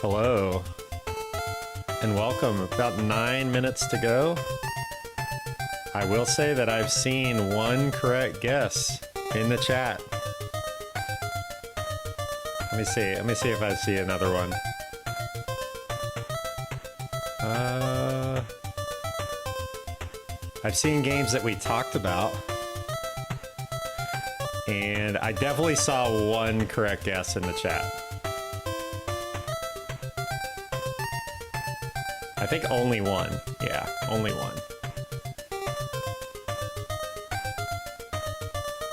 Hello, and welcome. About 9 minutes to go. I will say that I've seen one correct guess in the chat. Let me see. Let me see if I see another one. I've seen games that we talked about, and I definitely saw one correct guess in the chat. I think only one. Yeah, only one.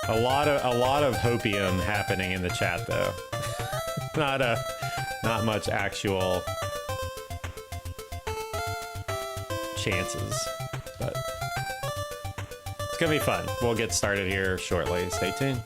A lot of hopium happening in the chat though. Not much actual chances, but it's gonna be fun. We'll get started here shortly. Stay tuned.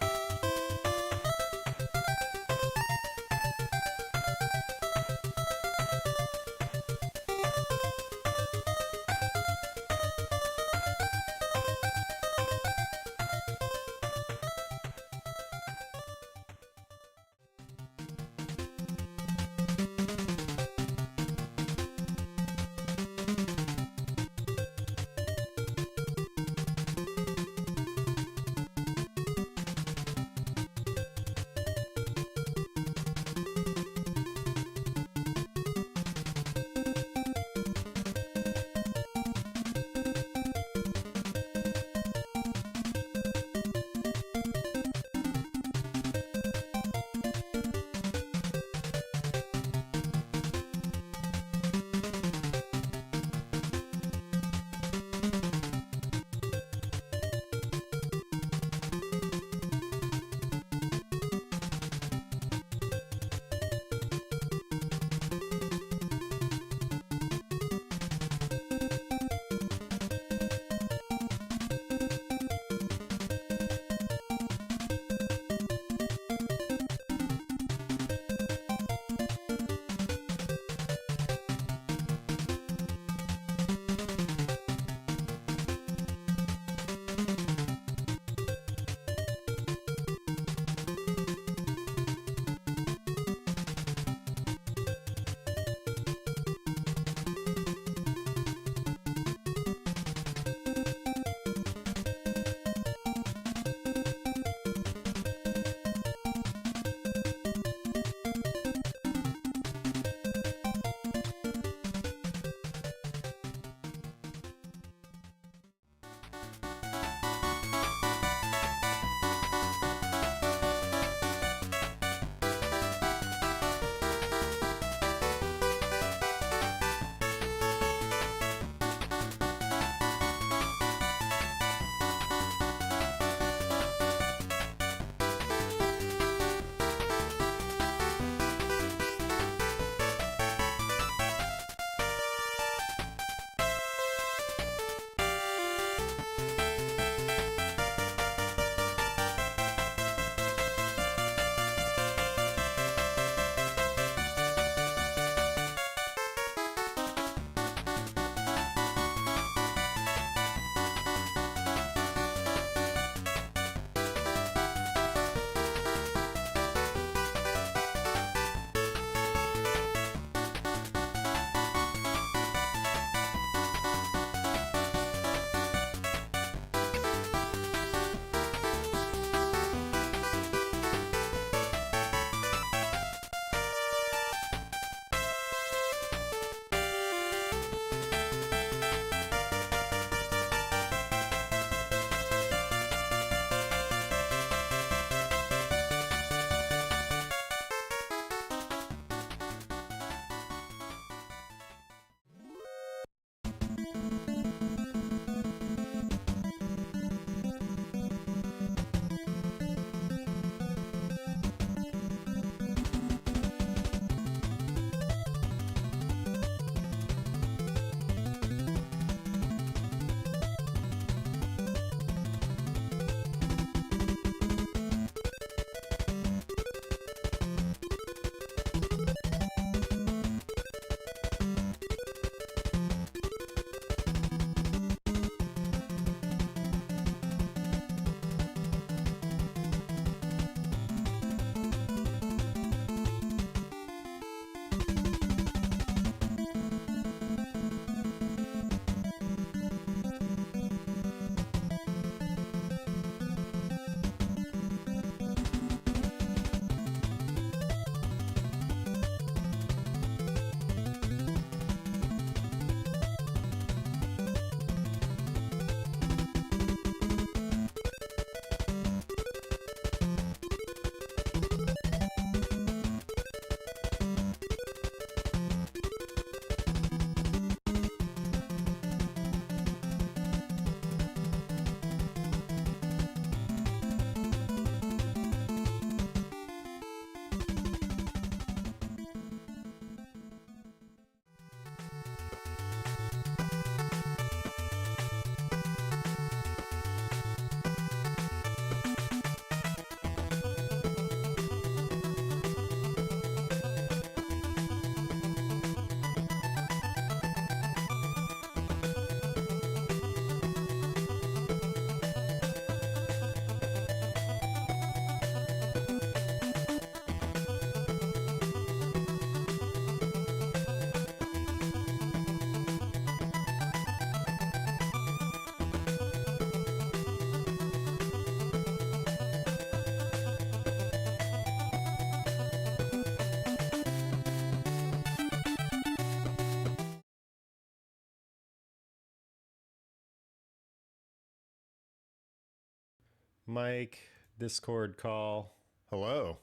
mic, Discord call. Hello.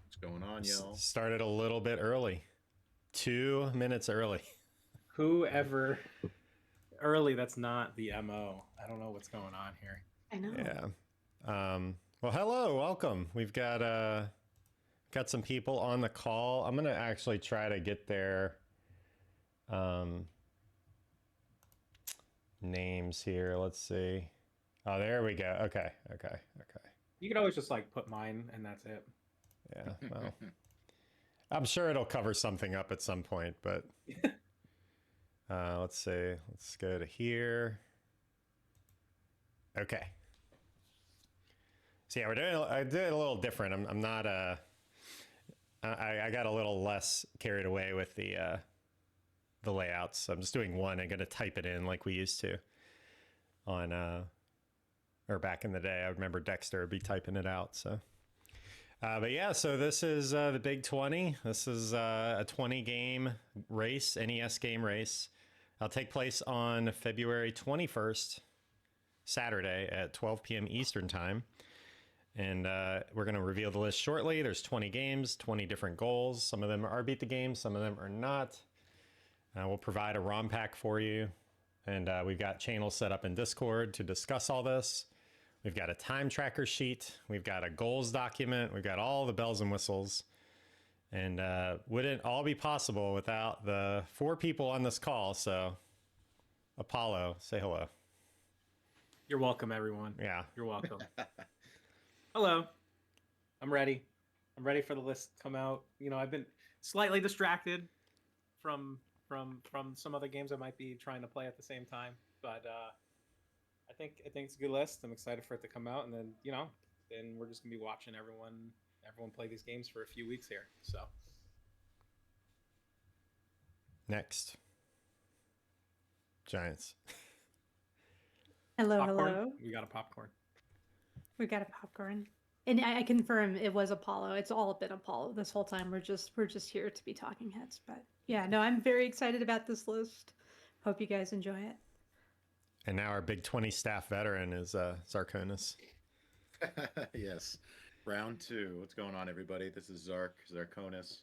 What's going on, y'all? Started a little bit early. 2 minutes early. Whoever early, that's not the MO. I don't know what's going on here. I know. Yeah. Well, hello, welcome. We've got some people on the call. I'm gonna actually try to get their names here. Let's see. Oh, there we go. Okay. You could always just like put mine and that's it. Yeah. Well, I'm sure it'll cover something up at some point, but let's see. Let's go to here. Okay. So yeah, I did it a little different. I'm not I got a little less carried away with the layouts. So I'm just doing one. I'm gonna type it in like we used to on or back in the day. I remember Dexter would be typing it out. So but yeah, so this is the Big 20. This is a 20 game race, NES game race. It'll take place on February 21st, Saturday at 12 p.m. Eastern time. And we're going to reveal the list shortly. There's 20 games, 20 different goals. Some of them are beat the game, some of them are not. We'll provide a ROM pack for you. And we've got channels set up in Discord to discuss all this. We've got a time tracker sheet. We've got a goals document. We've got all the bells and whistles. And wouldn't all be possible without the 4 people on this call. So Apollo, say hello. You're welcome, everyone. Yeah. You're welcome. Hello. I'm ready. I'm ready for the list to come out. You know, I've been slightly distracted from some other games I might be trying to play at the same time, but I think it's a good list. I'm excited for it to come out, and then then we're just gonna be watching everyone play these games for a few weeks here. So Next. Giants. Hello, popcorn. hello. We got a popcorn. We got a popcorn. And I confirm it was Apollo. It's all been Apollo this whole time. We're just here to be talking heads. But yeah, no, I'm very excited about this list. Hope you guys enjoy it. And now our Big 20 staff veteran is Zarkonis. Yes. Round 2. What's going on, everybody? This is Zarkonis.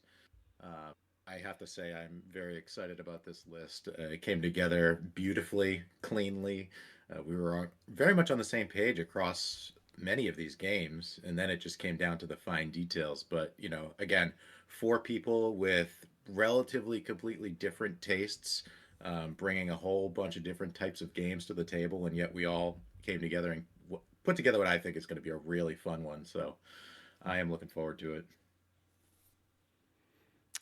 I have to say I'm very excited about this list. It came together beautifully, cleanly. We were very much on the same page across many of these games, and then it just came down to the fine details. But, again, 4 people with relatively completely different tastes, bringing a whole bunch of different types of games to the table, and yet we all came together and put together what I think is going to be a really fun one. So I am looking forward to it.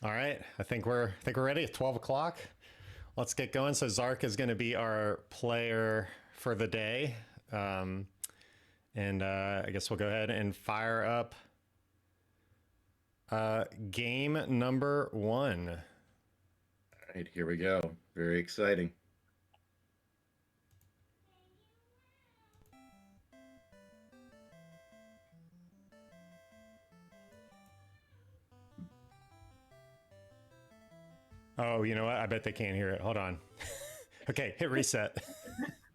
All right, I think we're ready. It's 12 o'clock. Let's get going. So Zark is going to be our player for the day. And I guess we'll go ahead and fire up game number 1. All right, here we go. Very exciting. Oh, you know what? I bet they can't hear it. Hold on. Okay, hit reset.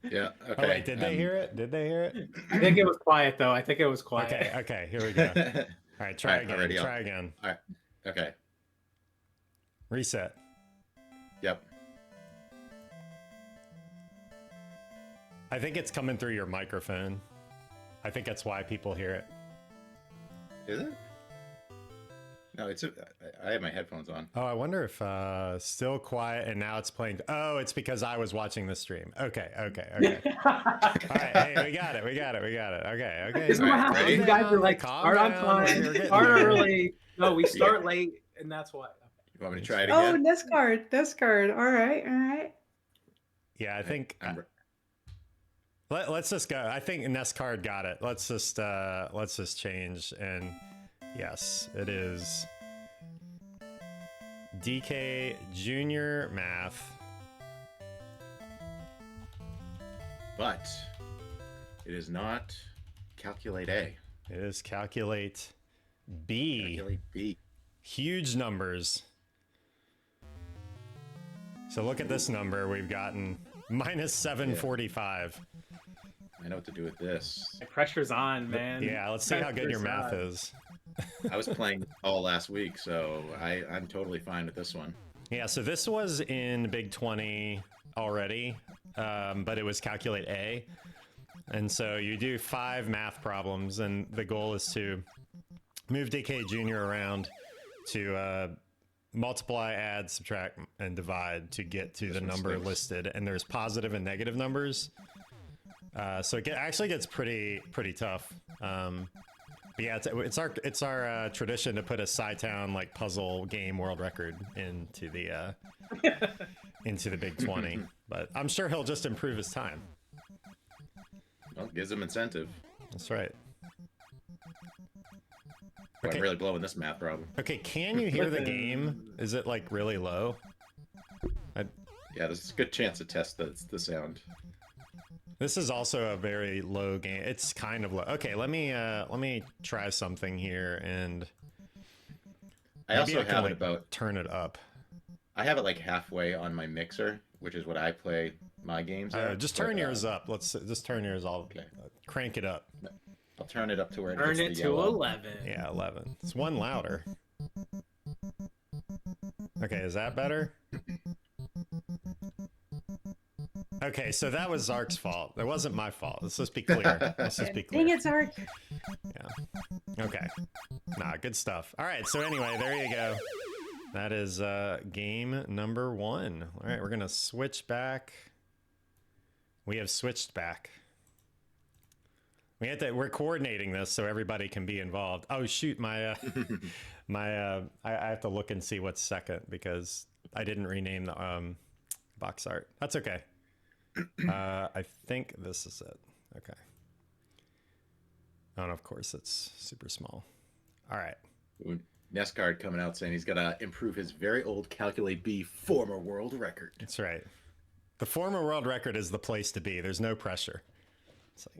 Yeah. Okay. Oh, wait, did they hear it? Did they hear it? I think it was quiet though. I think it was quiet. Okay, here we go. All right, try again. Already Try again. All right. Okay. Reset. Yep. I think it's coming through your microphone. I think that's why people hear it. Is it? No, I have my headphones on. Oh, I wonder if still quiet and now it's playing. Oh, it's because I was watching the stream. Okay. All right, hey, we got it. Okay. This is what Right, happens. ready? You guys are like, Calm start on down. time, We're getting start there. early. No, we start late, and that's why. You want me to try it Oh, again? discard. All right. Yeah, I think let's just go. I think Nescard got it. Let's just change, and yes, it is DK Junior Math. But it is not Calculate A. It is Calculate B. Calculate B. Huge numbers. So look at this number we've gotten. Minus 745. I know what to do with this. The pressure's on, man. Yeah, let's see how good your Pressure's math on. is. I was playing all last week, so I'm totally fine with this one. Yeah, so this was in Big 20 already, but it was calculate A. And so you do 5 math problems, and the goal is to move DK Jr. around to multiply, add, subtract, and divide to get to the number listed. And there's positive and negative numbers. So it actually gets pretty tough. But yeah, it's our tradition to put a Sci-Town like puzzle game world record into the Big 20. But I'm sure he'll just improve his time. Well, gives him incentive. That's right. Well, I'm really blowing this math problem. Okay, can you hear the game? Is it like really low? Yeah, there's a good chance to test the sound. This is also a very low game. It's kind of low. Okay, let me try something here, and I also have like, it about turn it up. I have it like halfway on my mixer, which is what I play my games at. Just turn yours up. Let's just turn yours all. Okay. Crank it up. I'll turn it up to where Turn it hits the to yellow. 11. Yeah, 11. It's one louder. Okay, is that better? Okay, so that was Zark's fault. It wasn't my fault. Let's just be clear. Let's just be clear. Dang it, Zark. Yeah. Okay. Nah, good stuff. All right, so anyway, there you go. That is game number 1. All right, we're going to switch back. We have switched back. We're coordinating this so everybody can be involved. Oh shoot, I have to look and see what's second because I didn't rename the box art. That's okay. I think this is it. Okay. Oh, and of course it's super small. All right. Ooh, Nescard coming out saying he's got to improve his very old Calculate B former world record. That's right. The former world record is the place to be. There's no pressure.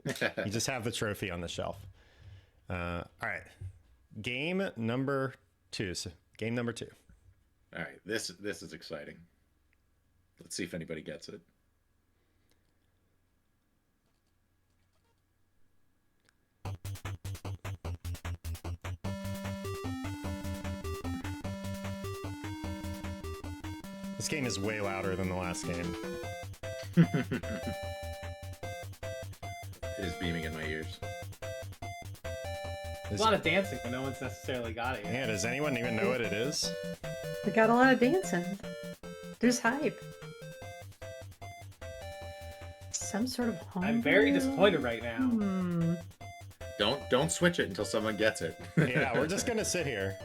It's like, you just have the trophy on the shelf. All right. Game number 2. So game number 2. All right, this is exciting. Let's see if anybody gets it. This game is way louder than the last game. It is beaming in my ears. A lot of dancing, but no one's necessarily got it yet. Yeah, does anyone even know what it is? We got a lot of dancing. There's hype. Some sort of home. I'm very disappointed right now. Don't switch it until someone gets it. Yeah, we're just gonna sit here.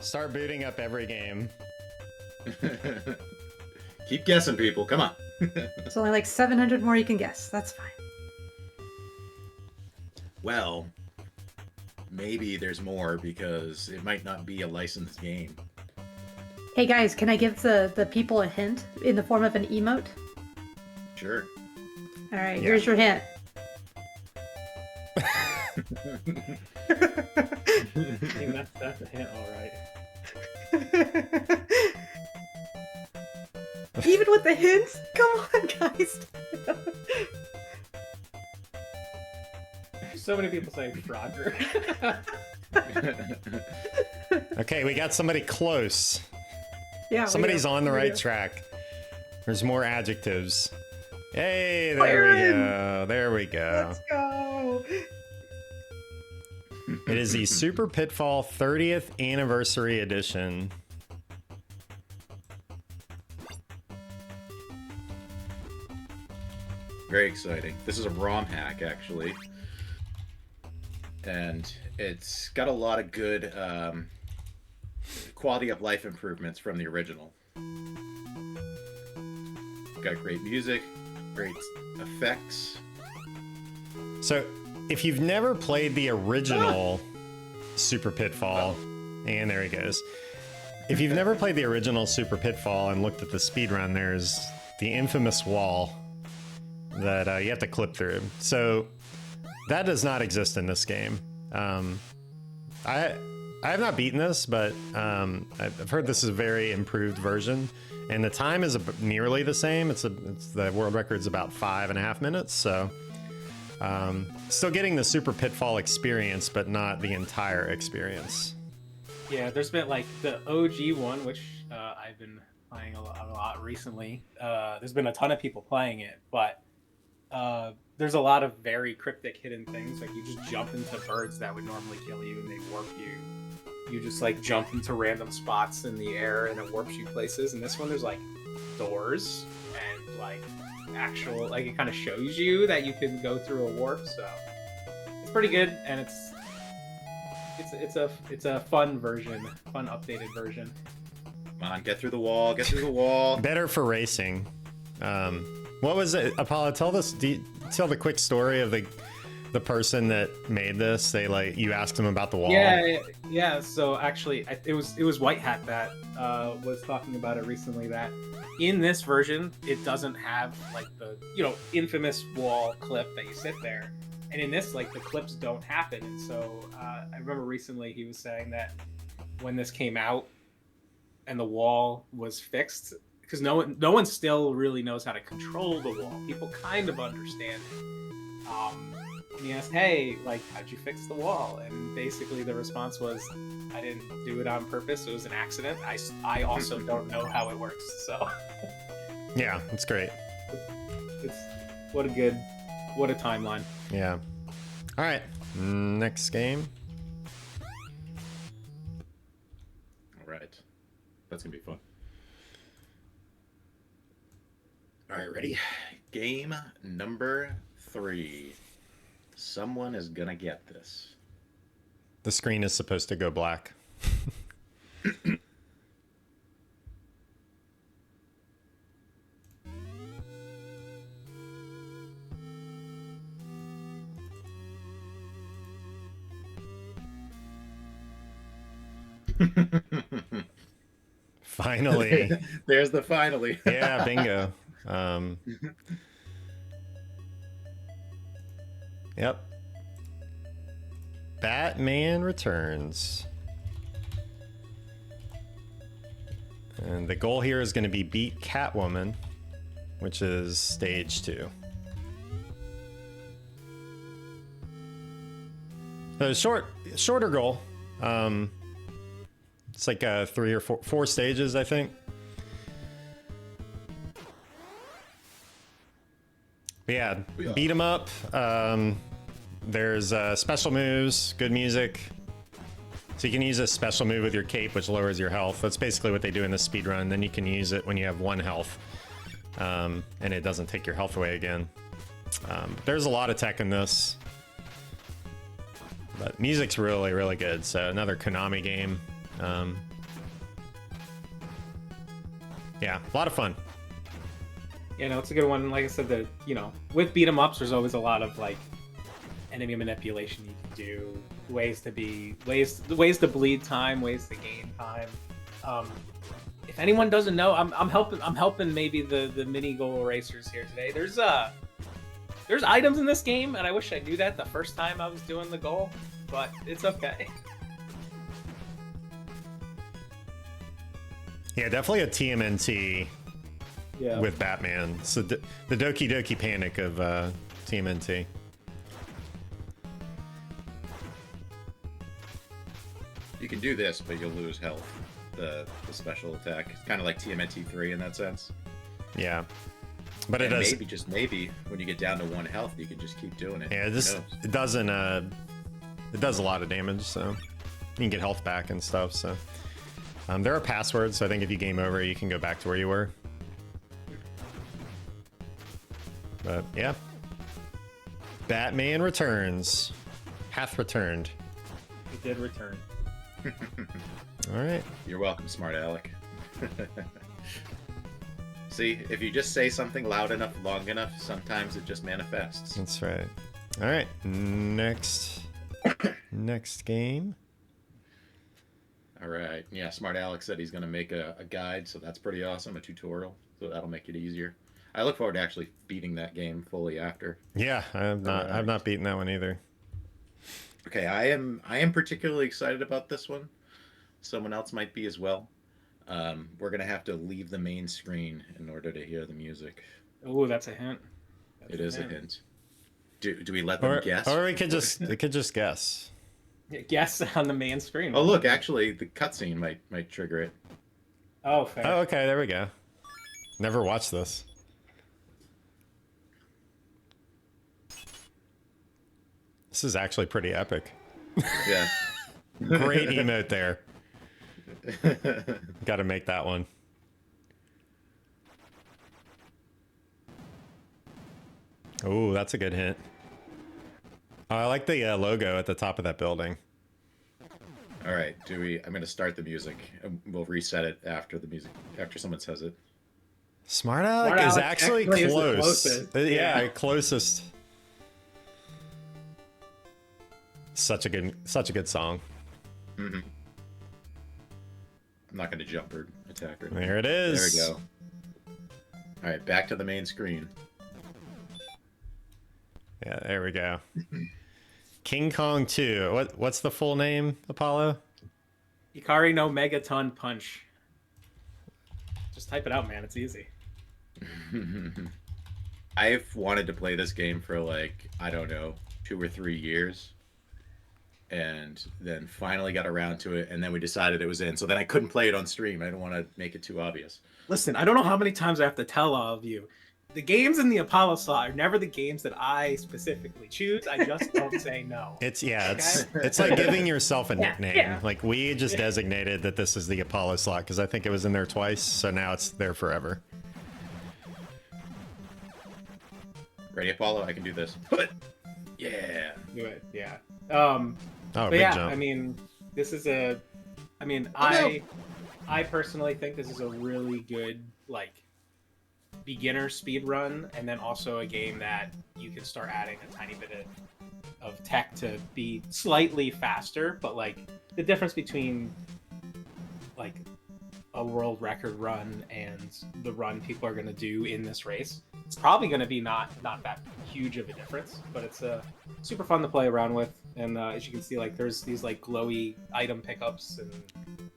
Start booting up every game. Keep guessing, people. Come on. There's only like 700 more you can guess. That's fine. Well, maybe there's more because it might not be a licensed game. Hey guys, can I give the people a hint in the form of an emote? Sure. All right, Yeah. here's your hint. I think that's a hint, all right. Even with the hints? Come on, guys. So many people saying Frogger. Okay, we got somebody close. Yeah. Somebody's on the right track. There's more adjectives. Hey, there we go. There we go. Let's go. It is the Super Pitfall 30th Anniversary Edition. Very exciting. This is a ROM hack, actually. And it's got a lot of good quality of life improvements from the original. Got great music, great effects. So, if you've never played the original Super Pitfall, and there he goes. If you've never played the original Super Pitfall and looked at the speedrun, there's the infamous wall that you have to clip through. So, that does not exist in this game. I have not beaten this, but I've heard this is a very improved version, and the time is nearly the same. The world record's about 5.5 minutes. So Still getting the Super Pitfall experience, but not the entire experience. Yeah, there's been like the OG one, which I've been playing a lot recently. There's been a ton of people playing it, but there's a lot of very cryptic hidden things. Like you just jump into birds that would normally kill you, and they warp you. You just like jump into random spots in the air, and it warps you places. And this one, there's like doors and like actual, like it kind of shows you that you can go through a warp. So it's pretty good, and it's a fun version, fun updated version. Come on, get through the wall, get through the wall. Better for racing. What was it, Apollo? Tell the quick story of the person that made this. They like you asked him about the wall. Yeah. So actually, it was White Hat that was talking about it recently. That in this version, it doesn't have like the infamous wall clip that you sit there, and in this, like the clips don't happen. And so I remember recently he was saying that when this came out and the wall was fixed, because no one still really knows how to control the wall. People kind of understand it. And he asked, "Hey, like, how'd you fix the wall?" And basically the response was, "I didn't do it on purpose. It was an accident. I also don't know how it works." So yeah, it's great. It's what a timeline. Yeah. All right, next game. All right, that's gonna be fun. All right, ready? Game number 3. Someone is gonna get this. The screen is supposed to go black. Finally. There's the finally. Yeah, bingo. Yep. Batman Returns. And the goal here is going to be beat Catwoman, which is stage 2. So shorter goal. It's like 3 or 4 stages, I think. But yeah, beat 'em up. There's special moves, good music. So you can use a special move with your cape, which lowers your health. That's basically what they do in the speed run. Then you can use it when you have 1 health, and it doesn't take your health away again. There's a lot of tech in this, but music's really, really good. So another Konami game. Yeah, a lot of fun. You know, it's a good one. Like I said, with beat 'em ups, there's always a lot of like enemy manipulation you can do, ways to bleed time, ways to gain time. If anyone doesn't know, I'm helping maybe the mini goal racers here today. There's items in this game, and I wish I knew that the first time I was doing the goal, but it's okay. Yeah, definitely a TMNT. Yeah. With Batman. So the Doki Doki Panic of TMNT. You can do this, but you'll lose health. The special attack. It's kind of like TMNT 3 in that sense. Yeah. But it does. Maybe, just maybe, when you get down to 1 health, you can just keep doing it. Yeah, it doesn't. It does a lot of damage, so you can get health back and stuff. So there are passwords, so I think if you game over, you can go back to where you were. But yeah, Batman Returns, hath returned. It did return. All right. You're welcome, smart Alec. See, if you just say something loud enough, long enough, sometimes it just manifests. That's right. All right, next game. All right. Yeah, smart Alex said he's going to make a guide, so that's pretty awesome, a tutorial. So that'll make it easier. I look forward to actually beating that game fully after. Yeah, I've not beaten that one either. Okay, I am particularly excited about this one. Someone else might be as well. We're going to have to leave the main screen in order to hear the music. Oh, that's a hint. It is a hint. Do we let them guess? Or we could just guess. Guess on the main screen. Oh, look, actually, the cutscene might trigger it. Oh, fair. Oh, okay, there we go. Never watched this. This is actually pretty epic. Yeah. Great emote there. Got to make that one. Oh, that's a good hint. Oh, I like the logo at the top of that building. All right, I'm going to start the music. And we'll reset it after the music, after someone says it. Smart Alec is actually is the close. closest. Yeah, closest. Such a good song. Mm-hmm. I'm not going to jump or attack her. There it is. There we go. All right, back to the main screen. Yeah, there we go. King Kong 2. What's the full name, Apollo? Ikari no Megaton Punch. Just type it out, man. It's easy. I've wanted to play this game for like, I don't know, 2 or 3 years. And then finally got around to it, and then we decided it was in. So then I couldn't play it on stream. I didn't want to make it too obvious. Listen, I don't know how many times I have to tell all of you. The games in the Apollo slot are never the games that I specifically choose. I just don't say no. It's Okay. it's like giving yourself a nickname. yeah. Like we just designated that this is the Apollo slot because I think it was in there twice, so now it's there forever. Ready, Apollo? I can do this. Yeah. Do it, yeah. Oh, But big yeah, jump. I mean, this is a. I mean, Oh, no. I personally think this is a really good like beginner speed run, and then also a game that you can start adding a tiny bit of tech to be slightly faster. But like the difference between like a world record run and the run people are going to do in this race, it's probably going to be not that huge of a difference, but it's super fun to play around with. And as you can see, like there's these like glowy item pickups, and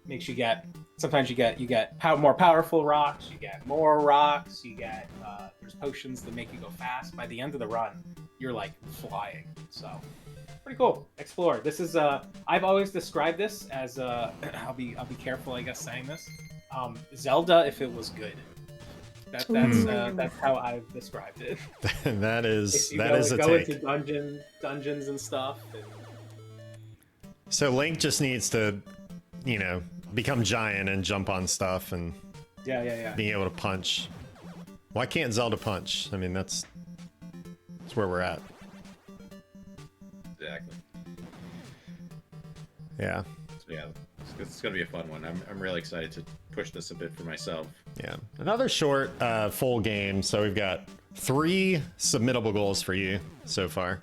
makes you get, sometimes you get more powerful rocks, you get more rocks, you get there's potions that make you go fast. By the end of the run, you're like flying. So pretty cool. Explore. This is I've always described this as I'll be careful, I guess, saying this. Zelda if it was good. That's how I've described it. that is You a go take. into dungeons and stuff. And... So Link just needs to, become giant and jump on stuff and Yeah. being able to punch. Why can't Zelda punch? I mean, that's where we're at. Exactly. Yeah. So yeah, it's gonna be a fun one. I'm really excited to push this a bit for myself. Yeah. Another short, full game. So we've got 3 submittable goals for you so far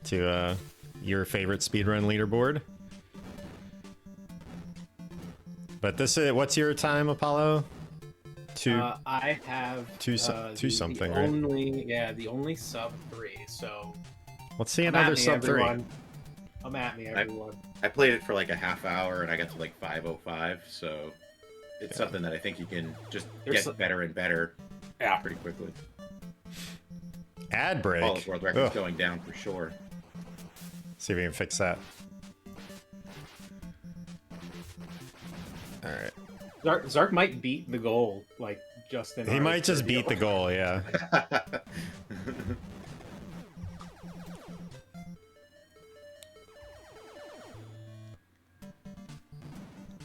to your favorite speedrun leaderboard. But this is, what's your time, Apollo? 2. I have two something, the right? the only sub 3. So Let's see come at another me, sub 3. everyone. Come at me, everyone. I played it for like a half hour, and I got to like 5:05. So it's Yeah. something that I think you can just There's get better and better pretty quickly. Ad break. Apollo's world record's Ugh. going down for sure. See if we can fix that. All right. Zark might beat the goal, like just in. He our might just trivia. beat the goal, yeah.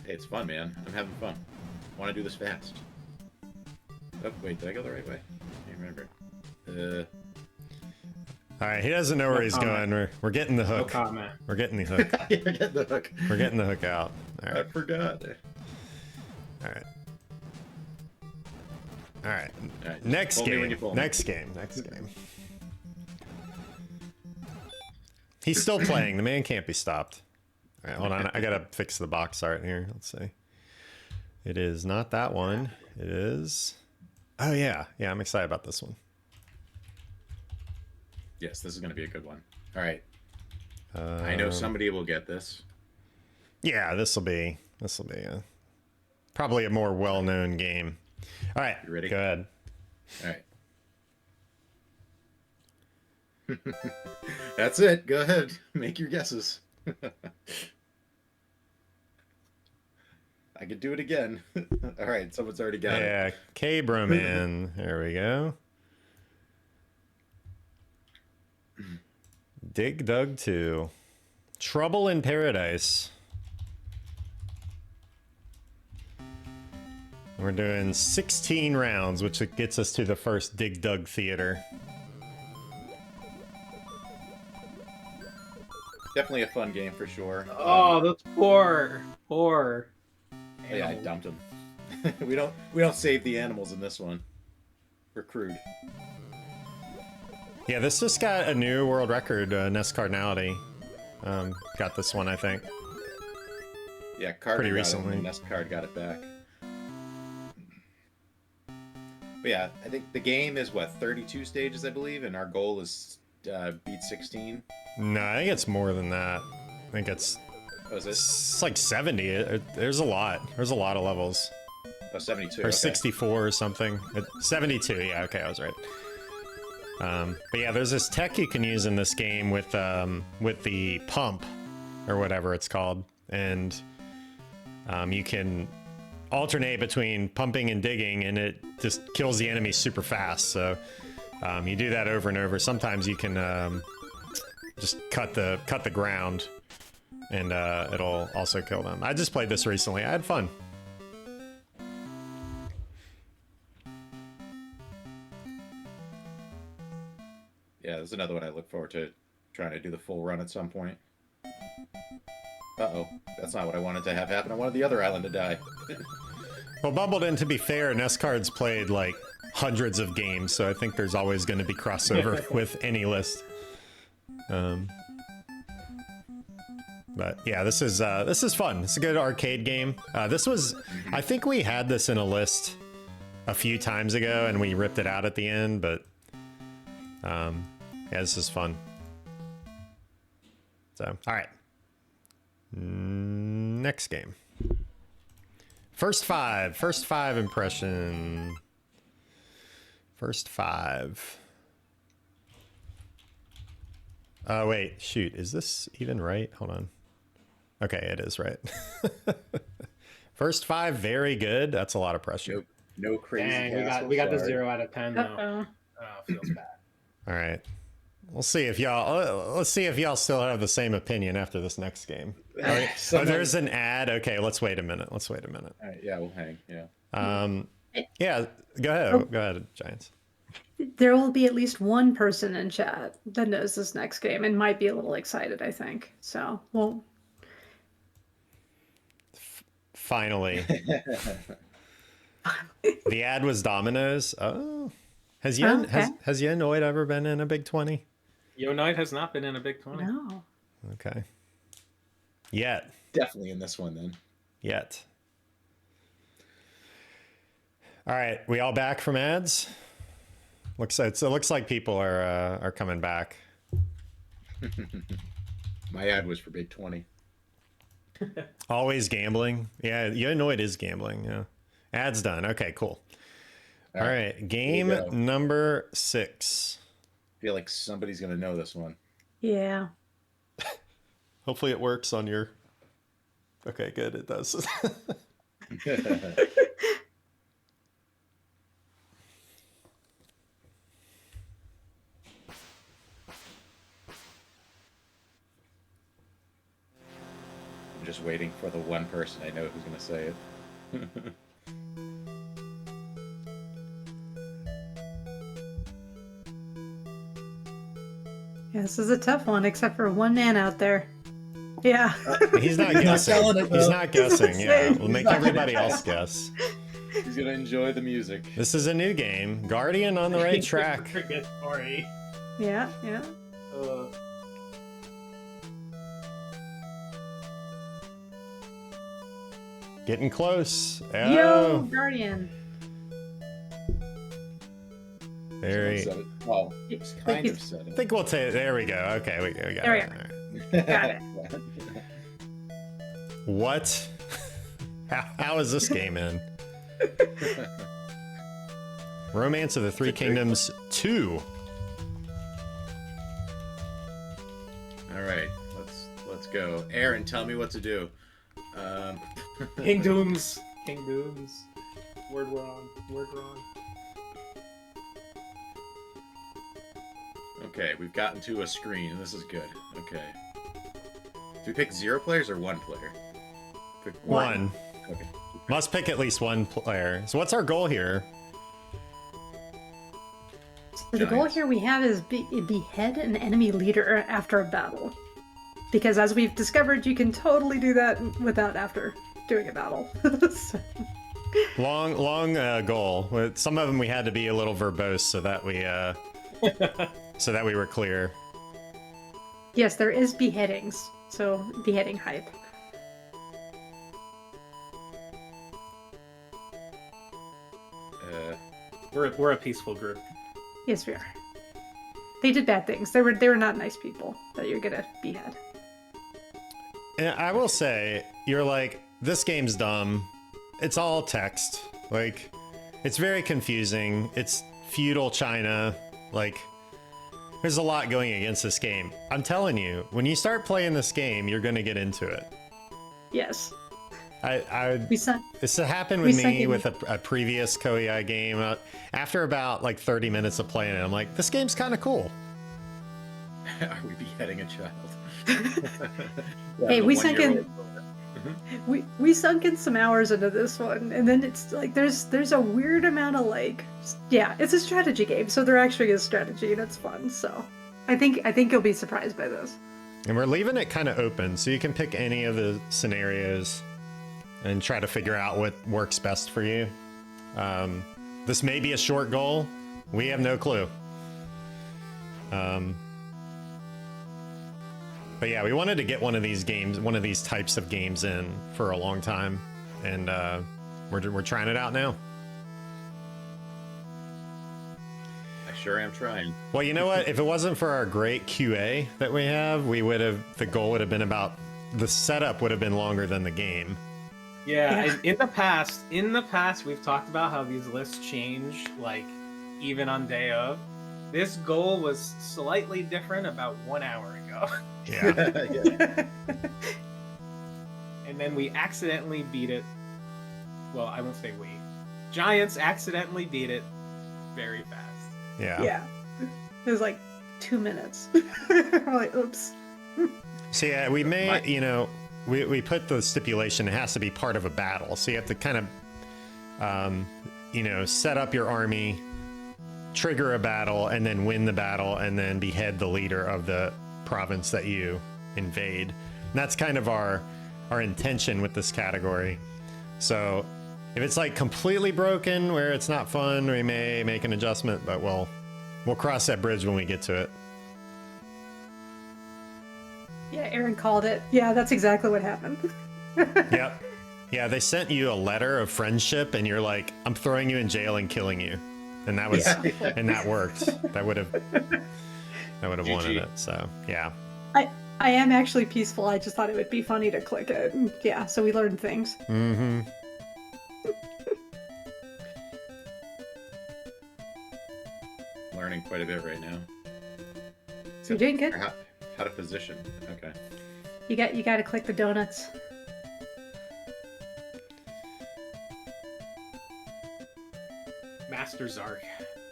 Hey, it's fun, man. I'm having fun. I want to do this fast. Oh, wait, did I go the right way? I can't remember. All right, he doesn't know where No he's comment. going. We're getting the No hook. comment. We're getting the hook. You're getting the hook. We're getting the hook out. All I right. forgot. All right. All right. All right, Next pull me when game. you pull me. Next game. He's still playing. The man can't be stopped. All right, hold on. I gotta fix the box art here. Let's see. It is not that one. It is. Oh yeah, yeah. I'm excited about this one. Yes, this is going to be a good one. All right. I know somebody will get this. Yeah, this will be probably a more well-known game. All right, You ready? Go ahead. All That's it. Go ahead. Make your guesses. I could do it again. All right, someone's already got it. Yeah, K-Broman. There we go. Dig Dug 2. Trouble in Paradise. We're doing 16 rounds, which gets us to the first Dig Dug Theater. Definitely a fun game for sure. Oh, those poor. Oh, yeah, I animals. dumped them. we don't save the animals in this one. We're crude. Yeah, this just got a new world record, Nest Cardinality. Got this one, I think. Yeah, card Pretty got it, recently. and Nest Card got it back. But yeah, I think the game is what 32 stages, I believe, and our goal is beat 16. No, I think it's more than that. I think it's Oh, is it? it's like 70. There's a lot. There's a lot of levels. Oh, 72. Or okay. 64 or something. 72, yeah, okay, I was right. But yeah, there's this tech you can use in this game with the pump, or whatever it's called. And you can alternate between pumping and digging, and it just kills the enemy super fast. So you do that over and over. Sometimes you can just cut the ground, and it'll also kill them. I just played this recently. I had fun. Yeah, there's another one I look forward to trying to do the full run at some point. Uh-oh, that's not what I wanted to have happen. I wanted the other island to die. Well, Bumbledon, to be fair, Nestcard's played like hundreds of games, so I think there's always going to be crossover with any list. But yeah, this is fun. It's a good arcade game. This was, I think we had this in a list a few times ago, and we ripped it out at the end. But yeah, this is fun. So, all right, next game. First five impression. First five. Oh, wait, shoot. Is this even right? Hold on. Okay, it is right. First five, very good. That's a lot of pressure. No crazy. Dang, we got the 0 out of 10 now. Uh-oh. Oh, feels bad. All right. We'll see if y'all, let's see if y'all still have the same opinion after this next game. All right. Oh, there's an ad. Okay, let's wait a minute. All right, yeah, we'll hang. Yeah. Yeah, go ahead. Go ahead, Giants. There will be at least one person in chat that knows this next game and might be a little excited, I think. So, well, Finally. The ad was Domino's. Oh. Has Yen, okay. has Yenoid ever been in a Big 20? Yo Knight has not been in a Big 20. no. Okay. Yet. Definitely in this one then. Yet. All right, we all back from ads? It looks like people are coming back. My ad was for Big 20. Always gambling. Yeah, Yenoid is gambling. Yeah. Ads done. Okay, cool. All right, game Here you go. number 6. I feel like somebody's gonna know this one. Yeah. Hopefully it works on your... Okay, good, it does. I'm just waiting for the one person I know who's gonna say it. Yeah, this is a tough one, except for one man out there. Yeah. He's not He's not guessing. telling it, He's though. not guessing. Yeah, He's we'll make not everybody else guess. He's gonna enjoy the music. This is a new game. Guardian on the right track. Forget story. Yeah, yeah. Getting close. Yo, Oh, Guardian. very. Someone said it. Well, it's kind of said I it. think we'll take. There we go. Okay, we got There we it. go. All right. Got it. What? How is this game in? Romance of the Three Kingdoms 2. All right, let's go. Aaron, tell me what to do. Kingdoms. Kingdoms. Word wrong. Word wrong. Okay, we've gotten to a screen. This is good. Okay. Do we pick 0 players or 1 player? Pick One. Okay. Must pick at least one player. So what's our goal here? So the goal Giants. here we have is behead an enemy leader after a battle. Because as we've discovered, you can totally do that without after doing a battle. So- Long goal. With some of them we had to be a little verbose so that we were clear. yes, there is beheadings. So beheading hype. We're a peaceful group. Yes, we are. They did bad things. They were not nice people that you're gonna behead. And I will say, you're like, this game's dumb. It's all text. Like, it's very confusing. It's feudal China. Like, there's a lot going against this game. I'm telling you, when you start playing this game, you're gonna get into it. Yes. I We sunk. This happened We with sunk me in- with a previous Koei game. After about like 30 minutes of playing it, I'm like, this game's kind of cool. Are we beheading a child? Hey, The we sunk in. 1-year-old. We sunk in some hours into this one, and then it's like there's a weird amount of like, yeah, it's a strategy game, so there actually is strategy and it's fun. So I think you'll be surprised by this. And we're leaving it kind of open, so you can pick any of the scenarios and try to figure out what works best for you. This may be a short goal. We have no clue. But yeah, we wanted to get one of these types of games in for a long time, and we're trying it out now. I sure am trying. Well, you know what? If it wasn't for our great QA that we have, the goal would have been the setup would have been longer than the game. Yeah, Yeah. in the past, we've talked about how these lists change, like even on day of. This goal was slightly different about 1 hour ago, Yeah. Yeah. and then we accidentally beat it. Well, I won't say we. Giants accidentally beat it very fast. Yeah. Yeah, it was like 2 minutes. We're like, oops. So yeah, we may, we put the stipulation it has to be part of a battle. So you have to kind of, set up your army, trigger a battle, and then win the battle, and then behead the leader of the province that you invade. And that's kind of our intention with this category. So if it's like completely broken where it's not fun, we may make an adjustment, but we'll cross that bridge when we get to it. Yeah, Aaron called it. Yeah, that's exactly what happened. Yep. Yeah, they sent you a letter of friendship, and you're like, "I'm throwing you in jail and killing you," and that was, and that worked. That would have wanted GG. it. So yeah. I am actually peaceful. I just thought it would be funny to click it. And yeah, so we learned things. Mm-hmm. Learning quite a bit right now. So you're doing good. How to position. Okay. You got to click the donuts. Master Zark.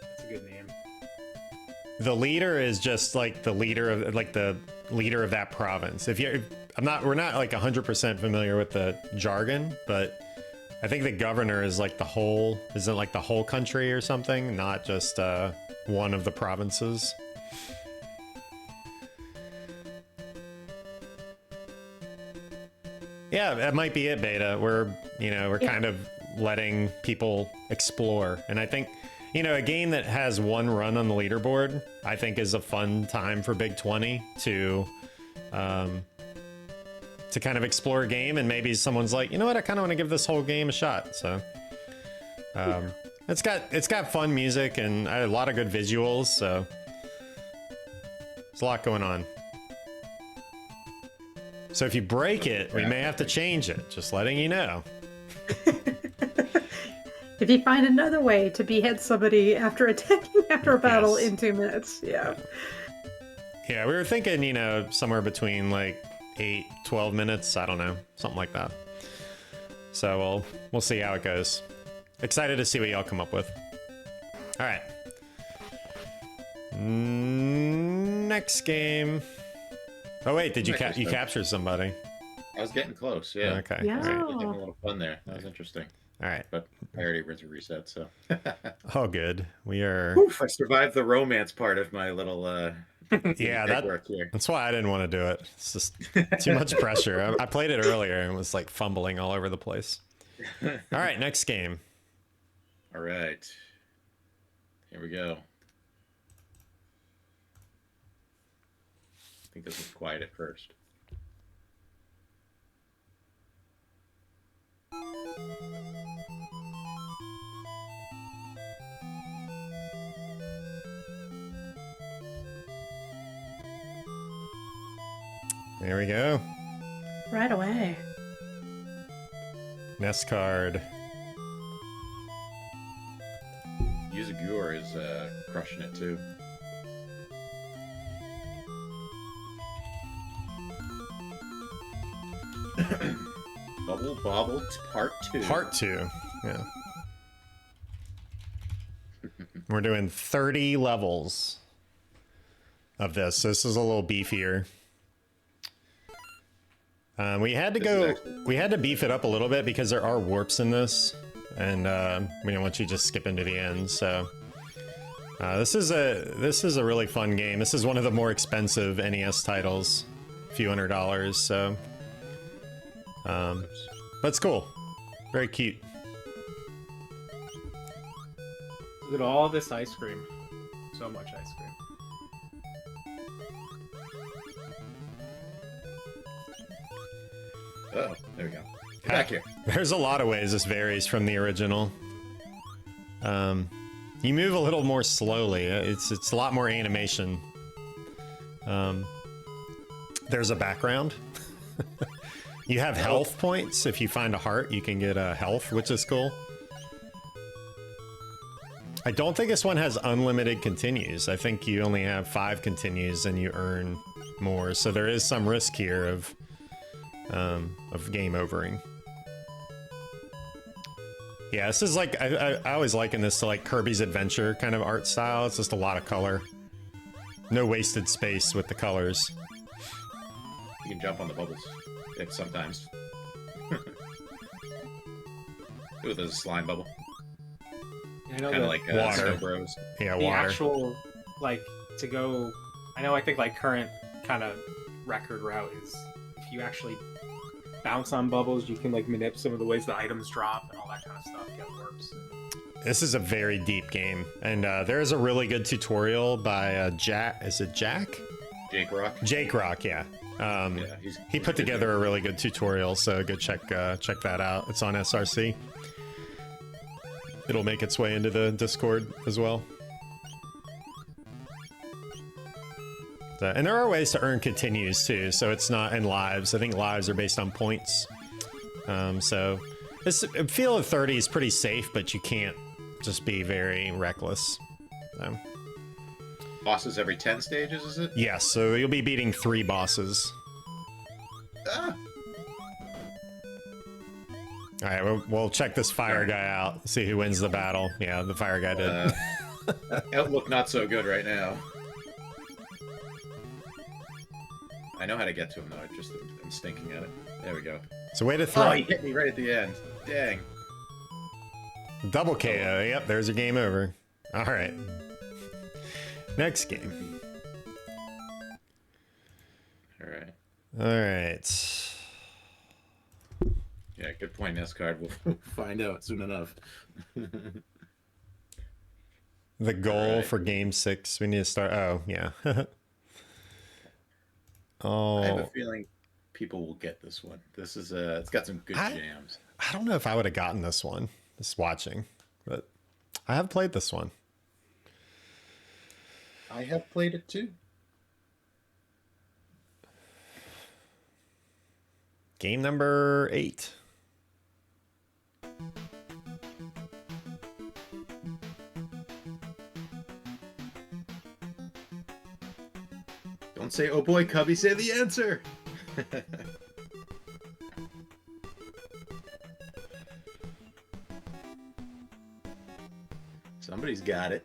That's a good name. The leader is just like the leader of that province. We're not like 100% familiar with the jargon, but I think the governor is like the whole country or something, not just one of the provinces. Yeah, that might be it, Beta. We're kind of letting people explore, and I think a game that has one run on the leaderboard, I think, is a fun time for Big 20 to kind of explore a game, and maybe someone's like, you know what, I kind of want to give this whole game a shot. So it's got fun music and a lot of good visuals, so there's a lot going on. So if you break it, we may have to change it. Just letting you know. If you find another way to behead somebody after attacking after a battle Yes. in 2 minutes, yeah. Yeah, we were thinking, you know, somewhere between like 8, 12 minutes. I don't know, something like that. So we'll see how it goes. Excited to see what y'all come up with. All right. Next game. Oh wait, did you you capture somebody? I was getting close. Yeah. Okay. Yeah. All right. Having a little fun there. That was interesting. All right. But I already went to reset, so. Oh, good. We are. Oof, I survived the romance part of my little. Yeah, work here. that's why I didn't want to do it. It's just too much pressure. I played it earlier and was like fumbling all over the place. All right, next game. All right. Here we go. I think this was quiet at first. There we go. Right away. Nest card. Yuzugur is crushing it too. Bubble Bobble Part 2. Part 2. Yeah. We're doing 30 levels of this. So this is a little beefier. We had to beef it up a little bit because there are warps in this, and we don't want you to just skip into the end. So this is a really fun game. This is one of the more expensive NES titles, a few $100s. So, but it's cool, very cute. Look at all this ice cream. So much ice cream. Oh, there we go. Get back here. There's a lot of ways this varies from the original. You move a little more slowly. It's a lot more animation. There's a background. You have health points. If you find a heart, you can get a health, which is cool. I don't think this one has unlimited continues. I think you only have 5 continues and you earn more. So there is some risk here of game overing. Yeah, this is like, I always liken this to like Kirby's Adventure kind of art style. It's just a lot of color. No wasted space with the colors. You can jump on the bubbles. Sometimes. Ooh, there's a slime bubble. I know Kind of like water. Snow Bros. Yeah, the water. actual, like, to go... I think, like, current kind of record route is if you actually bounce on bubbles, you can, like, manip some of the ways the items drop and all that kind of stuff. Get warps. This is a very deep game. And there is a really good tutorial by Jack. Is it Jack? Jake Rock. Jake Rock, yeah. Yeah, He put together a really good tutorial, so go check that out. It's on SRC. It'll make its way into the Discord as well. And there are ways to earn continues too, so it's not in lives. I think lives are based on points. So this feel of 30 is pretty safe, but you can't just be very reckless. So. Bosses every 10 stages, is it? Yes, so you'll be beating 3 bosses. Ah. All right, we'll check this fire guy out, see who wins the battle. Yeah, the fire guy did. Outlook not so good right now. I know how to get to him though. I just am stinking at it. There we go. So way to throw. Oh, he hit me right at the end. Dang. Double KO. Yep, there's your game over. All right. Next game. All right. All right. Yeah, good point, Nescard. We'll find out soon enough. The goal right. for game 6. We need to start. Oh, yeah. I have a Oh, feeling people will get this one. This is it's got some good jams. I don't know if I would have gotten this one just watching, but I have played this one. I have played it too. Game number 8. Don't say, oh boy, Cubby, say the answer. Somebody's got it.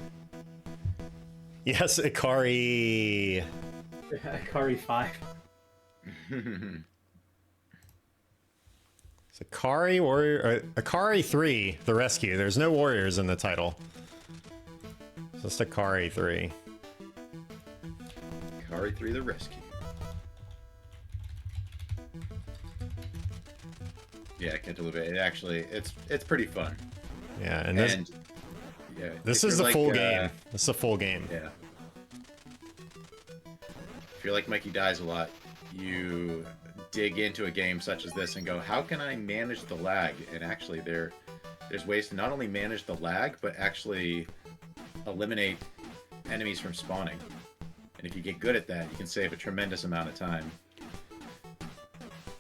Yes, Ikari. Akari 5. It's Ikari Warrior. Ikari 3, the rescue. There's no warriors in the title. It's just Ikari 3. Kari 3 the rescue. Yeah, I can't believe it. It actually, it's pretty fun. Yeah, and this yeah, this if is you're the full like, game. This is a full game. Yeah. If you're like Mikey Dies a lot, you dig into a game such as this and go, how can I manage the lag? And actually there's ways to not only manage the lag, but actually eliminate enemies from spawning. And if you get good at that, you can save a tremendous amount of time.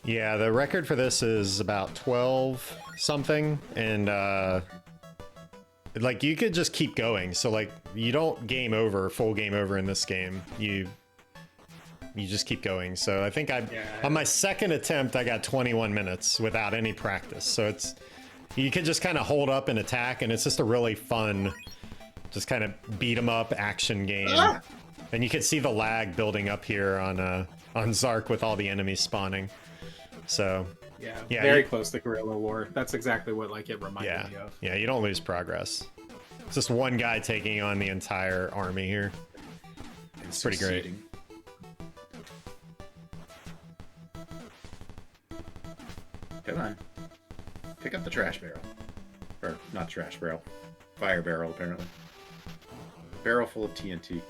Yeah, the record for this is about 12 something, and like you could just keep going. So like you don't game over, full game over in this game. You just keep going. So I think on my second attempt I got 21 minutes without any practice. So you could just kind of hold up and attack, and it's just a really fun, just kind of beat 'em up action game. Ah! And you can see the lag building up here on Zark with all the enemies spawning. So yeah, very close to Guerrilla War. That's exactly what like it reminded me of. Yeah, you don't lose progress. It's just one guy taking on the entire army here. It's pretty great. Come on. Pick up the trash barrel. Or, not trash barrel. Fire barrel, apparently. Barrel full of TNT.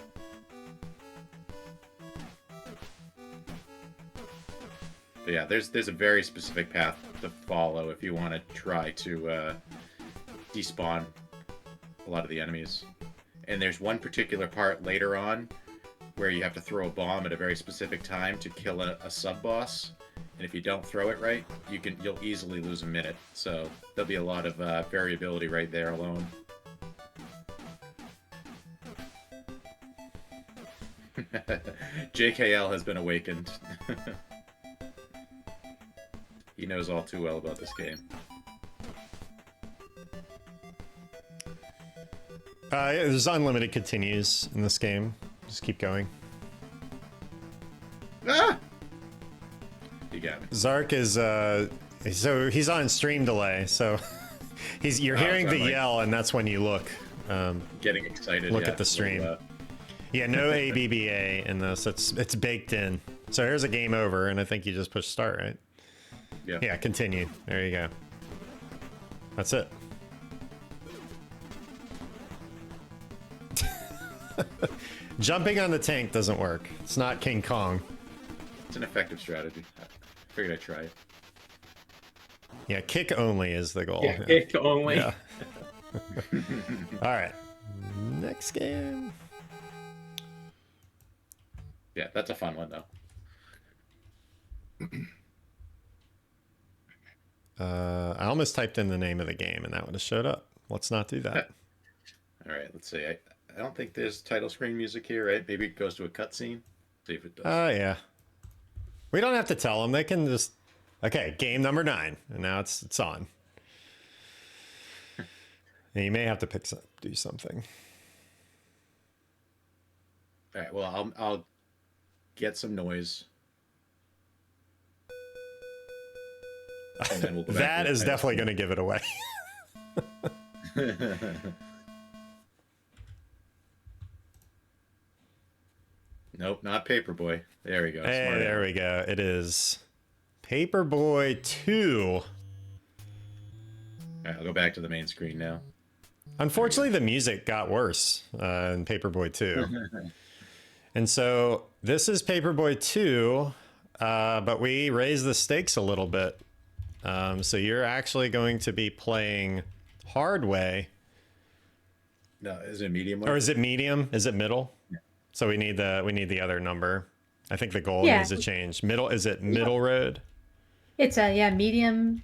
But yeah, there's a very specific path to follow if you want to try to despawn a lot of the enemies. And there's one particular part later on where you have to throw a bomb at a very specific time to kill a sub-boss. And if you don't throw it right, you'll easily lose a minute. So there'll be a lot of variability right there alone. JKL has been awakened. He knows all too well about this game. There's unlimited continues in this game. Just keep going. Ah! You got me. Zark is so he's on stream delay, so you're hearing the yell, and that's when you look. Getting excited. Look at the stream. Yeah, no ABBA in this. It's baked in. So here's a game over, and I think you just push start, right? Yeah. Yeah, continue. There you go. That's it. Jumping on the tank doesn't work. It's not King Kong. It's an effective strategy. I figured I'd try it. Yeah, kick only is the goal. Yeah, kick only. Yeah. All right. Next game. Yeah, that's a fun one, though. I almost typed in the name of the game, and that would have showed up. Let's not do that. All right, let's see. I don't think there's title screen music here, right? Maybe it goes to a cutscene. See if it does. Yeah. We don't have to tell them. They can just... Okay, game number 9. And now it's on. And you may have to do something. All right, well, I'll get some noise. And then we'll go back That is definitely going to give it away. Nope, not Paperboy. There we go. Hey, there we go. It is Paperboy 2. All right, I'll go back to the main screen now. Unfortunately, the music got worse in Paperboy 2. And so this is Paperboy 2, but we raised the stakes a little bit. So you're actually going to be playing hard way. No, is it medium? Or is it medium? Is it middle? Yeah. So we need the other number. I think the goal Yeah. needs to change. Middle, is it middle road? It's a medium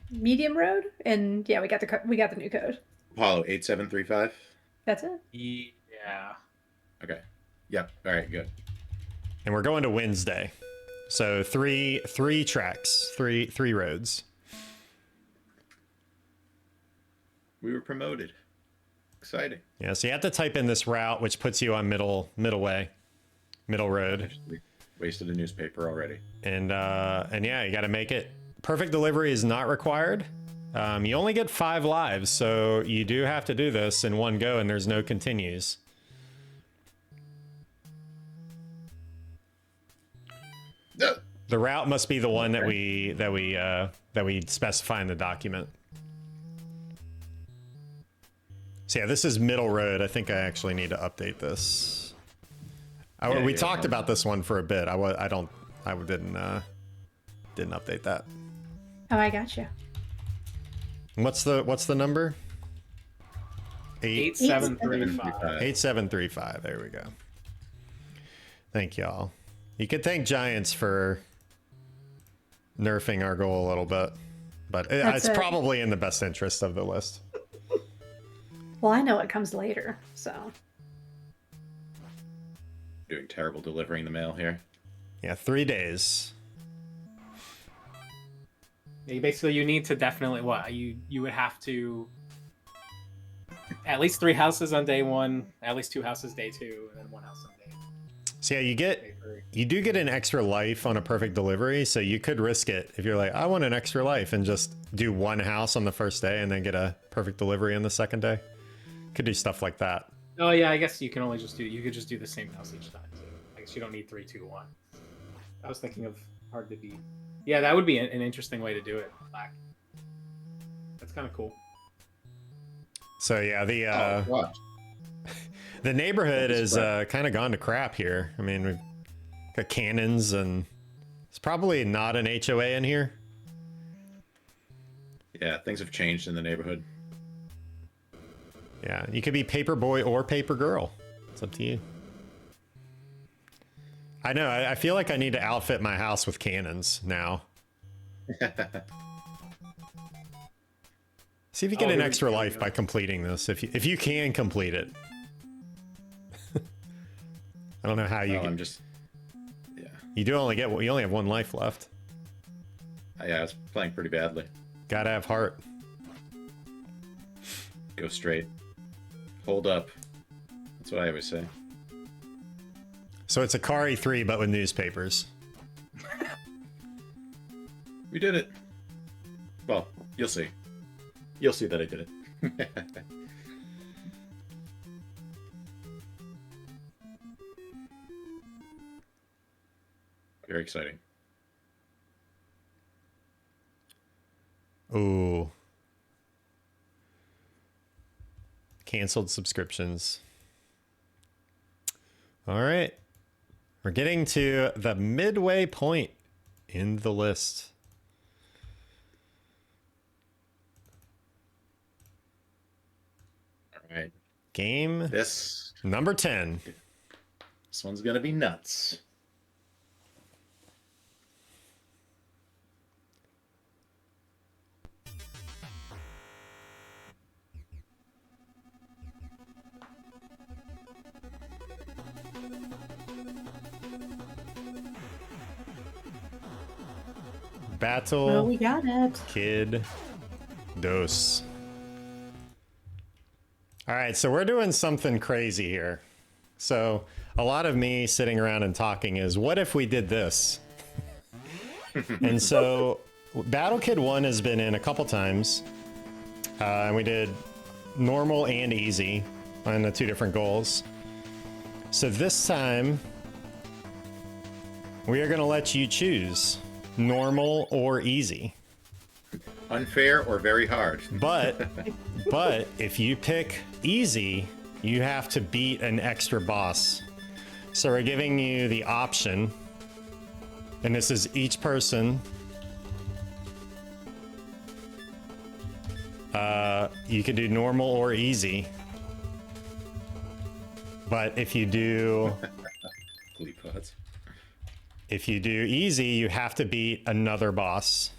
road, and yeah, we got the new code. Apollo 8735. That's it. Yeah. Okay. Yep. All right. Good. And we're going to Wednesday. So three tracks, three roads. We were promoted. Exciting. Yeah, so you have to type in this route, which puts you on middle road. We wasted a newspaper already. And yeah, you got to make it. Perfect delivery is not required. You only get 5 lives, so you do have to do this in one go, and there's no continues. No. The route must be the one that we specify in the document. So yeah, this is middle road. I think I actually need to update this. We talked about this one for a bit. I didn't update that. Oh, I got you. What's the number? 8735. 8735. There we go. Thank y'all. You could thank Giants for nerfing our goal a little bit, but it's probably in the best interest of the list. Well, I know what comes later, so. Doing terrible delivering the mail here. Yeah, 3 days. Yeah, basically, you need to definitely you would have to at least 3 houses on day 1, at least 2 houses day 2, and then 1 house on day. So yeah, you do get an extra life on a perfect delivery, so you could risk it if you're like, I want an extra life, and just do 1 house on the first day and then get a perfect delivery on the second day. Could do stuff like that. Oh yeah, I guess you could just do the same house each time. So I guess you don't need 3, 2, 1. I was thinking of hard to beat. Yeah, that would be an interesting way to do it. Black. That's kind of cool. So yeah, the neighborhood is kind of gone to crap here. I mean, we've got cannons, and it's probably not an HOA in here. Yeah, things have changed in the neighborhood. Yeah, you could be paper boy or paper girl. It's up to you. I know, I feel like I need to outfit my house with cannons now. See if you get an extra life by completing this, if you can complete it. I don't know how you can. Yeah. You only have 1 life left. Yeah, I was playing pretty badly. Gotta have heart. Go straight. Hold up. That's what I always say. So it's a Kari 3, but with newspapers. We did it. Well, you'll see. You'll see that I did it. Very exciting. Ooh. Canceled subscriptions. All right. We're getting to the midway point in the list. All right. Game number 10. This one's going to be nuts. Battle. Well, we got it. Kid Dos. All right, so we're doing something crazy here. So a lot of me sitting around and talking is, what if we did this? And so Battle Kid 1 has been in a couple times. And we did normal and easy on the 2 different goals. So this time, we are going to let you choose normal or easy. Unfair or very hard. But if you pick easy, you have to beat an extra boss. So we're giving you the option, and this is each person. You can do normal or easy. But if you do easy, you have to beat another boss.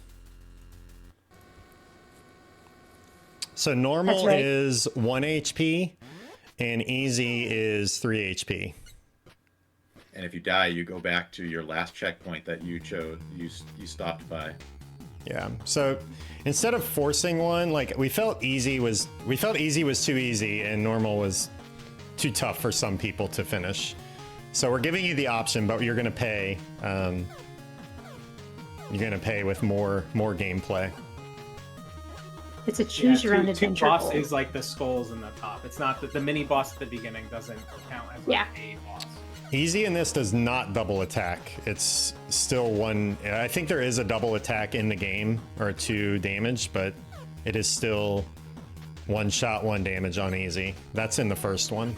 So normal is 1 HP and easy is 3 HP. and if you die, you go back to your last checkpoint that you chose. You stopped by. Yeah. So instead of forcing one, like we felt easy was too easy and normal was too tough for some people to finish. So we're giving you the option, but you're gonna pay. You're gonna pay with more gameplay. It's a choose your own two adventure. bosses like the skulls in the top. It's not that the mini boss at the beginning doesn't count as like a boss. Easy in this does not double attack. It's still one. I think there is a double attack in the game or 2 damage, but it is still 1 shot, 1 damage on easy. That's in the first one.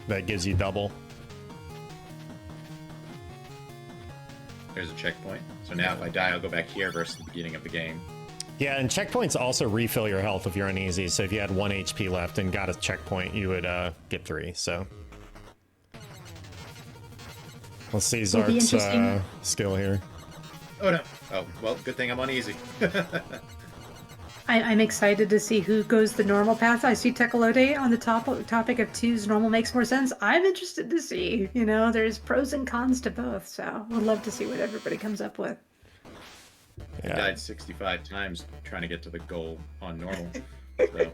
That gives you double. There's a checkpoint. So now if I die, I'll go back here versus the beginning of the game. Yeah, and checkpoints also refill your health if you're on easy. So if you had 1 HP left and got a checkpoint, you would get 3. So let's see Zark's skill here. Oh no! Oh well, good thing I'm on easy. I'm excited to see who goes the normal path. I see Tecolote on the topic of 2's normal makes more sense. I'm interested to see. You know, there's pros and cons to both, so I'd love to see what everybody comes up with. I died 65 times trying to get to the goal on normal. So.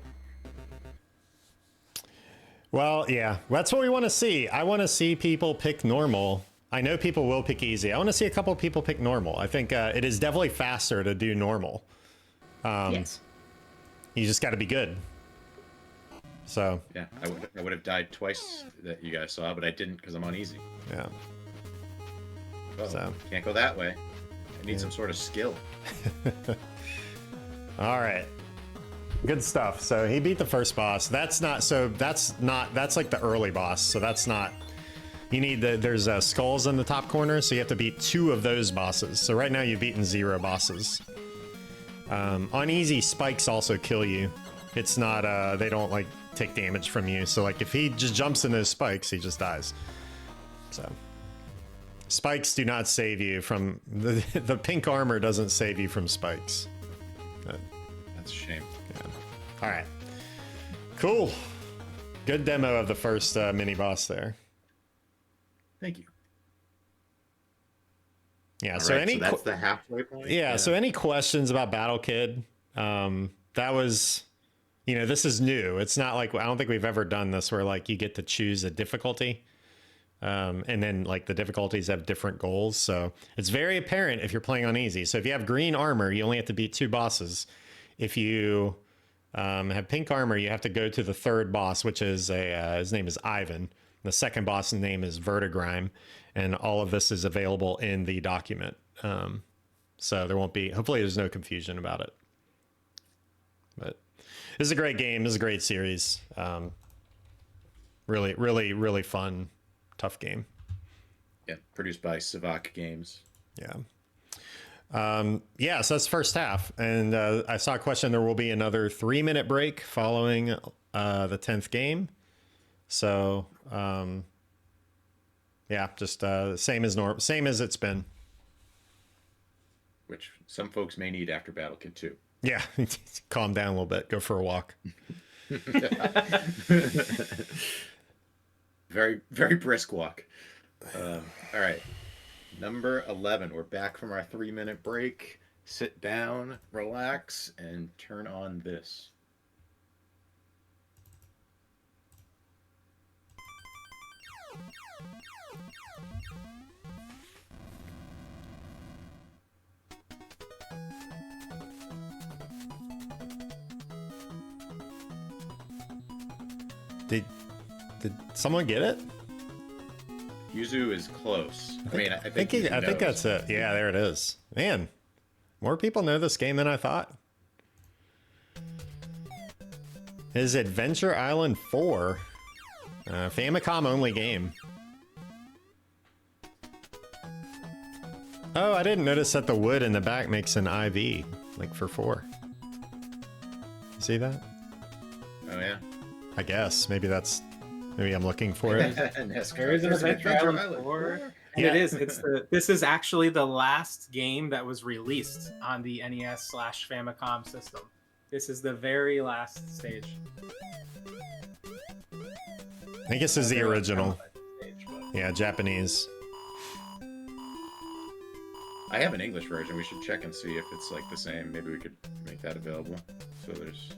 Well, yeah, that's what we want to see. I want to see people pick normal. I know people will pick easy. I want to see a couple of people pick normal. I think it is definitely faster to do normal. Yes. You just got to be good. So. Yeah, I would have died twice that you guys saw, but I didn't because I'm on easy. Yeah. Oh, So. Can't go that way. I need some sort of skill. All right. Good stuff. So he beat the first boss. That's like the early boss. So that's not, you need there's skulls in the top corner. So you have to beat 2 of those bosses. So right now you've beaten 0 bosses. On easy, spikes also kill you. It's not, they don't like take damage from you. So like if he just jumps in those spikes, he just dies. So spikes do not save you from, the pink armor doesn't save you from spikes. That's a shame. Yeah. All right. Cool. Good demo of the first mini boss there. Thank you. Yeah. All So right, that's the halfway point. Yeah. So any questions about Battle Kid? That was, this is new. It's not like, I don't think we've ever done this where like you get to choose a difficulty. And then like the difficulties have different goals. So it's very apparent if you're playing on easy. So if you have green armor, you only have to beat 2 bosses. If you have pink armor, you have to go to the 3rd boss, which is his name is Ivan. The 2nd boss's name is Vertigrime. And all of this is available in the document. So there won't be, hopefully there's no confusion about it. But this is a great game. This is a great series. Really, really, really fun. Tough game. Yeah, produced by Savak Games. Yeah. Yeah, so that's the first half. And I saw a question. There will be another 3-minute break following the 10th game. So, yeah, just same as it's been. Which some folks may need after Battle Kid 2. Yeah, calm down a little bit. Go for a walk. Very, very brisk walk. All right. Number 11. We're back from our 3-minute break. Sit down, relax, and turn on this. Did someone get it? Yuzu is close. I mean, I think that's it. Yeah, there it is. Man, more people know this game than I thought. It is Adventure Island 4. Famicom only game. Oh, I didn't notice that the wood in the back makes an IV, like for 4. You see that? Oh, yeah. I guess. Maybe I'm looking for it. There is an Adventure Island 4. And Yeah. this is actually the last game that was released on the NES/Famicom system. This is the very last stage. I think this is the original. Stage, but- Yeah, Japanese. I have an English version. We should check and see if it's like the same. Maybe we could make that available so there's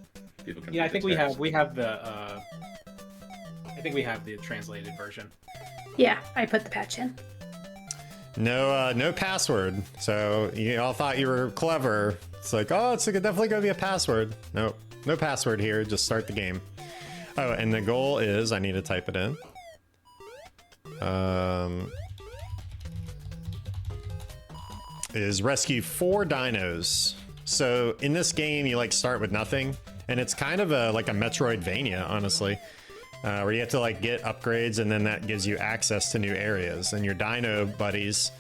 people can. Yeah, I read think the text. we have the I think we have the translated version. Yeah, I put the patch in. No password. So you all thought you were clever. It's like, oh, it's definitely gonna be a password. Nope, no password here. Just start the game. Oh, and the goal is I need to type it in. Is rescue 4 dinos. So in this game, you like start with nothing, and it's kind of like a Metroidvania, honestly, where you have to like get upgrades, and then that gives you access to new areas, and your dino buddies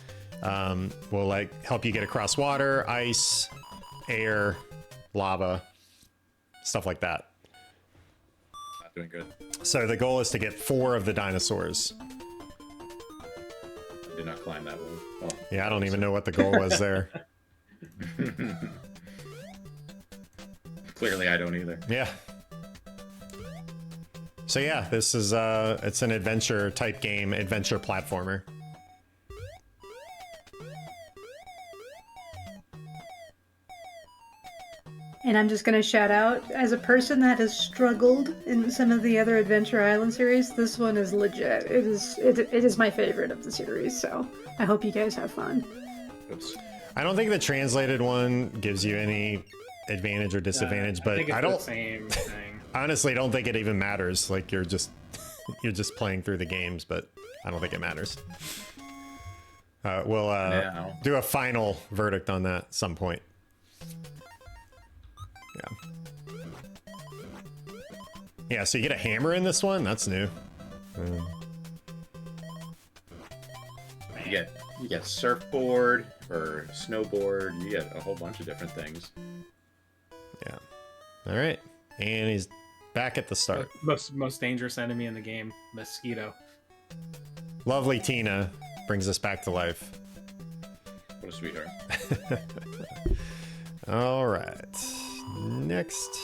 will like help you get across water, ice, air, lava, stuff like that. Not doing good. So the goal is to get 4 of the dinosaurs. I did not climb that one. Oh. Yeah, I don't even know what the goal was there. Clearly, I don't either. Yeah. So yeah, this is it's an adventure type game, adventure platformer. And I'm just going to shout out, as a person that has struggled in some of the other Adventure Island series, this one is legit. It is my favorite of the series, so I hope you guys have fun. Oops. I don't think the translated one gives you any advantage or disadvantage, but think it's I don't the same thing. honestly don't think it even matters. Like you're just playing through the games, but I don't think it matters. We'll Now. do a final verdict on that at some point. Yeah. Yeah, so you get a hammer in this one? That's new. You get surfboard or snowboard. You get a whole bunch of different things. Yeah. All right. And he's back at the start. Most dangerous enemy in the game, mosquito. Lovely Tina brings us back to life. What a sweetheart. All right. Next.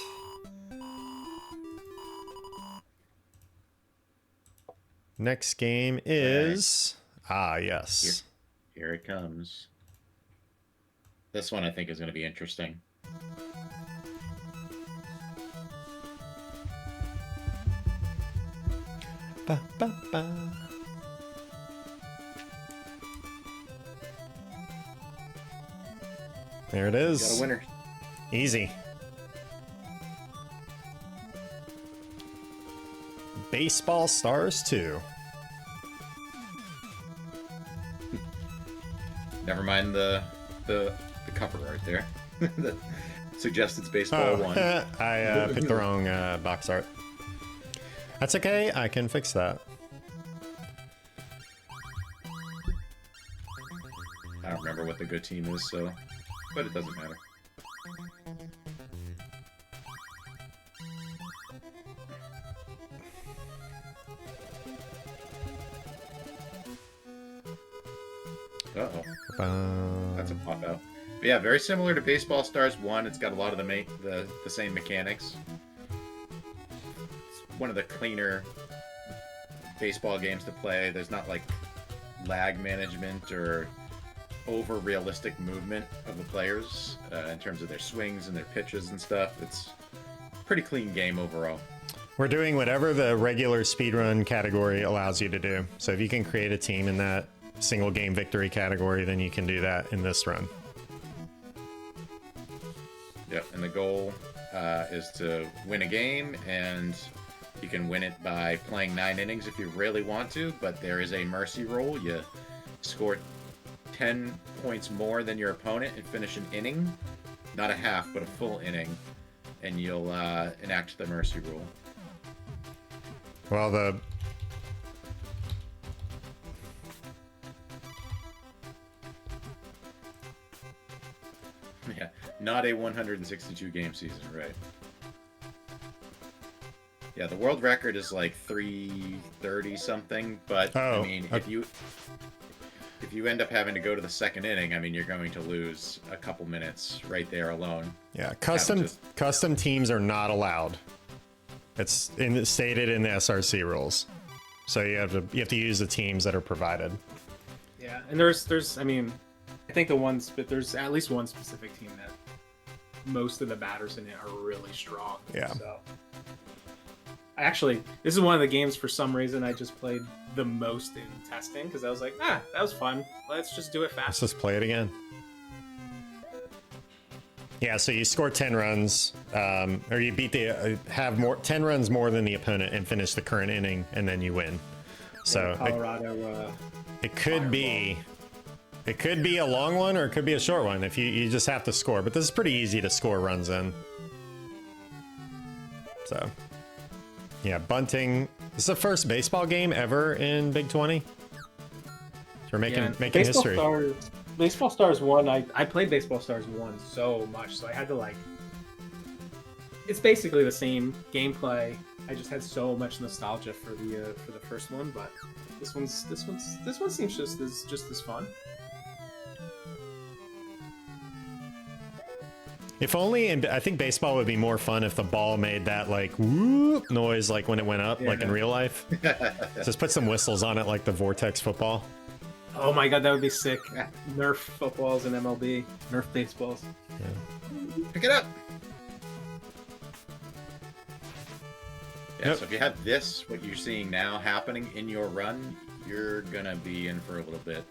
Next game is... Ah, yes. Here it comes. This one I think is going to be interesting. Ba, ba, ba. There it Got a is. winner. Easy. Baseball Stars 2. Never mind the cover art there. That suggests it's baseball one. I picked the wrong box art. That's okay. I can fix that. I don't remember what the good team is, so but it doesn't matter. Uh-oh. That's a pop out. But yeah, very similar to Baseball Stars 1. It's got a lot of the same mechanics. It's one of the cleaner baseball games to play. There's not like lag management or over realistic movement of the players in terms of their swings and their pitches and stuff. It's a pretty clean game overall. We're doing whatever the regular speedrun category allows you to do. So if you can create a team in that single game victory category, then you can do that in this run. Yep, and the goal is to win a game, and you can win it by playing 9 innings if you really want to, but there is a mercy rule. You score 10 points more than your opponent and finish an inning, not a half, but a full inning, and you'll enact the mercy rule. Well, Yeah, not a 162 game season, right? Yeah, the world record is like 330 something, but I mean, if you end up having to go to the second inning, I mean, you're going to lose a couple minutes right there alone. Yeah, custom teams are not allowed. It's stated in the SRC rules. So you have to use the teams that are provided. Yeah, and there's I mean, I think but there's at least one specific team that most of the batters in it are really strong. Yeah. So actually, this is one of the games for some reason I just played the most in testing because I was like, that was fun. Let's just do it Let's fast. just play it again. Yeah, so you score 10 runs, or you beat the 10 runs more than the opponent and finish the current inning, and then you win. So Colorado. it could be a long one or it could be a short one if you just have to score. But this is pretty easy to score runs in. So yeah, bunting. This is the first baseball game ever in Big 20. So we're making history. Baseball Stars 1, I played Baseball Stars 1 so much, so I had to like. It's basically the same gameplay. I just had so much nostalgia for the first one, but this one seems just as fun. If only, and I think baseball would be more fun if the ball made that like whoop noise like when it went up, like in real life. Just put some whistles on it like the Vortex football. Oh my god, that would be sick. Nerf footballs in MLB. Nerf baseballs. Yeah. Pick it up. Yeah, Yep. so if you have this, what you're seeing now happening in your run, you're gonna be in for a little bit.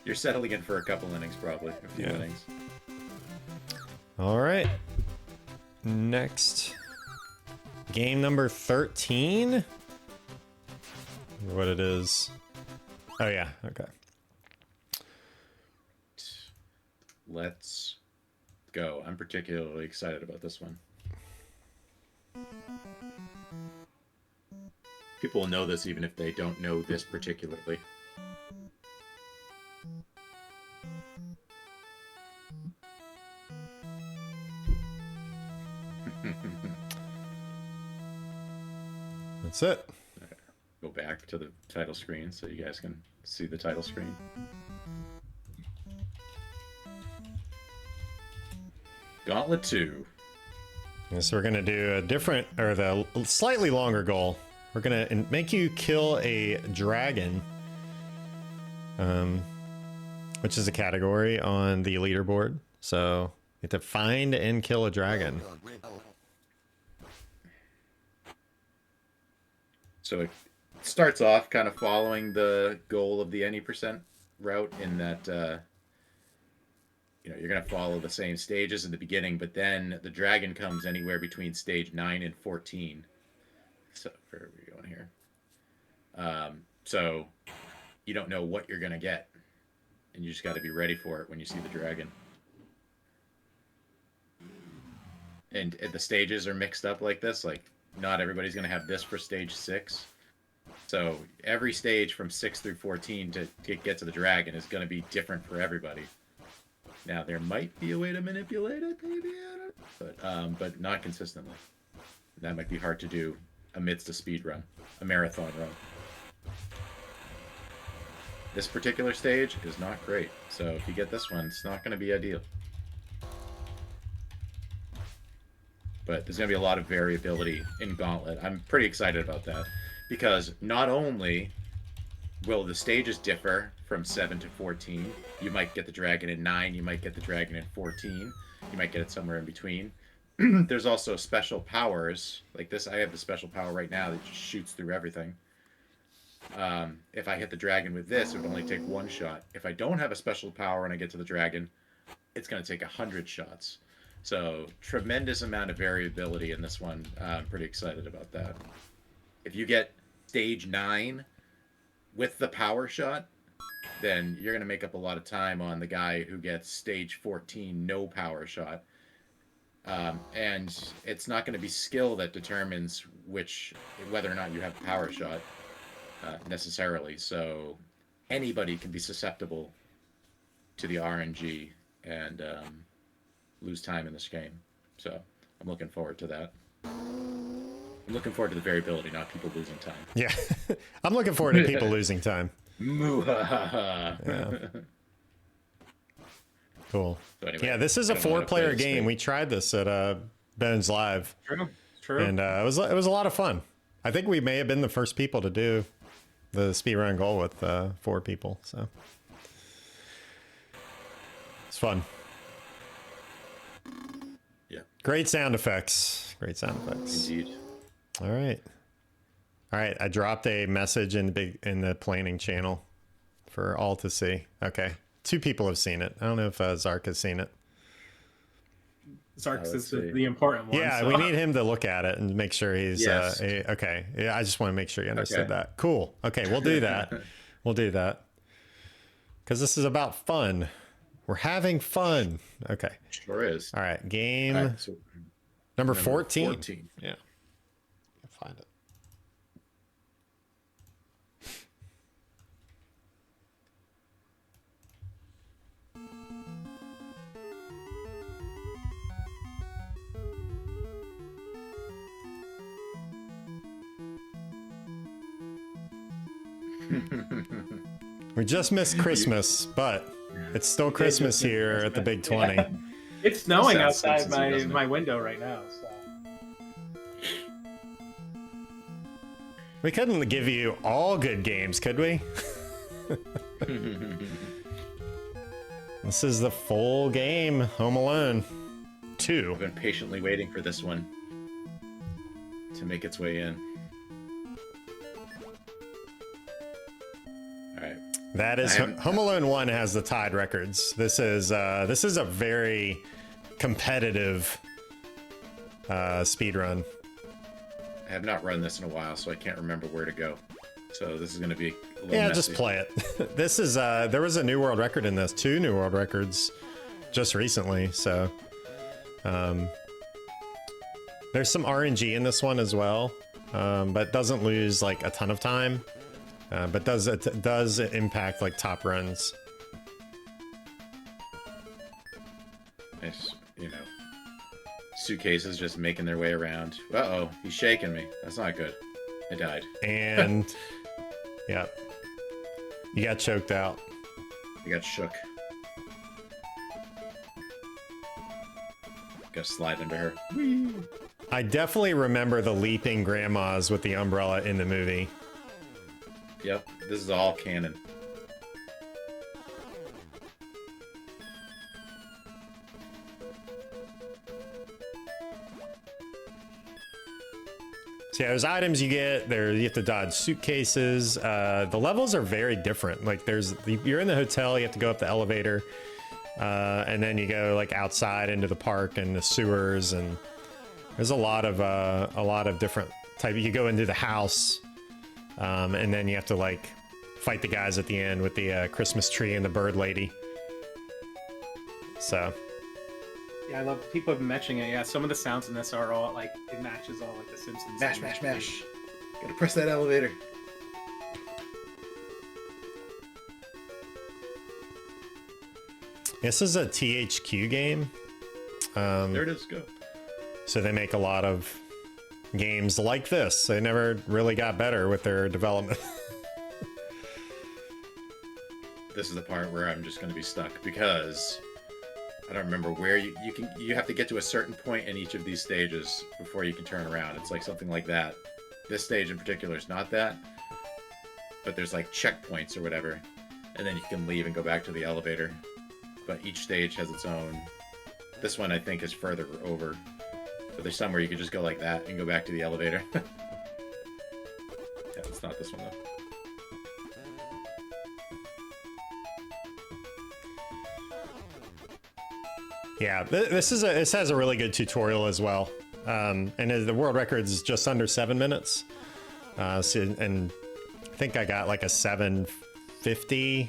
You're settling in for a couple innings, probably a few innings. All right. Next game number 13. What it is. Oh yeah, okay. Let's go. I'm particularly excited about this one. People will know this even if they don't know this particularly. That's it. Go back to the title screen so you guys can see the title screen. Gauntlet 2. So we're gonna do a different, or the slightly longer goal. We're gonna make you kill a dragon, which is a category on the leaderboard. So you have to find and kill a dragon. So it starts off kind of following the goal of the any percent route in that you're going to follow the same stages in the beginning, but then the dragon comes anywhere between stage 9 and 14. So where are we going here? So you don't know what you're going to get, and you just got to be ready for it when you see the dragon. And the stages are mixed up like this. Like, not everybody's going to have this for stage 6. So every stage from 6 through 14 to get to the dragon is going to be different for everybody. Now, there might be a way to manipulate it, maybe, but not consistently. That might be hard to do amidst a speed run, a marathon run. This particular stage is not great, so if you get this one, it's not going to be ideal. But there's going to be a lot of variability in Gauntlet. I'm pretty excited about that, because not only will the stages differ from 7 to 14, you might get the dragon in 9, you might get the dragon in 14, you might get it somewhere in between. There's also special powers, like this. I have the special power right now that just shoots through everything. If I hit the dragon with this, it would only take 1 shot. If I don't have a special power and I get to the dragon, it's going to take 100 shots. So, tremendous amount of variability in this one. I'm pretty excited about that. If you get stage 9 with the power shot, then you're going to make up a lot of time on the guy who gets stage 14 no power shot. And it's not going to be skill that determines whether or not you have a power shot necessarily. So anybody can be susceptible to the RNG and lose time in this game. So I'm looking forward to that. I'm looking forward to the variability, not people losing time. Yeah, I'm looking forward to people losing time. Yeah. Cool. So anyway, Yeah, this is a 4-player game. We tried this at Ben's Live. True. And it was a lot of fun. I think we may have been the first people to do the speedrun goal with 4 people. So It's fun. Yeah. Great sound effects. Great sound effects. Indeed. All right. All right. I dropped a message in the planning channel for all to see. Okay. 2 people have seen it. I don't know if Zark has seen it. Zark's let's is see. the important one. Yeah, so. we need him to look at it and make sure he's Yes. okay. Yeah, I just want to make sure you understood Okay. that. Cool. Okay, we'll do that. We'll do that. Because this is about fun. We're having fun. Okay. Sure is. All right. Game All right, so number 14. 14. Yeah. I'll find it. We just missed Christmas, but it's still Christmas here at the Big 20. Yeah. It's snowing Sounds outside sensitive, doesn't it? my window right now. So. We couldn't give you all good games, could we? This is the full game, Home Alone 2. I've been patiently waiting for this one to make its way in. All right. That is I haven't- Home Alone 1 has the tied records. This is a very competitive speed run. I have not run this in a while, so I can't remember where to go. So this is going to be a little Yeah, messy. just play it. This is there was a new world record in this, 2 new world records just recently. So there's some RNG in this one as well, but doesn't lose like a ton of time. But does impact like top runs. Nice, suitcases just making their way around. Uh-oh, he's shaking me. That's not good. I died. And yeah, you got choked out. I got shook. Gotta slide into her. I definitely remember the leaping grandmas with the umbrella in the movie. Yep, this is all canon. So yeah, there's items you get there. You have to dodge suitcases. The levels are very different. Like you're in the hotel, you have to go up the elevator, and then you go like outside into the park and the sewers, and there's a lot of different type. You go into the house, and then you have to like fight the guys at the end with the Christmas tree and the bird lady. So. Yeah, I love people have been mentioning it. Yeah, some of the sounds in this are all like it matches all like the Simpsons. Mash, mash, mash. Gotta press that elevator. This is a THQ game. There it is, go. So they make a lot of games like this. They never really got better with their development. This is the part where I'm just gonna be stuck because I don't remember where you have to get to a certain point in each of these stages before you can turn around. It's like something like that. This stage in particular is not that, but there's like checkpoints or whatever, and then you can leave and go back to the elevator. But each stage has its own. This one I think is further over, but there's somewhere you could just go like that and go back to the elevator. Yeah, it's not this one though. Yeah, this has a really good tutorial as well, and the world record is just under 7 minutes. And I think I got like a 7:50. I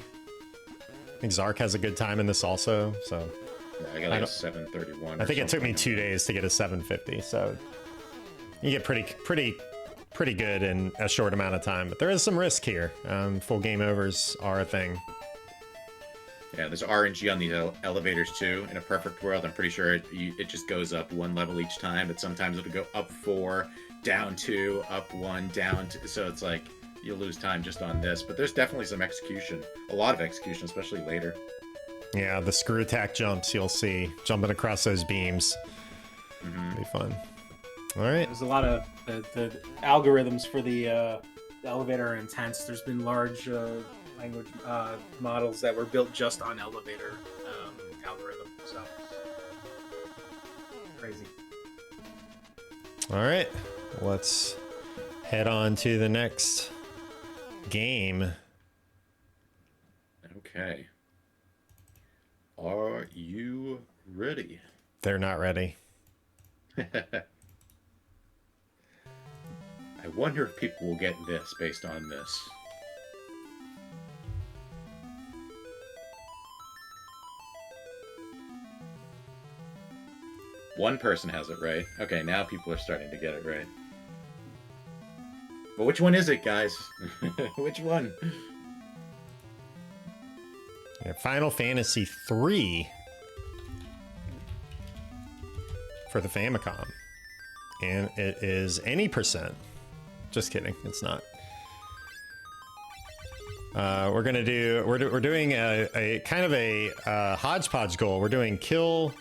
think Zark has a good time in this also. So Yeah, I got like a 7:31. I think it took me 2 days to get a 7:50. So you get pretty good in a short amount of time. But there is some risk here. Full game overs are a thing. Yeah, there's RNG on these elevators too. In a perfect world, I'm pretty sure it just goes up 1 level each time, but sometimes it'll go up 4, down 2, up 1, down 2. So it's like you'll lose time just on this. But there's definitely some execution, a lot of execution, especially later. Yeah, the screw attack jumps you'll see jumping across those beams. Mm-hmm. Be fun. All right. There's a lot of the algorithms for the elevator are intense. There's been large language models that were built just on elevator algorithm. So crazy. All right, let's head on to the next game. Okay. Are you ready? They're not ready. I wonder if people will get this based on this. One person has it right. Okay, now people are starting to get it right. But which one is it, guys? Which one? Yeah, Final Fantasy III for the Famicom. And it is any percent. Just kidding, it's not. We're gonna do, we're doing a kind of a hodgepodge goal. We're doing kill,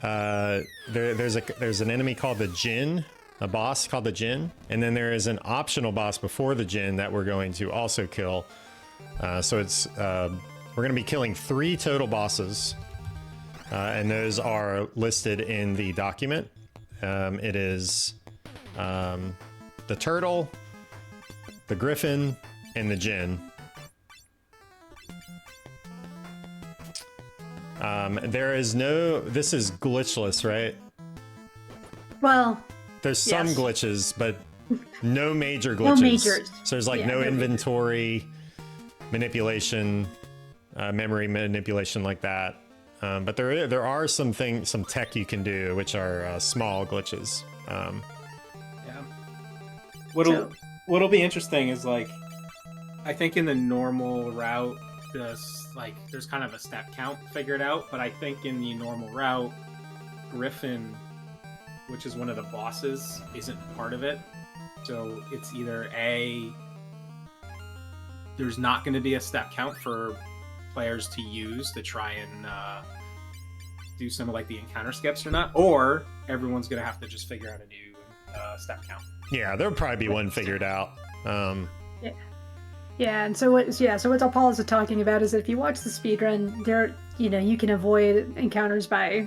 there's an enemy called the Djinn, a boss called the Djinn, and then there is an optional boss before the Djinn that we're going to also kill. So it's, we're gonna be killing 3 total bosses, and those are listed in the document. It is the turtle, the griffin, and the Djinn. There is no, this is glitchless, right? Well, There's some yes. glitches, but no major glitches. No majors. So there's like Yeah, no no majors. inventory manipulation, memory manipulation like that. But there are some tech you can do, which are small glitches. Yeah. So- What'll be interesting is like, I think in the normal route, there's kind of a step count figured out, but I think in the normal route, Griffin, which is one of the bosses, isn't part of it. So it's either there's not going to be a step count for players to use to try and do some of like the encounter skips or not, or everyone's going to have to just figure out a new step count. Yeah, there'll probably be one figured out. Yeah, and so what Apollos is talking about is that if you watch the speedrun, you can avoid encounters by,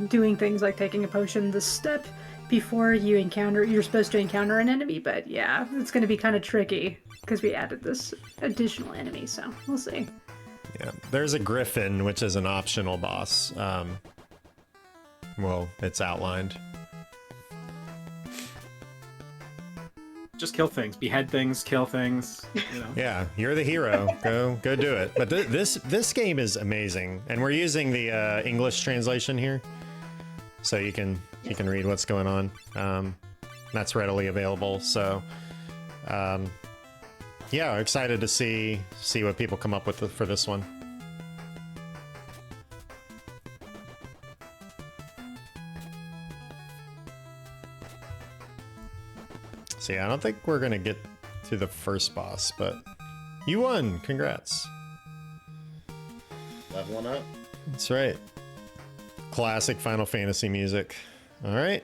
doing things like taking a potion the step before you're supposed to encounter an enemy, but yeah, it's going to be kind of tricky because we added this additional enemy, so we'll see. Yeah, there's a griffin, which is an optional boss. Well, it's outlined. Just kill things, behead things, kill things. Yeah, you're the hero. Go do it. But this game is amazing, and we're using the English translation here, so you can read what's going on. That's readily available. So, yeah, excited to see what people come up with for this one. So yeah, I don't think we're gonna get to the first boss, but you won. Congrats. Leveling up. That's right. Classic Final Fantasy music. All right.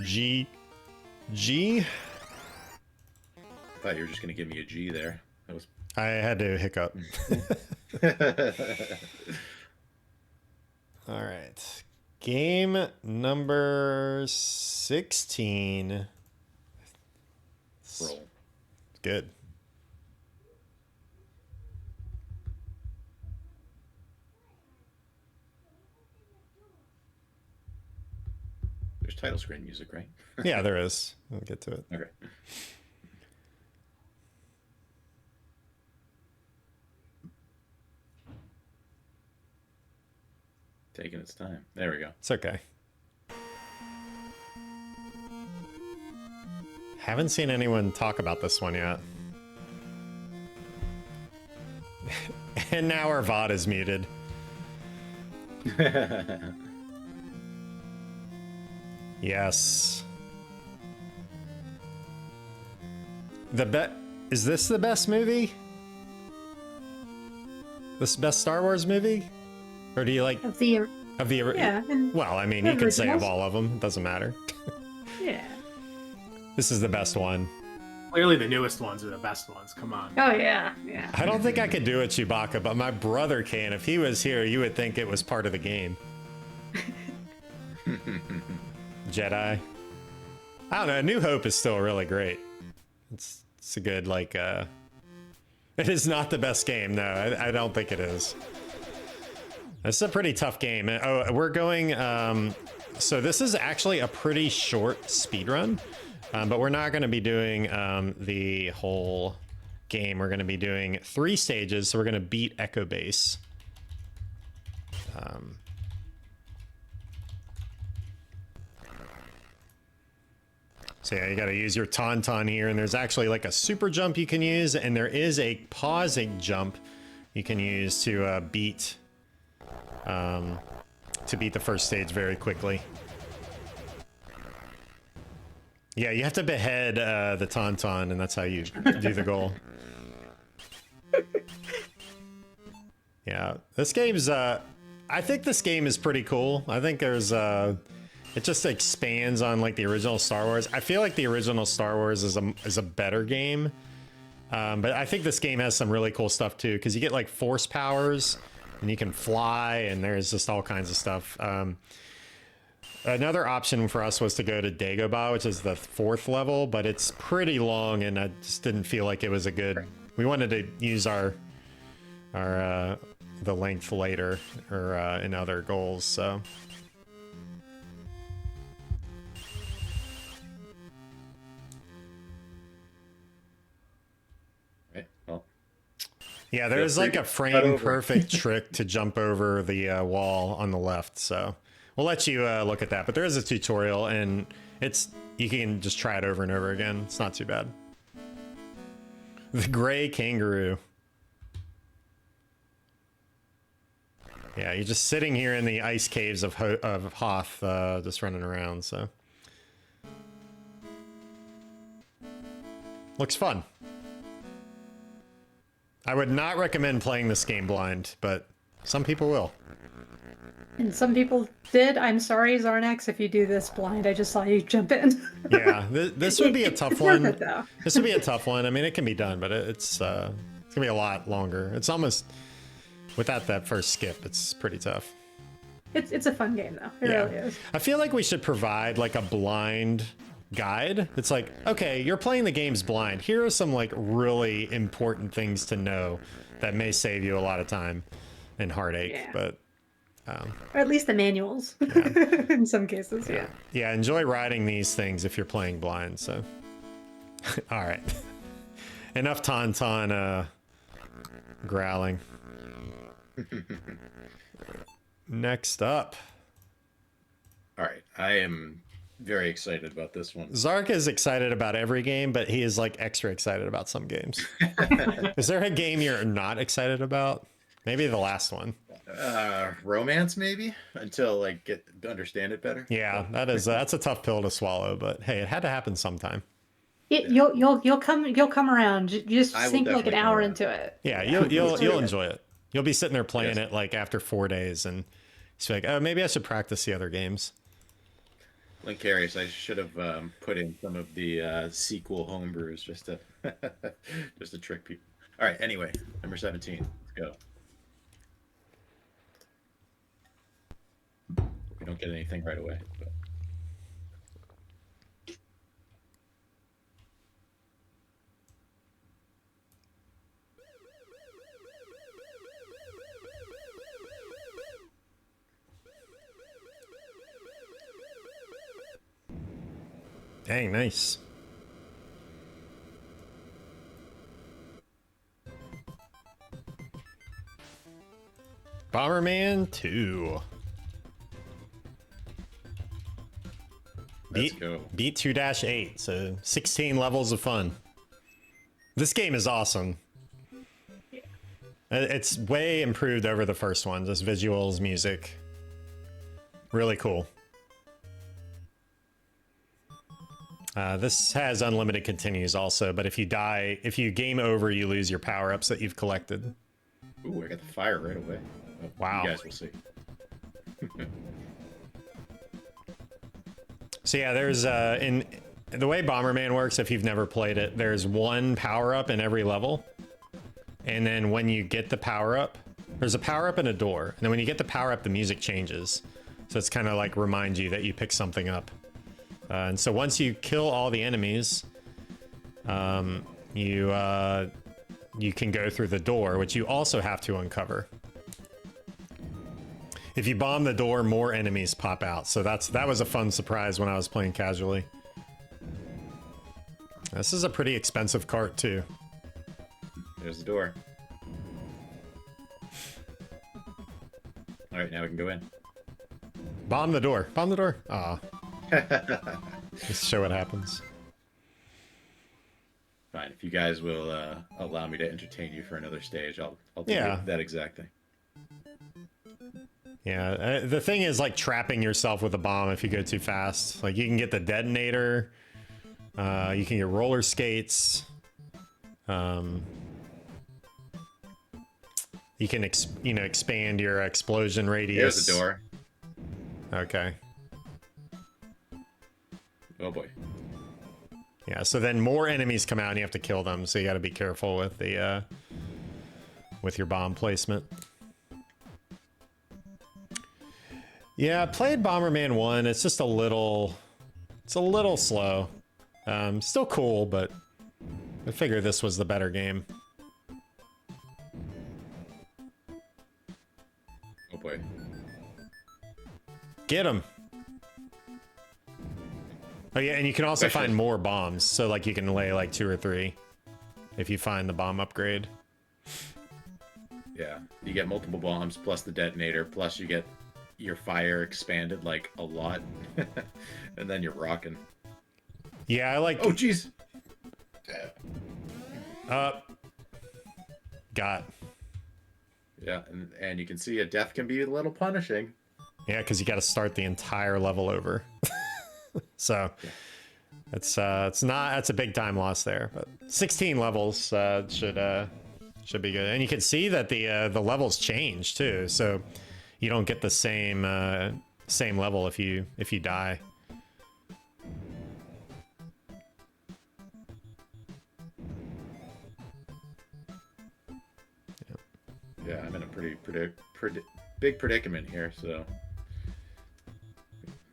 G. I thought you were just gonna give me a G there. That was. I had to hiccup. All right. Game number 16. Roll. Good. There's title screen music, right? Yeah, there is. We'll get to it. Okay. Taking its time. There we go. It's okay. Haven't seen anyone talk about this one yet. And now our VOD is muted. Yes. Is this the best movie? This best Star Wars movie? Or do you like Of the yeah, and Well, I mean, you could say of originals. all of them. It doesn't matter. yeah. This is the best one. Clearly, the newest ones are the best ones. Come on. Oh yeah, yeah. I don't think I could do it, Chewbacca, but my brother can. If he was here, you would think it was part of the game. Jedi. I don't know. New Hope is still really great. It's a good, like, it is not the best game. No, I don't think it is. It's a pretty tough game. Oh, we're going, so this is actually a pretty short speed run, but we're not going to be doing the whole game. We're going to be doing 3 stages. So we're going to beat Echo Base. So yeah, you got to use your Tauntaun here, and there's actually like a super jump you can use, and there is a pausing jump you can use to beat the first stage very quickly. Yeah, you have to behead the Tauntaun, and that's how you do the goal. Yeah, this game's I think this game is pretty cool. I think there's it just expands on like the original Star Wars. I feel like the original Star Wars is a better game. But I think this game has some really cool stuff too, because you get like force powers and you can fly, and there's just all kinds of stuff. Another option for us was to go to Dagobah, which is the 4th level, but it's pretty long, and I just didn't feel like it was a good. We wanted to use our the length later or in other goals. So. Well, Yeah, there's like a frame perfect trick to jump over the wall on the left, so we'll let you look at that. But there is a tutorial, and you can just try it over and over again. It's not too bad. The gray kangaroo. Yeah, you're just sitting here in the ice caves of Hoth, just running around. So looks fun. I would not recommend playing this game blind, but some people will. And some people did. I'm sorry, Zarnax, if you do this blind. I just saw you jump in. Yeah, this would be a tough It's one. worth it, though. This would be a tough one. I mean, it can be done, but it's gonna be a lot longer. It's almost without that first skip. It's pretty tough. It's a fun game though. It really is. I feel like we should provide like a blind guide. It's like, okay, you're playing the games blind. Here are some like really important things to know that may save you a lot of time and heartache. Yeah. But Or at least the manuals in some cases. Yeah. yeah, enjoy riding these things if you're playing blind. So, all right, enough Tauntaun growling. Next up, all right, I am very excited about this one. Zark is excited about every game, but he is like extra excited about some games. Is there a game you're not excited about? Maybe the last one. Romance, maybe, until like get to understand it better. Yeah, that's a tough pill to swallow, but hey, it had to happen sometime. You'll come around. Just I will sink like an definitely come hour around. into it. Yeah, you'll enjoy it. You'll be sitting there playing it like after 4 days, and you're like, oh, maybe I should practice the other games. Like Carius, I should have put in some of the sequel homebrews just to just to trick people. All right, anyway, number 17. Let's go. We don't get anything right away. But... Dang, nice. Bomberman 2. Let's go. Beat 2-8, so 16 levels of fun. This game is awesome. It's way improved over the first one. Just visuals, music. Really cool. This has unlimited continues also, but if you die, if you game over, you lose your power-ups that you've collected. Ooh, I got the fire right away. Oh, Wow. You guys will see. So yeah, there's in the way Bomberman works, if you've never played it, there's one power up in every level. And then when you get the power up, there's a power up and a door. And then when you get the power up, the music changes. So it's kind of like reminds you that you pick something up. And so once you kill all the enemies, you can go through the door, which you also have to uncover. If you bomb the door, more enemies pop out. So that was a fun surprise when I was playing casually. This is a pretty expensive cart too. There's the door. All right, now we can go in. Bomb the door. Bomb the door. Ah. Just show what happens. Fine. If you guys will allow me to entertain you for another stage, I'll do that exact thing. Yeah, the thing is like trapping yourself with a bomb if you go too fast. Like you can get the detonator, you can get roller skates, you can expand your explosion radius. There's the door. Okay. Oh boy. Yeah, so then more enemies come out and you have to kill them. So you got to be careful with the with your bomb placement. Yeah, I played Bomberman 1. It's just a little slow. Still cool, but I figured this was the better game. Oh boy. Get him. Oh yeah, and you can also find more bombs. So like you can lay like 2 or 3 if you find the bomb upgrade. Yeah, you get multiple bombs plus the detonator, plus you get your fire expanded like a lot, and then you're rocking. Yeah, I like. Oh jeez. Got. Yeah, and you can see a death can be a little punishing. Yeah, because you got to start the entire level over. So it's a big time loss there, but 16 levels should be good. And you can see that the levels change too, so you don't get the same level if you die. Yeah, I'm in a pretty big predicament here, so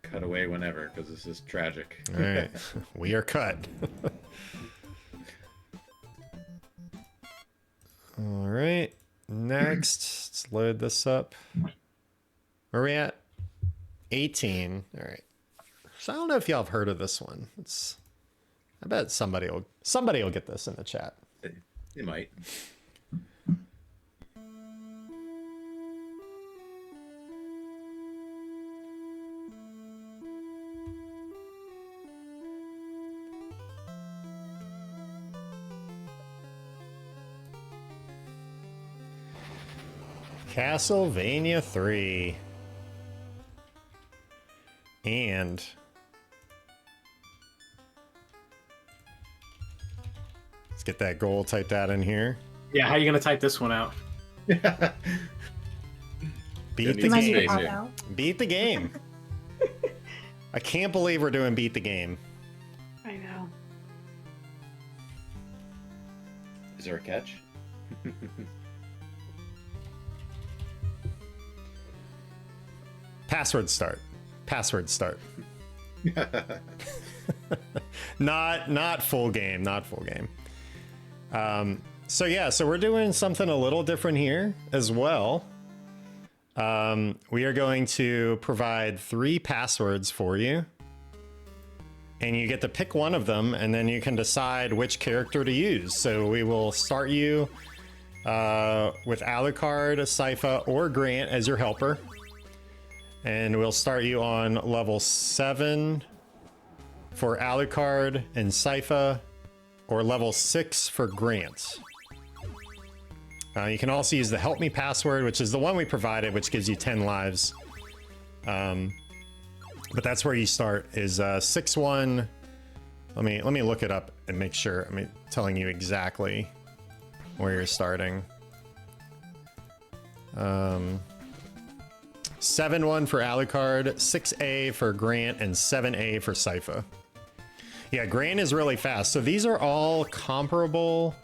cut away whenever, because this is tragic. All right, we are cut. All right, next, let's load this up. Where are we at? 18. All right. So I don't know if y'all have heard of this one. I bet somebody will get this in the chat. They might. Castlevania 3. And let's get that goal typed out in here. Yeah, how are you gonna type this one out? Beat the game. Beat the game. I can't believe we're doing beat the game. I know. Is there a catch? Password start. Password start. Not full game. Not full game. So yeah, so we're doing something a little different here as well. We are going to provide 3 passwords for you, and you get to pick one of them, and then you can decide which character to use. So we will start you with Alucard, Sypha, or Grant as your helper. And we'll start you on level 7 for Alucard and Sypha, or level 6 for Grant. You can also use the help me password, which is the one we provided, which gives you 10 lives. But that's where you start, is 6-1. Let me look it up and make sure I'm telling you exactly where you're starting. 7-1 for Alucard, 6A for Grant, and 7A for Sypha. Yeah, Grant is really fast. So these are all comparable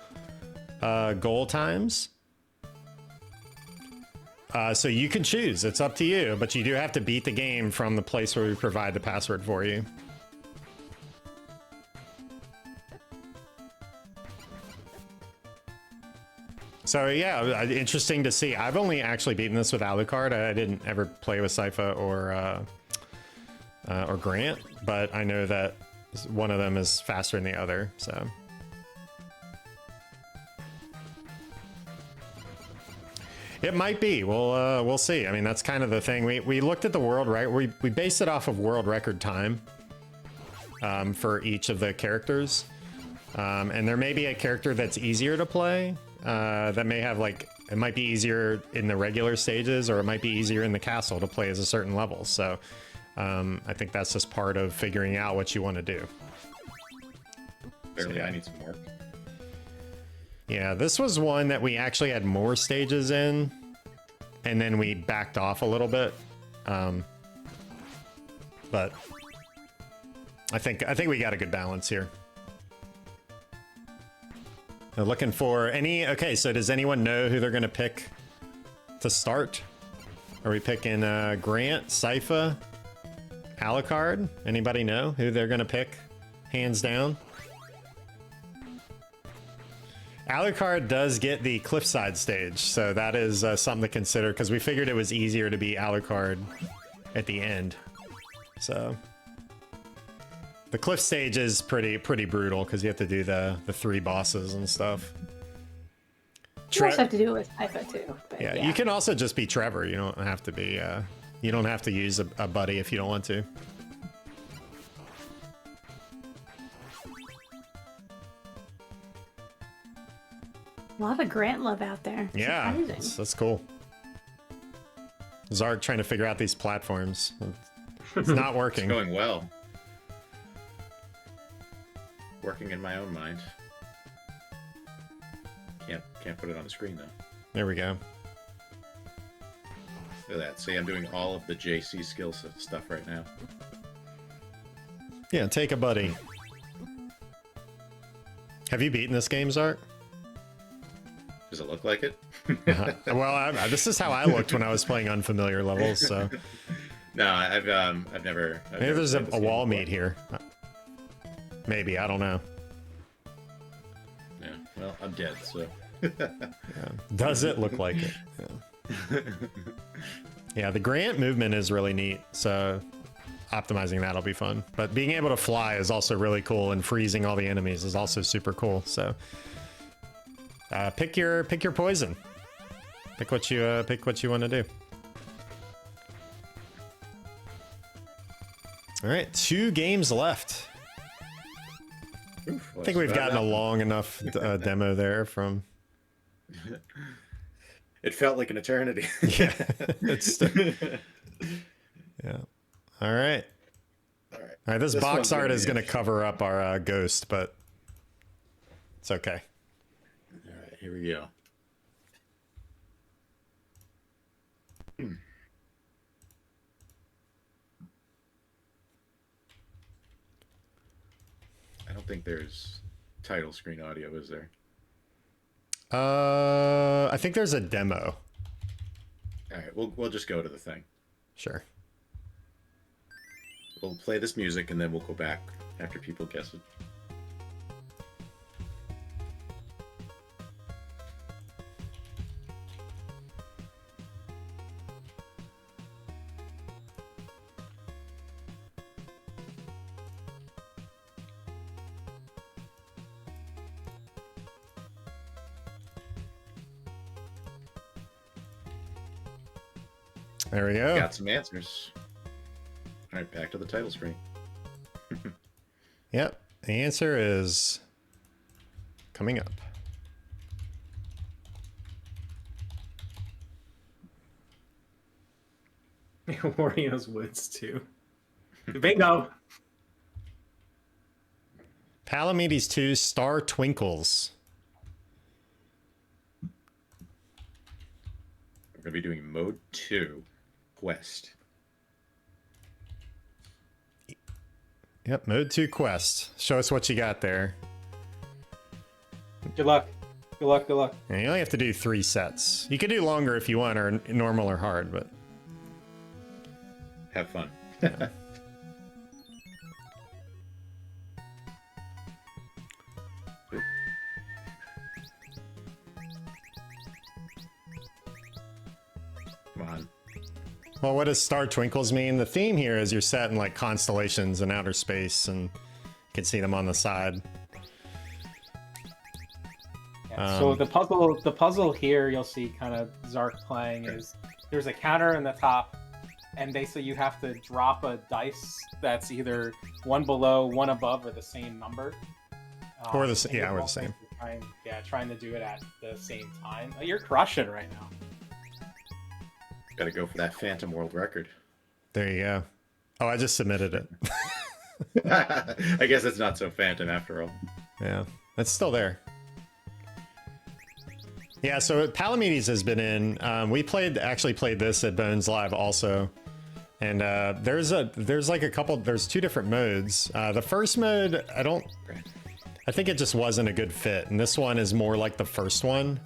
goal times. So you can choose. It's up to you, but you do have to beat the game from the place where we provide the password for you. So yeah, interesting to see. I've only actually beaten this with Alucard. I didn't ever play with Sypha or Grant, but I know that one of them is faster than the other. So it might be. We'll see. I mean, that's kind of the thing. We looked at the world we based it off of world record time for each of the characters, and there may be a character that's easier to play. That may have like, it might be easier in the regular stages, or it might be easier in the castle to play as a certain level. So I think that's just part of figuring out what you want to do. Barely, So, yeah. I need some work. Yeah, this was one that we actually had more stages in, and then we backed off a little bit. But I think we got a good balance here. They're looking for any... Okay, so does anyone know who they're going to pick to start? Are we picking Grant, Sypha, Alucard? Anybody know who they're going to pick? Hands down. Alucard does get the cliffside stage, so that is something to consider, because we figured it was easier to be Alucard at the end. So... The cliff stage is pretty brutal because you have to do the 3 bosses and stuff. You also have to do it with Sypha too. But yeah, you can also just be Trevor. You don't have to be. You don't have to use a buddy if you don't want to. A lot of Grant love out there. Yeah, Surprising. that's cool. Zark trying to figure out these platforms. It's not working. It's going well. Working in my own mind. Can't put it on the screen though. There we go. Look at that. See, I'm doing all of the JC skill stuff right now. Yeah, take a buddy. Have you beaten this game, Zark? Does it look like it? Well, this is how I looked when I was playing unfamiliar levels. So No, I've never. maybe there's a played this game wall before. meet here. Maybe, I don't know. Yeah. Well, I'm dead, so. Yeah. Does it look like it? Yeah. Yeah, the Grant movement is really neat, so optimizing that'll be fun. But being able to fly is also really cool, and freezing all the enemies is also super cool. So pick your poison. Pick what you want to do. All right, 2 games left. Oof, I think we've gotten a long enough demo there from... It felt like an eternity. Yeah. It's yeah. All right. All right. All right, this box one's art gonna is be going to cover up our ghost, but it's okay. All right, here we go. I don't think there's title screen audio, is there? I think there's a demo. All right, we'll just go to the thing. Sure. We'll play this music and then we'll go back after people guess it. There we go. Got some answers. All right, back to the title screen. Yep. The answer is coming up. Wario's Woods too. Bingo. Palamedes 2 Star Twinkles. We're going to be doing Mode 2 Quest. Yep, mode 2 quest. Show us what you got there. Good luck. Good luck. Good luck. And you only have to do 3 sets. You can do longer if you want, or normal or hard, but Have fun. Come on. well, what does Star Twinkles mean? The theme here is you're set in like constellations in outer space, and you can see them on the side. Yeah, so the puzzle here you'll see kind of Zark playing is there's a counter in the top, and basically you have to drop a dice that's either one below, one above, or the same number. Or the and you're or the both same. trying to do it at the same time. You're crushing right now. Got to go for that Phantom World Record. There you go. Oh, I just submitted it. I guess it's not so Phantom after all. Yeah, it's still there. Yeah, so Palamedes has been in. We actually played this at Bones Live also, and there's 2 different modes. The first mode, I think it just wasn't a good fit, and this one is more like the first one,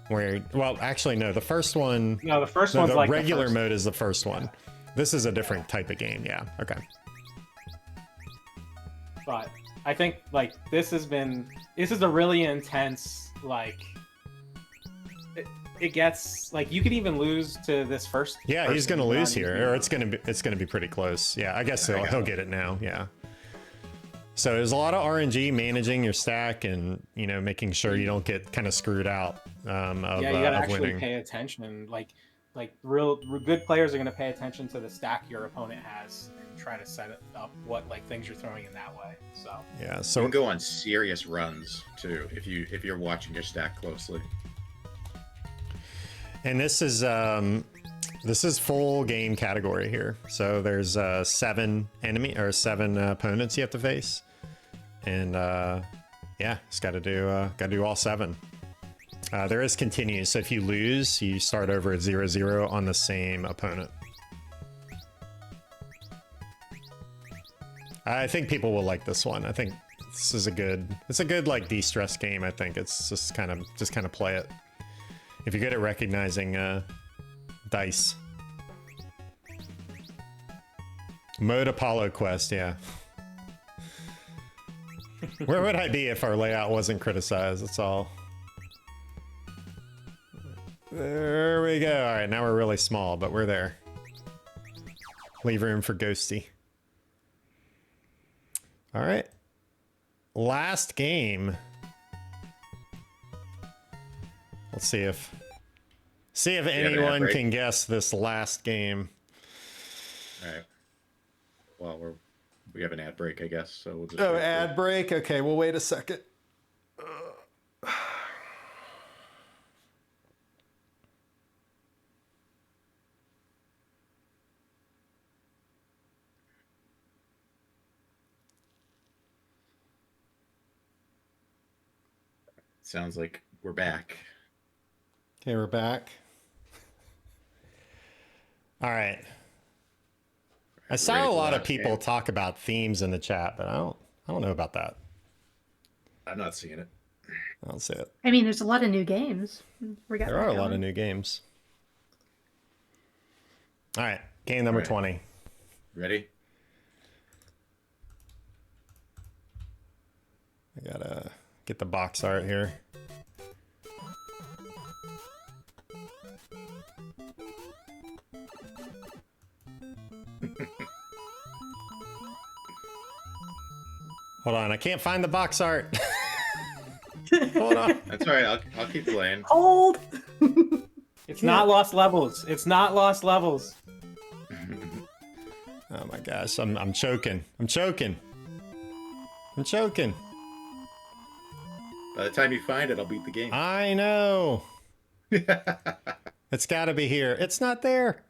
where, well, actually no, the first one. No, the first one's like regular mode is the first one. This is a different type of game. Yeah. Okay. But I think like this is a really intense like. It gets like you could even lose to this first. Yeah, he's gonna lose here, or it's gonna be pretty close. Yeah, I guess he'll get it now. Yeah. So there's a lot of RNG managing your stack, and making sure you don't get kind of screwed out. You gotta actually winning. pay attention. Like real good players are gonna pay attention to the stack your opponent has and try to set it up what like things you're throwing in that way. So yeah, You so can go on serious runs too if you're watching your stack closely. and this is full game category here. So there's 7 opponents you have to face, and yeah, just got to do all 7. There is continues, so if you lose, you start over at 0-0 on the same opponent. I think people will like this one. I think this is a good like de-stress game. I think it's just kind of play it. If you're good at recognizing dice. Mode Apollo Quest, yeah. Where would I be if our layout wasn't criticized? That's all. There we go. All right, now we're really small, but we're there. Leave room for Ghosty. All right. Last game. Let's see if anyone can guess this last game. All right. Well, we have an ad break, I guess. So we'll just. Oh, ad break. Okay, we'll wait a second. Sounds like we're back. Okay, we're back. All right. I saw a lot of people talk about themes in the chat, but I don't know about that. I'm not seeing it. I don't see it. I mean, there's a lot of new games. There are a lot of new games. All right, game number 20. Ready? I gotta get the box art here. Hold on, I can't find the box art. Hold on. That's all right. I'll keep playing. Hold. it's not lost levels. It's not lost levels. Oh my gosh, I'm choking. I'm choking. I'm choking. By the time you find it, I'll beat the game. I know. It's got to be here. It's not there.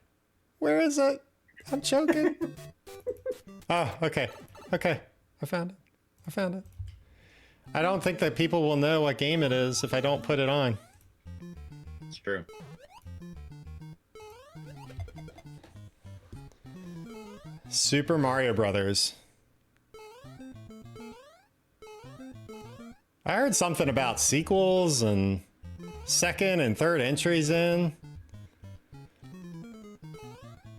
Where is it? I'm choking. Oh, okay. Okay. I found it. I found it. I don't think that people will know what game it is if I don't put it on. It's true. Super Mario Brothers. I heard something about sequels and second and third entries in.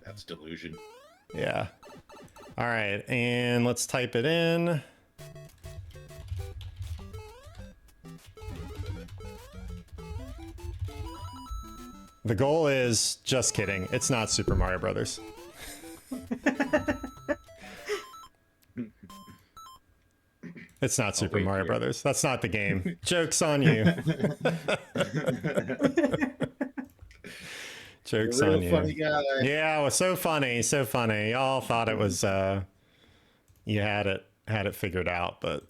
That's delusion. Yeah. All right, and let's type it in. The goal is, just kidding, it's not Super Mario Brothers. It's not Super wait Mario here. Brothers. That's not the game. Joke's on you. Joke's You're a on real you. funny guy. Yeah, it was so funny, so funny. Y'all thought it was you had it figured out, but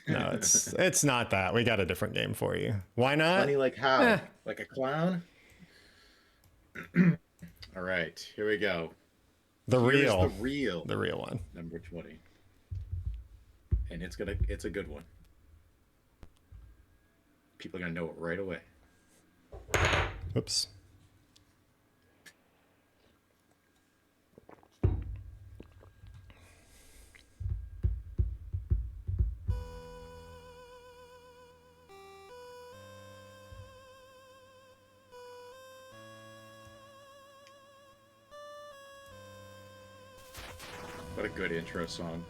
no, it's not that. We got a different game for you. Why not? Funny like how? Eh. Like a clown? All right, here we go. The Here's real the real one. number 20. And it's a good one. People are gonna know it right away. Oops. What a good intro song.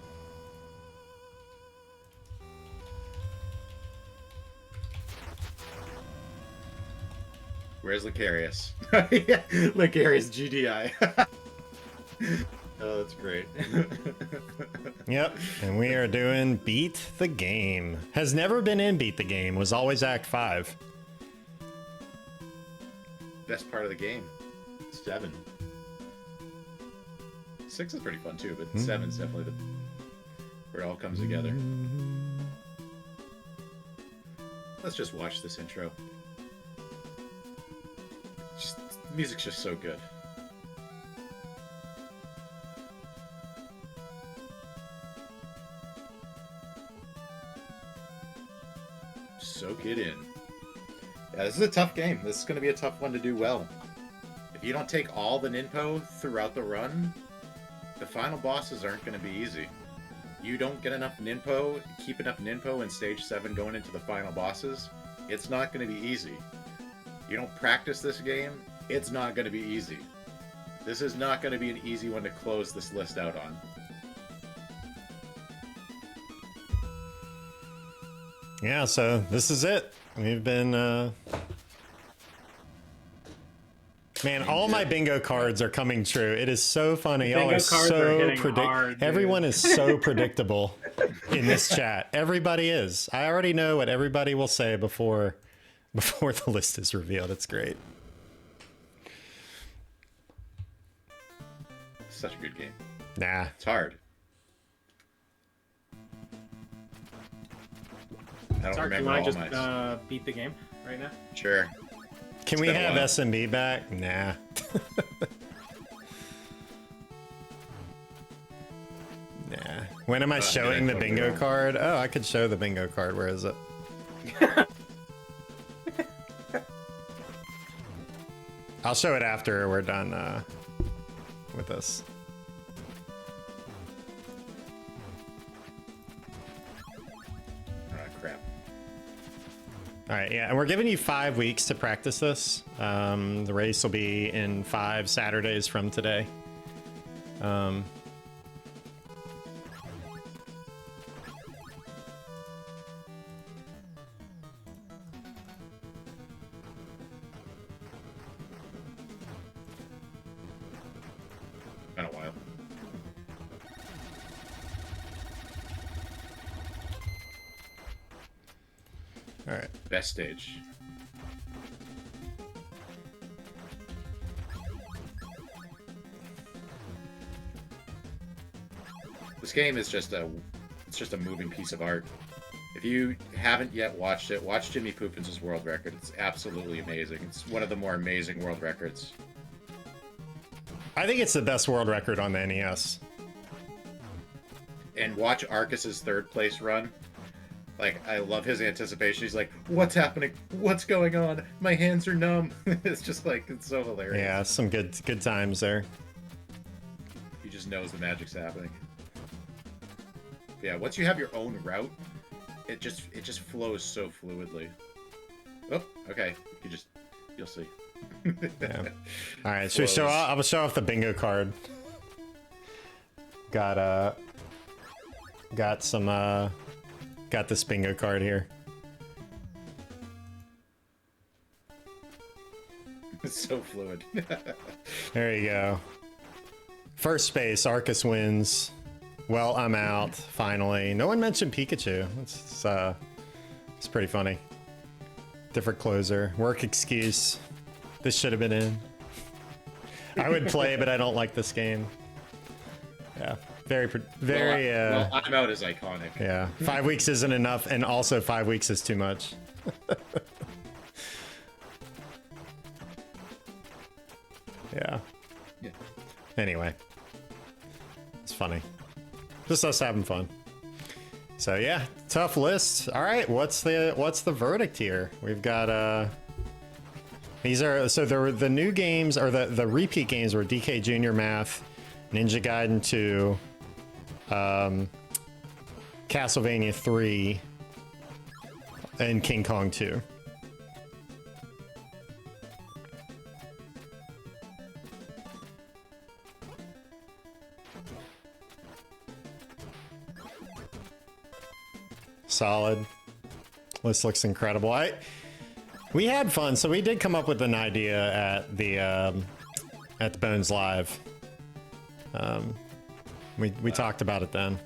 Where's Licarius? Yeah, Licarius GDI. Oh, that's great. Yep, and we are doing Beat the Game. Has never been in Beat the Game, was always Act 5. Best part of the game. 7. 6 is pretty fun too, but 7's definitely where it all comes together. Let's just watch this intro. The music's just so good. Soak it in. Yeah, this is a tough game. This is going to be a tough one to do well. If you don't take all the ninpo throughout the run, the final bosses aren't going to be easy. You don't get enough ninpo, keep enough ninpo in stage 7 going into the final bosses, it's not going to be easy. You don't practice this game, it's not going to be easy. This is not going to be an easy one to close this list out on. Yeah, so this is it. We've been man, all my bingo cards are coming true. It is so funny. Y'all Bingo are cards are so hitting hard, dude. Everyone is so predictable in this chat. Everybody is. I already know what everybody will say before the list is revealed. It's great. Such a good game. Nah. It's hard. I don't Sorry, remember can I all just my... beat the game right now? Sure. Can It's we been a have while. SMB back? Nah. Nah. When am I showing yeah, the totally bingo wrong. card? Oh, I could show the bingo card. Where is it? I'll show it after we're done with this. Oh, crap. All right, yeah, and we're giving you 5 weeks to practice this. The race will be in 5 Saturdays from today. Been a while. All right. Best stage. This game is just a moving piece of art. If you haven't yet watched it, watch Jimmy Poopins' world record. It's absolutely amazing. It's one of the more amazing world records. I think it's the best world record on the NES. And watch Arcus's 3rd place run. Like, I love his anticipation. He's like, what's happening? What's going on? My hands are numb. It's just like, it's so hilarious. Yeah, some good times there. He just knows the magic's happening. Yeah, once you have your own route, it just flows so fluidly. Oh, okay. You'll see. Yeah. All right, so I'll show off the bingo card. Got this bingo card here. It's so fluid. There you go. First space, Arcus wins. Well, I'm out, finally. No one mentioned Pikachu. It's pretty funny. Different closer. Work excuse. This should have been in. I would play, but I don't like this game. Yeah. Very. Well, I'm out is iconic. Yeah. 5 weeks isn't enough, and also 5 weeks is too much. Yeah. Anyway, it's funny. Just us having fun. So yeah, tough list. All right, what's the verdict here? We've got these are the new games, or the repeat games were DK Junior Math, Ninja Gaiden 2, Castlevania 3, and King Kong 2. Solid. List looks incredible. We had fun, so we did come up with an idea at the Bones Live. We talked about it then.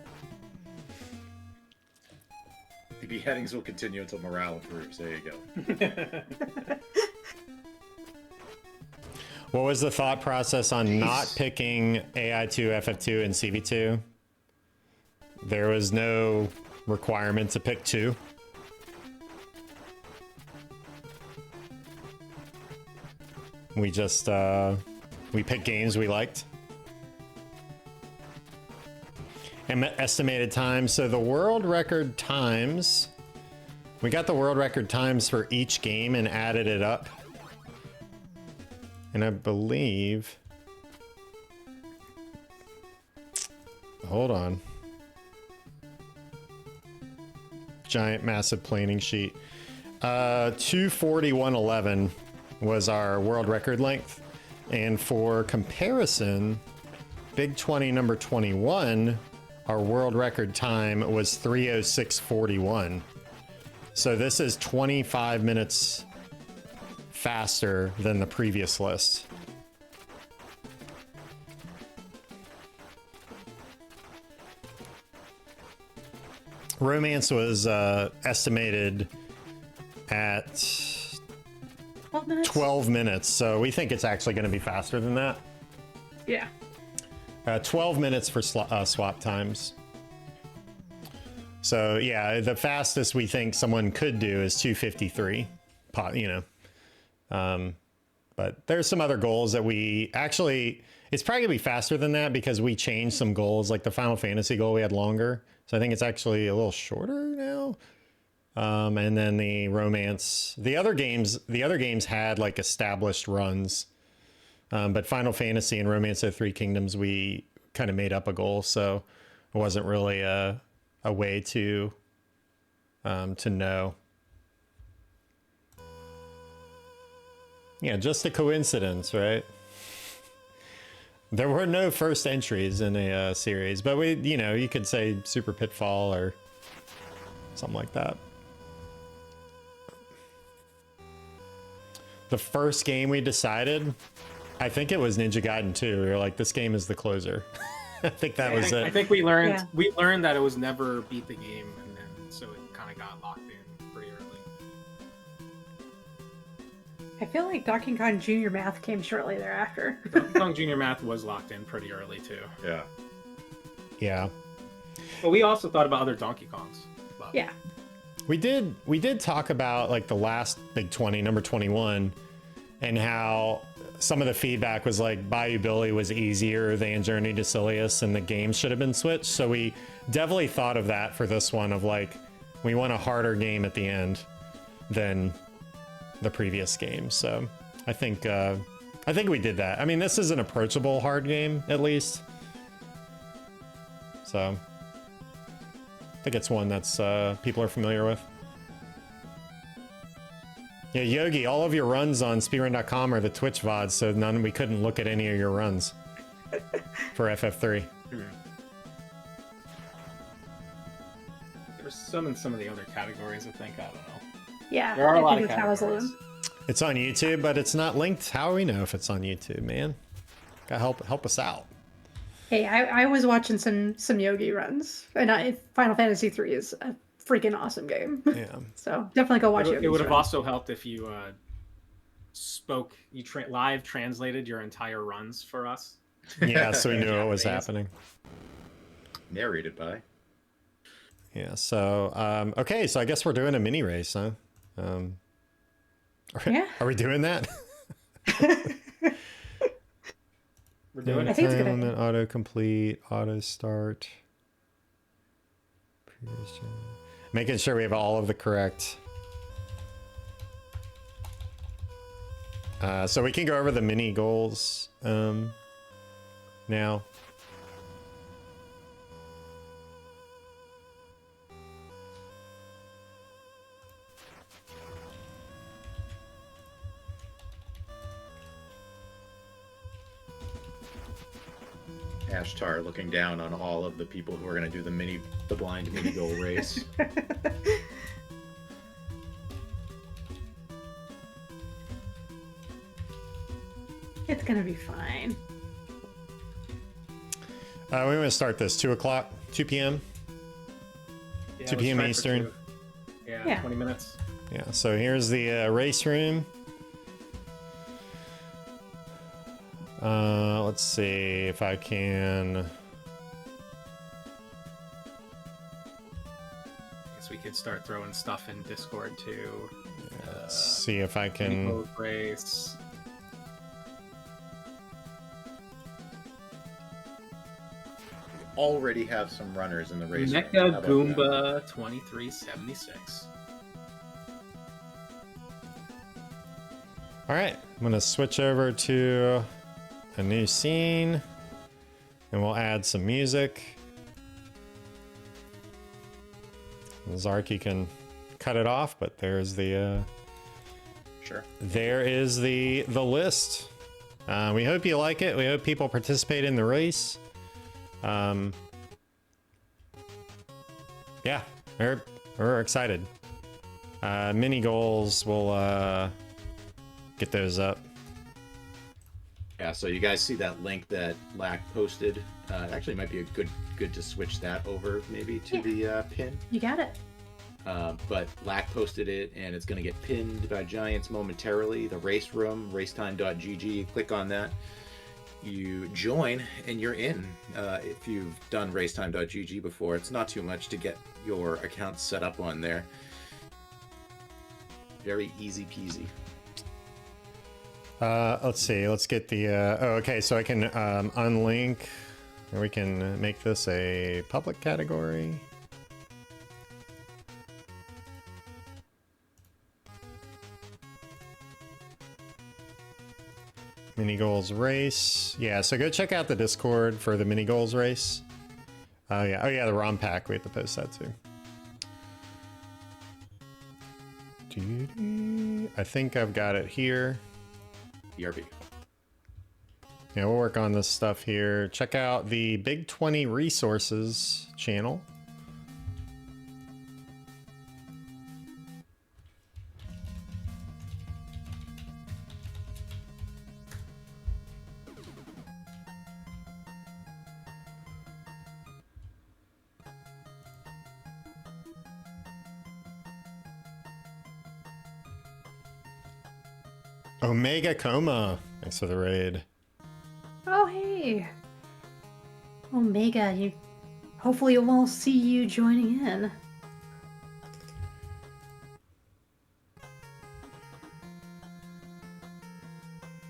The beheadings will continue until morale improves. There you go. What was the thought process on not picking AI2, FF2, and CV2? There was no requirement to pick 2. We just we picked games we liked. And estimated time. So the world record times, we got the world record times for each game and added it up. And I believe, hold on. Giant, massive planing sheet. 241.11 was our world record length. And for comparison, Big 20 number 21, our world record time was 3:06:41. So this is 25 minutes faster than the previous list. Romance was estimated at 12 minutes. 12 minutes, so we think it's actually going to be faster than that. Yeah. 12 minutes for swap times. So yeah, the fastest we think someone could do is 2:53. But there's some other goals that we actually, it's probably gonna be faster than that because we changed some goals, like the Final Fantasy goal we had longer. So I think it's actually a little shorter now. And then the romance, the other games had like established runs. But Final Fantasy and Romance of the Three Kingdoms, we kind of made up a goal. So it wasn't really a way to know. Yeah, just a coincidence, right? There were no first entries in a series, but you could say Super Pitfall or something like that. The first game we decided, I think it was Ninja Gaiden 2. We were like, this game is the closer. I think that was it. I think we learned that it was never beat the game, and then so it kind of got locked in pretty early. I feel like Donkey Kong Junior Math came shortly thereafter. Donkey Kong Junior Math was locked in pretty early too. Yeah. Yeah. But we also thought about other Donkey Kongs. But... Yeah. We did talk about like the last Big 20, number 21, and how some of the feedback was like Bayou Billy was easier than Journey to Silius and the games should have been switched. So we definitely thought of that for this one, of like, we want a harder game at the end than the previous game. So I think we did that. I mean, this is an approachable hard game, at least. So I think it's one that's people are familiar with. Yeah, Yogi, all of your runs on speedrun.com are the Twitch VODs, so we couldn't look at any of your runs for FF3. There's some in some of the other categories, I think. I don't know. Yeah, There are a I lot think of it's categories. How's It's on YouTube, but it's not linked. How do we know if it's on YouTube, man? Gotta help us out. Hey, I was watching some Yogi runs, and Final Fantasy 3 is a freaking awesome game. Yeah. So definitely go watch It would have runs. also helped if you live translated your entire runs for us. Yeah, so we knew what was Japanese. happening. Narrated by. Yeah, so, okay, so I guess we're doing a mini race, huh? Yeah. Are we doing that? We're doing I it. think it's a good Element, idea. autocomplete, auto start. Making sure we have all of the correct. So we can go over the mini goals now. Ashtar looking down on all of the people who are going to do the blind mini goal race. It's gonna be fine. We're going to start this 2 o'clock, 2 p.m. Yeah, 2 let's p.m. try for Eastern. 2. Yeah, Yeah. 20 minutes. Yeah, so here's the race room. Let's see if I can. Guess we could start throwing stuff in Discord too. See if I Mini can. goals race. Already have some runners in the race. How Mecha about that? Goomba 2376. All right, I'm gonna switch over to a new scene, and we'll add some music. Zarky can cut it off, but there's the Sure. there is the list. We hope you like it. We hope people participate in the race. Yeah, we're excited. Mini goals, we'll get those up. Yeah, so you guys see that link that Lack posted? It actually might be a good to switch that over maybe to the pin. You got it. But Lack posted it, and it's going to get pinned by Giants momentarily. The race room, racetime.gg. You click on that, you join, and you're in. If you've done racetime.gg before, it's not too much to get your account set up on there. Very easy peasy. Let's see. Let's get the. Okay. So I can unlink, and we can make this a public category. Mini goals race. Yeah. So go check out the Discord for the mini goals race. Yeah. Oh yeah. The ROM pack. We have to post that too. I think I've got it here. ERB. Yeah, we'll work on this stuff here. Check out the Big 20 Resources channel. Omega Coma. Thanks for the raid. Oh hey, Omega. Hopefully we'll see you joining in.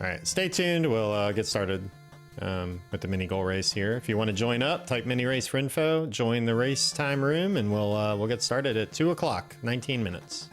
All right, stay tuned. We'll get started with the mini goal race here. If you want to join up, type mini race for info, join the race time room, and we'll get started at 2 o'clock, 19 minutes.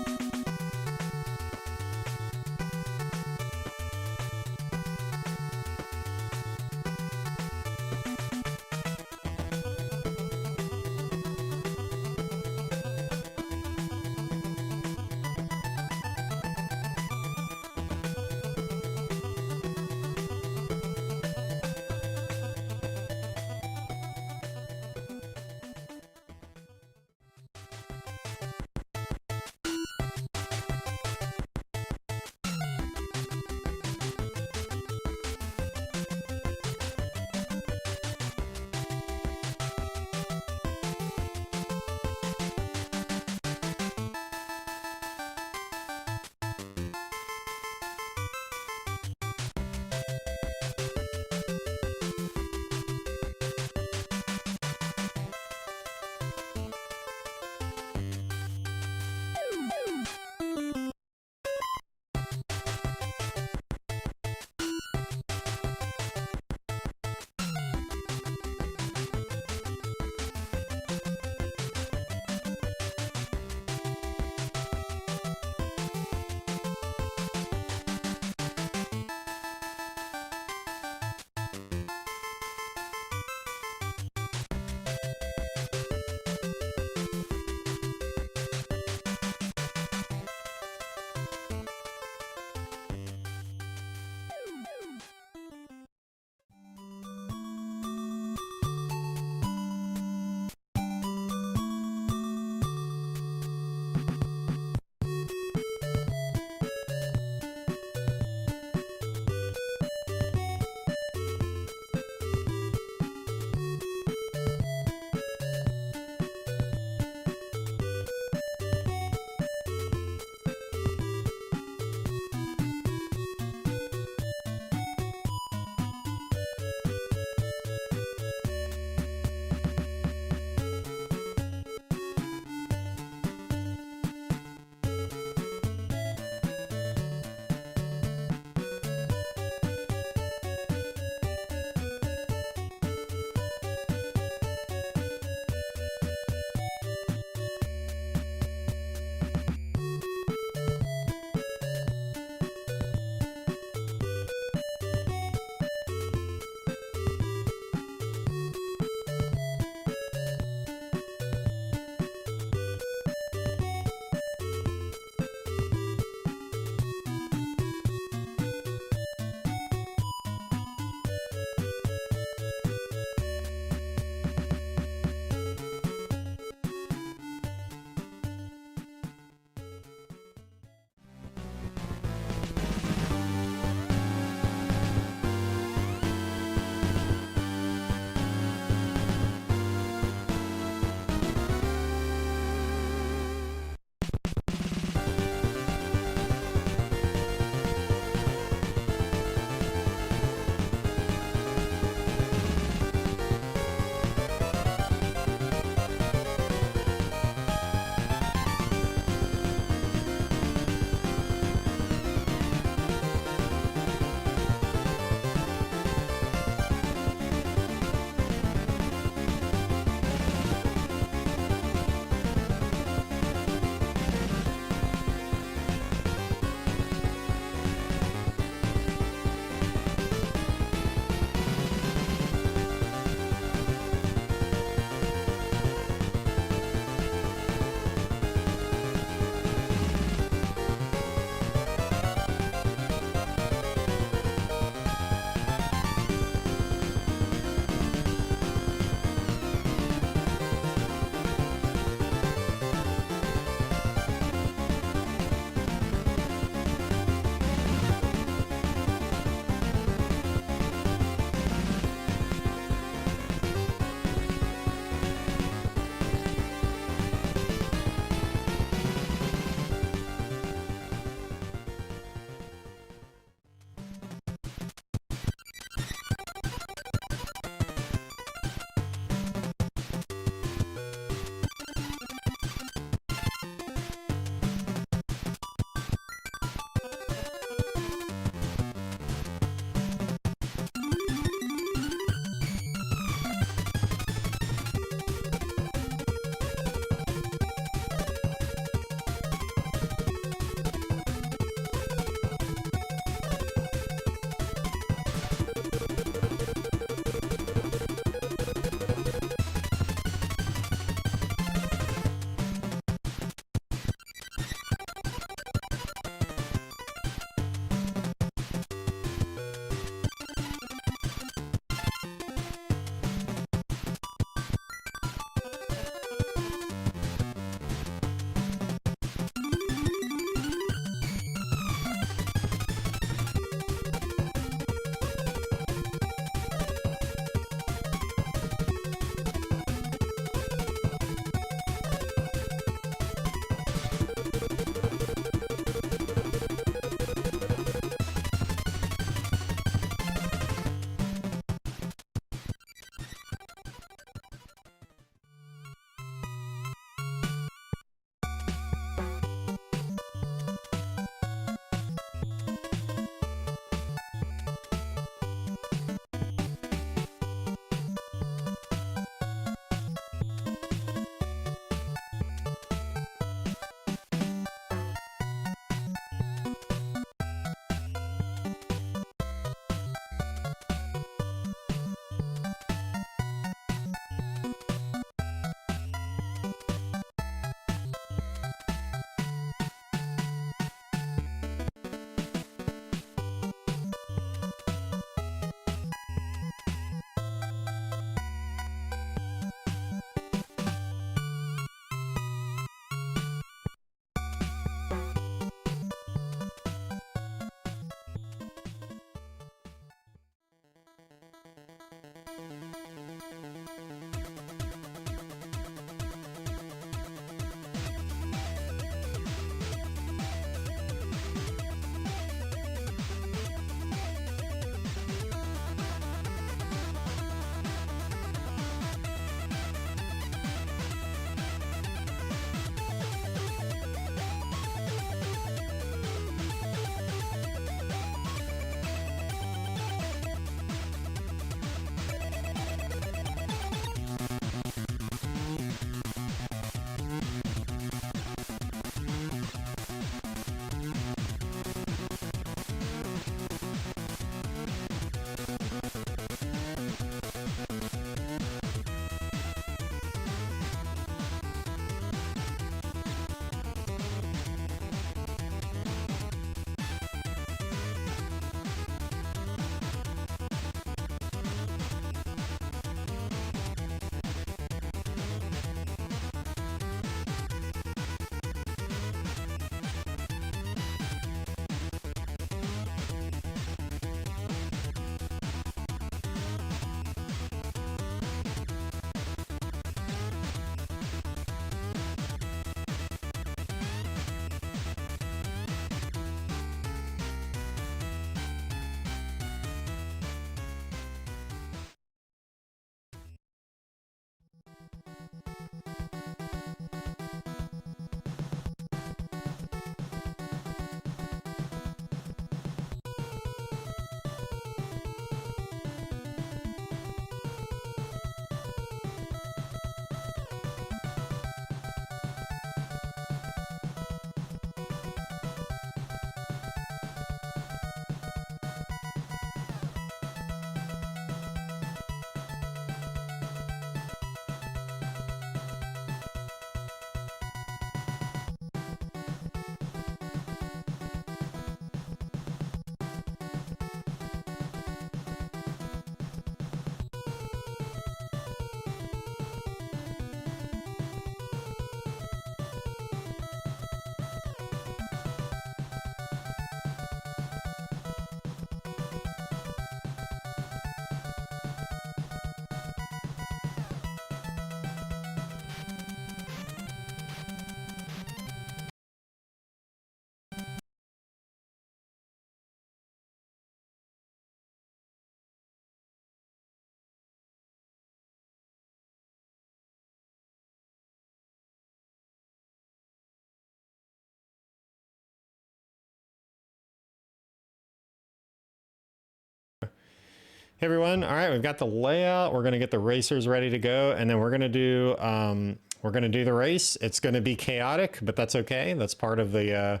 Hey everyone! All right, we've got the layout. We're gonna get the racers ready to go, and then we're gonna do the race. It's gonna be chaotic, but that's okay. That's part of the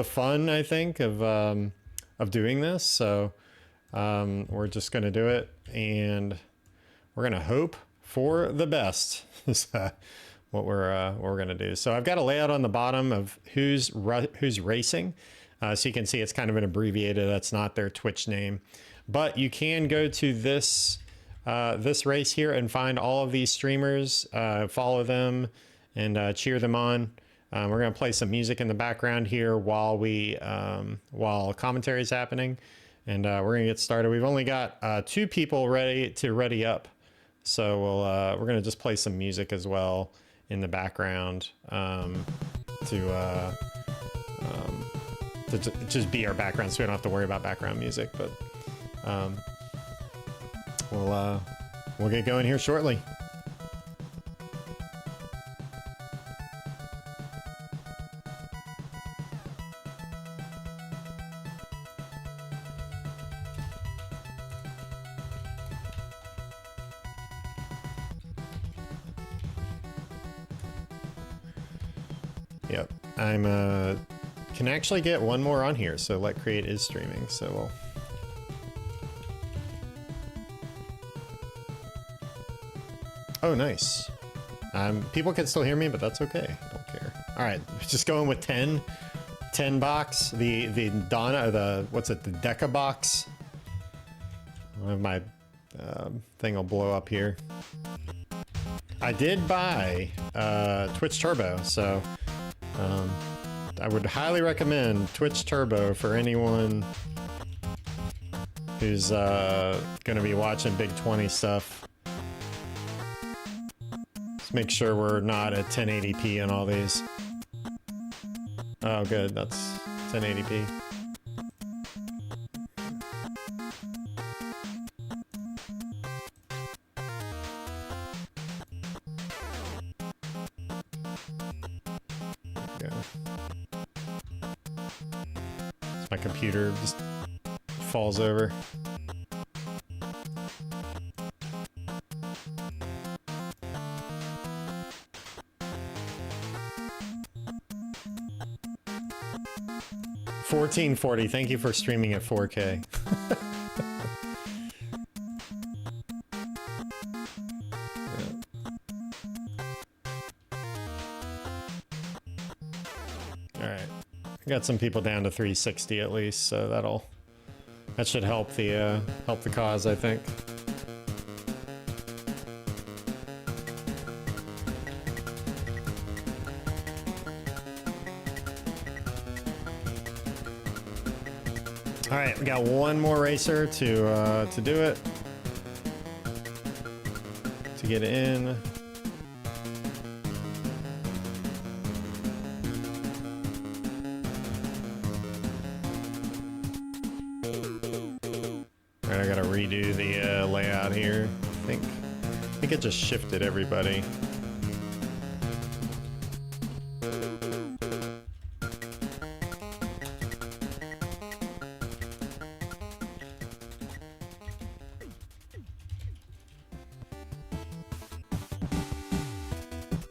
fun, I think, of doing this. So we're just gonna do it, and we're gonna hope for the best. Is what we're gonna do. So I've got a layout on the bottom of who's racing, so you can see it's kind of an abbreviated. That's not their Twitch name. But you can go to this race here and find all of these streamers, follow them, and cheer them on. We're going to play some music in the background here while commentary is happening, and we're going to get started. We've only got 2 people ready up, so we're going to just play some music as well in the background to just be our background, so we don't have to worry about background music, but. We'll get going here shortly. Yep, can actually get one more on here, so Let Create is streaming, so we'll. Oh, nice. People can still hear me, but that's okay. I don't care. All right, just going with 10 box. The Donna, what's it? The Deca box. My thing will blow up here. I did buy Twitch Turbo, so I would highly recommend Twitch Turbo for anyone who's gonna be watching Big 20 stuff. Let's make sure we're not at 1080p on all these. Oh, good. That's 1080p. Go. My computer just falls over. $14.40. Thank you for streaming at 4K. All right, I got some people down to 360 at least, so that should help the cause, I think. All right, we got one more racer to do it, to get in. All right, I gotta redo the layout here. I think it just shifted everybody.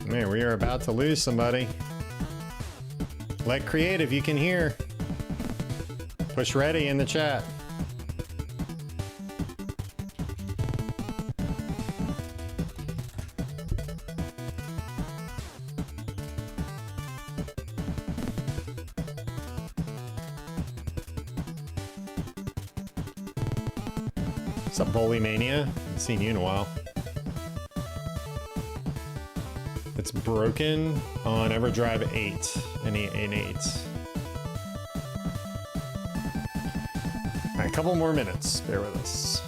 Man, we are about to lose somebody. Let creative, you can hear. Push ready in the chat. What's up, Bully Mania? Haven't seen you in a while. It's broken on EverDrive 8 and 8. All right, a couple more minutes. Bear with us.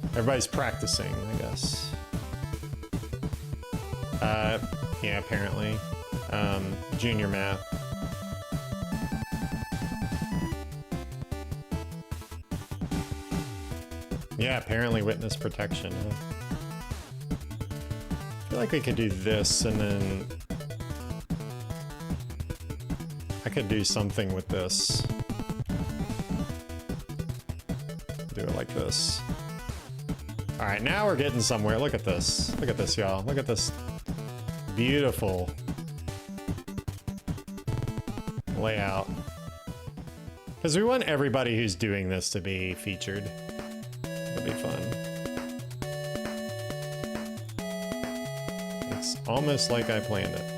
Everybody's practicing, I guess. Yeah, apparently. Junior math. Yeah, apparently witness protection. Huh? I feel like we could do this and then I could do something with this. Do it like this. All right, now we're getting somewhere. Look at this. Look at this, y'all. Look at this beautiful layout. Because we want everybody who's doing this to be featured. It'll be fun. It's almost like I planned it.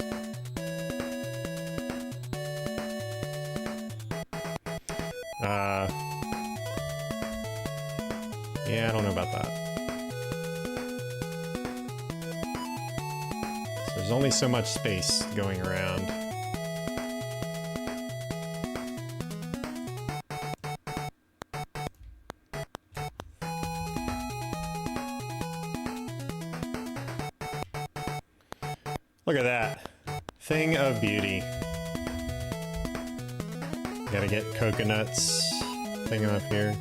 Yeah, I don't know about that. So there's only so much space going around. Look at that. Thing of beauty. Gotta get coconuts thing up here.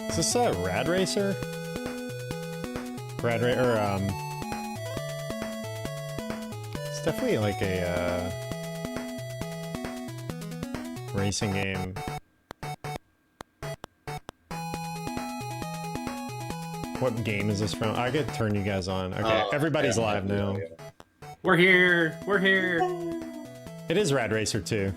Is this a Rad Racer? It's definitely like a racing game. What game is this from? I could turn you guys on. Okay, everybody's live now. We're here. We're here. It is Rad Racer 2.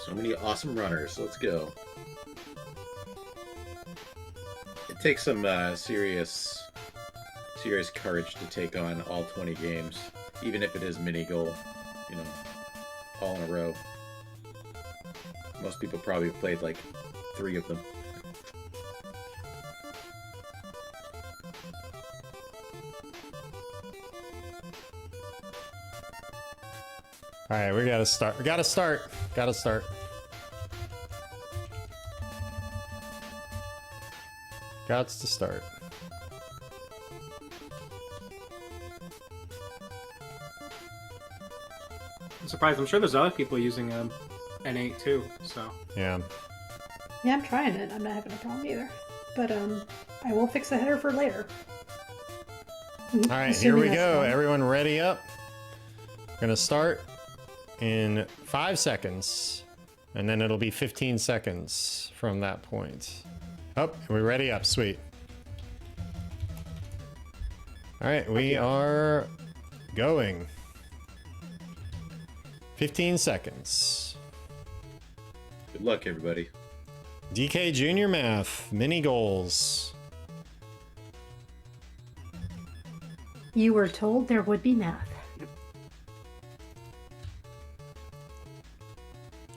So many awesome runners. Let's go. It takes some serious takes you guys courage to take on all 20 games, even if it is mini goal, you know, all in a row. Most people probably have played like 3 of them. All right, we gotta start. We gotta start. Gotta start. Gots to start. I'm surprised. I'm sure there's other people using N8 too. So Yeah. Yeah, I'm trying it. I'm not having a problem either. But I will fix the header for later. All right, here we go. Everyone ready up? We're gonna start in 5 seconds, and then it'll be 15 seconds from that point. Oh, we're ready up. Sweet. All right, we are going. 15 seconds. Good luck, everybody. DK Junior Math, mini goals. You were told there would be math.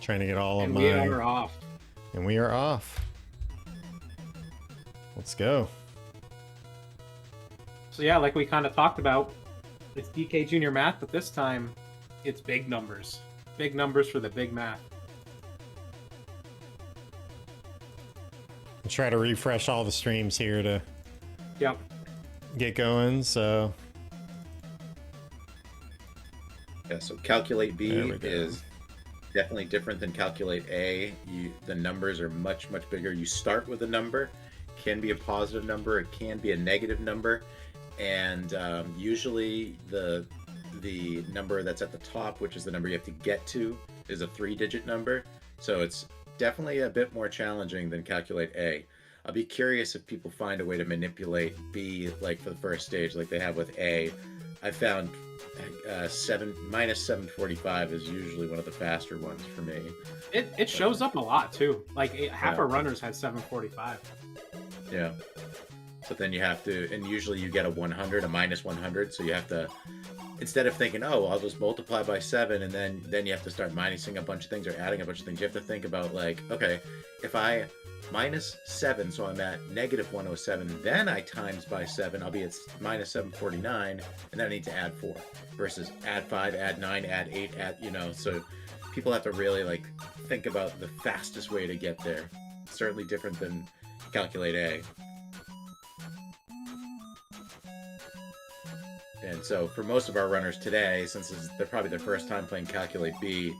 Trying to get all of and my... we are off. And we are off. Let's go. So yeah, like we kind of talked about, it's DK Junior Math, but this time it's big numbers. Big numbers for the big math. I'll try to refresh all the streams here to Yep. get going, so... Yeah, so Calculate B There we go. is definitely different than Calculate A. The numbers are much bigger. You start with a number, can be a positive number, it can be a negative number, and usually the number that's at the top, which is the number you have to get to, is a 3-digit number. So it's definitely a bit more challenging than Calculate A. I'll be curious if people find a way to manipulate B, like for the first stage, like they have with A. I found minus 745 is usually one of the faster ones for me. It shows up a lot too. Like half our runners had 745. Yeah. So then you have to, and usually you get a 100, a minus 100. So you have to, instead of thinking, oh, I'll just multiply by 7, and then you have to start minusing a bunch of things or adding a bunch of things. You have to think about like, okay, if I minus 7, so I'm at negative 107, then I times by 7, I'll be at minus 749, and then I need to add 4 versus add 5, add 9, add 8, add, you know, so people have to really like think about the fastest way to get there. Certainly different than Calculate A. And so for most of our runners today, since they're probably their first time playing Calculate B,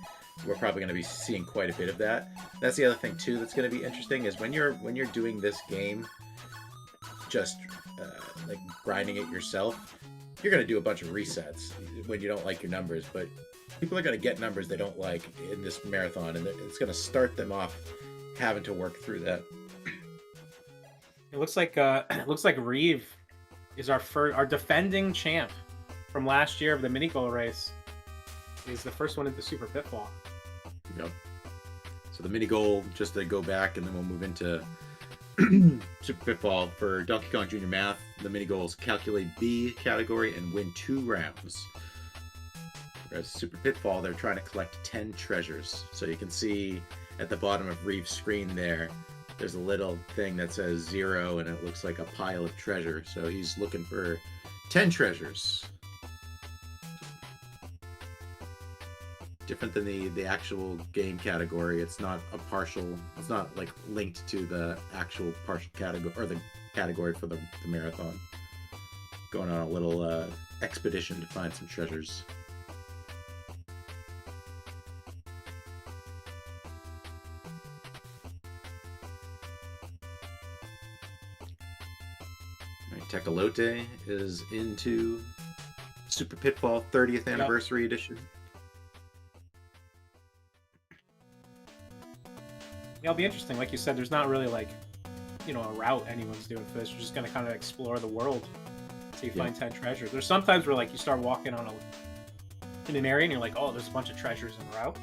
we're probably going to be seeing quite a bit of that. That's the other thing too that's going to be interesting is when you're doing this game, just like grinding it yourself, you're going to do a bunch of resets when you don't like your numbers. But people are going to get numbers they don't like in this marathon, and it's going to start them off having to work through that. It looks like Reeve is our defending champ from last year of the mini goal race. He's the first one into Super Pitfall. Yep. So the mini goal, just to go back, and then we'll move into Super Pitfall for Donkey Kong Jr. Math. The mini goals: Calculate B category and win 2 rounds. Whereas Super Pitfall, they're trying to collect 10 treasures. So you can see at the bottom of Reeve's screen there's a little thing that says 0, and it looks like a pile of treasure. So he's looking for 10 treasures. Different than the actual game category. It's not like linked to the actual partial category or the category for the marathon. Going on a little expedition to find some treasures. Tecalote is into Super Pitfall 30th Anniversary Edition. It'll be interesting. Like you said, there's not really like, a route anyone's doing for this. You're just going to kind of explore the world until you find 10 treasures. There's sometimes where like you start walking in an area and you're like, oh, there's a bunch of treasures in the route.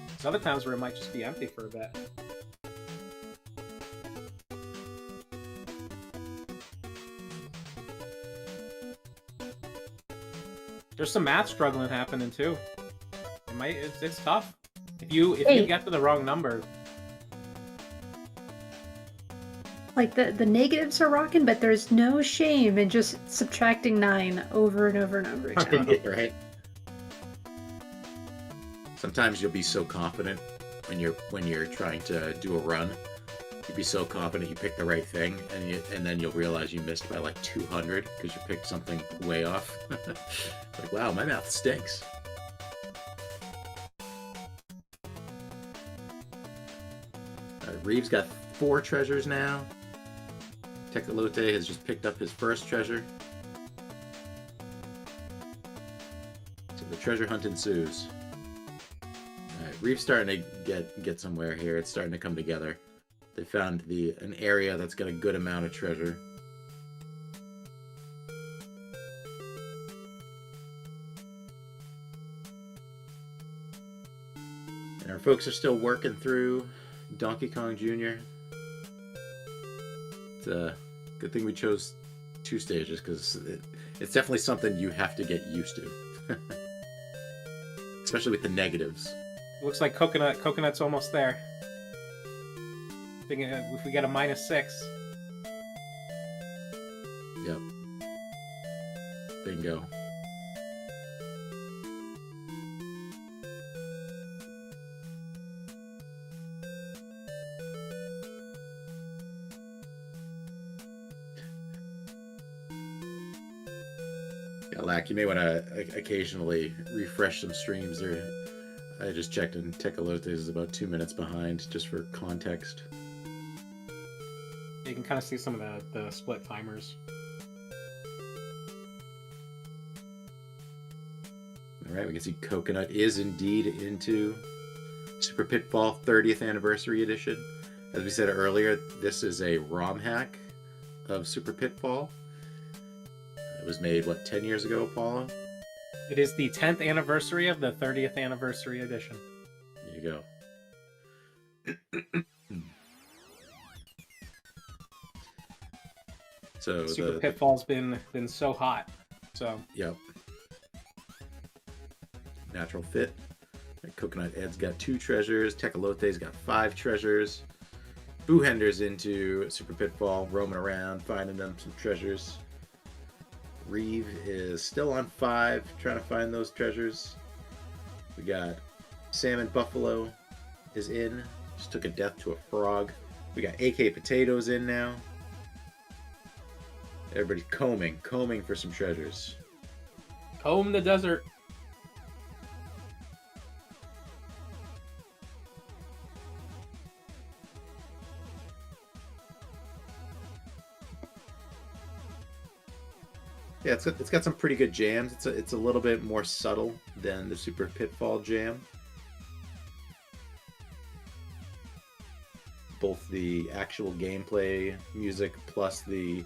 There's other times where it might just be empty for a bit. There's some math struggling happening too. It's tough. If you Hey. get to the wrong number, Like the negatives are rocking, but there's no shame in just subtracting 9 over and over and over again. Right? Sometimes you'll be so confident when you're trying to do a run. You'll be so confident you picked the right thing, and then you'll realize you missed by like 200 because you picked something way off. Like, wow, my math stinks. All right, Reeves got 4 treasures now. Tecolote has just picked up his first treasure. So the treasure hunt ensues. Alright, Reef's starting to get somewhere here. It's starting to come together. They found an area that's got a good amount of treasure. And our folks are still working through Donkey Kong Jr. It's a good thing we chose 2 stages, because it's definitely something you have to get used to. Especially with the negatives. looks like coconut's almost there. Thinking if we get a -6. Yep. Bingo. Yeah, Lack, you may want to occasionally refresh some streams there. I just checked, and Tecolotes is about 2 minutes behind, just for context. You can kind of see some of the split timers. All right, we can see Coconut is indeed into Super Pitfall 30th Anniversary Edition. As we said earlier, this is a ROM hack of Super Pitfall. It was made, what, 10 years ago, Apollo? It is the 10th anniversary of the 30th anniversary edition. There you go. So Super Pitfall's been so hot. So yep. Natural fit. Coconut Ed's got 2 treasures. Tecolote's got 5 treasures. Boohender's into Super Pitfall, roaming around, finding them some treasures. Reeve is still on 5, trying to find those treasures. We got Salmon Buffalo is in. Just took a death to a frog. We got AK Potatoes in now. Everybody's combing for some treasures. comb the desert. Yeah, it's got some pretty good jams. It's a little bit more subtle than the Super Pitfall jam. Both the actual gameplay music plus the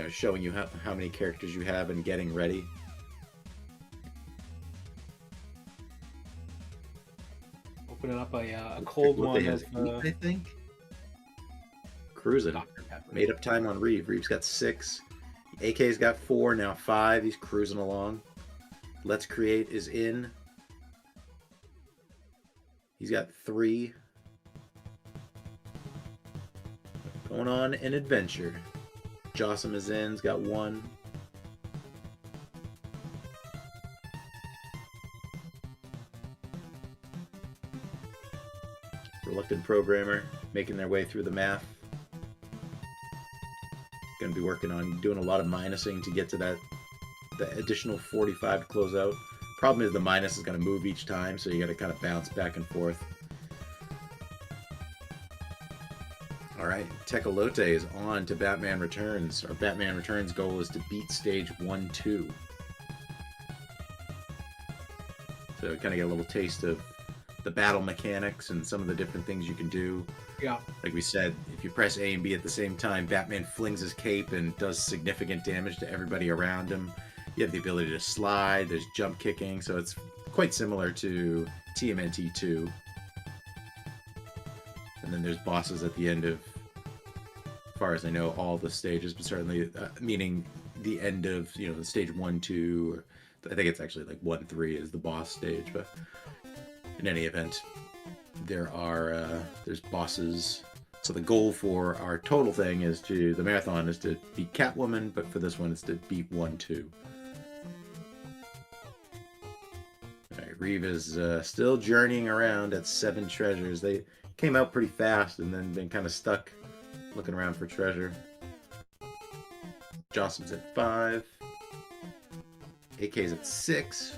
showing you how many characters you have and getting ready. Opening up a cold What one they of have, I think. Cruising. Dr. Pepper. Made up time on Reeve. Reeve's got 6. AK's got 4, now 5. He's cruising along. Let's Create is in. He's got 3. Going on an adventure. Jossum is in. He's got 1. Reluctant Programmer making their way through the math. Going to be working on doing a lot of minusing to get to the additional 45 to close out. Problem is the minus is going to move each time, so you got to kind of bounce back and forth. All right, Tecolote is on to Batman Returns. Our Batman Returns goal is to beat stage 1-2. So kind of get a little taste of the battle mechanics and some of the different things you can do. Yeah. Like we said, if you press A and B at the same time, Batman flings his cape and does significant damage to everybody around him. You have the ability to slide, there's jump kicking, so it's quite similar to TMNT 2. And then there's bosses at the end of, as far as I know, all the stages, but certainly meaning the end of the stage 1, 2. I think it's actually like 1, 3 is the boss stage, but in any event, there's bosses. So the goal for our total thing the marathon is to beat Catwoman, but for this one it's to beat 1, 2. Alright, Reeve is still journeying around at 7 treasures. They came out pretty fast and then been kind of stuck looking around for treasure. Johnson's at 5. AK's at 6.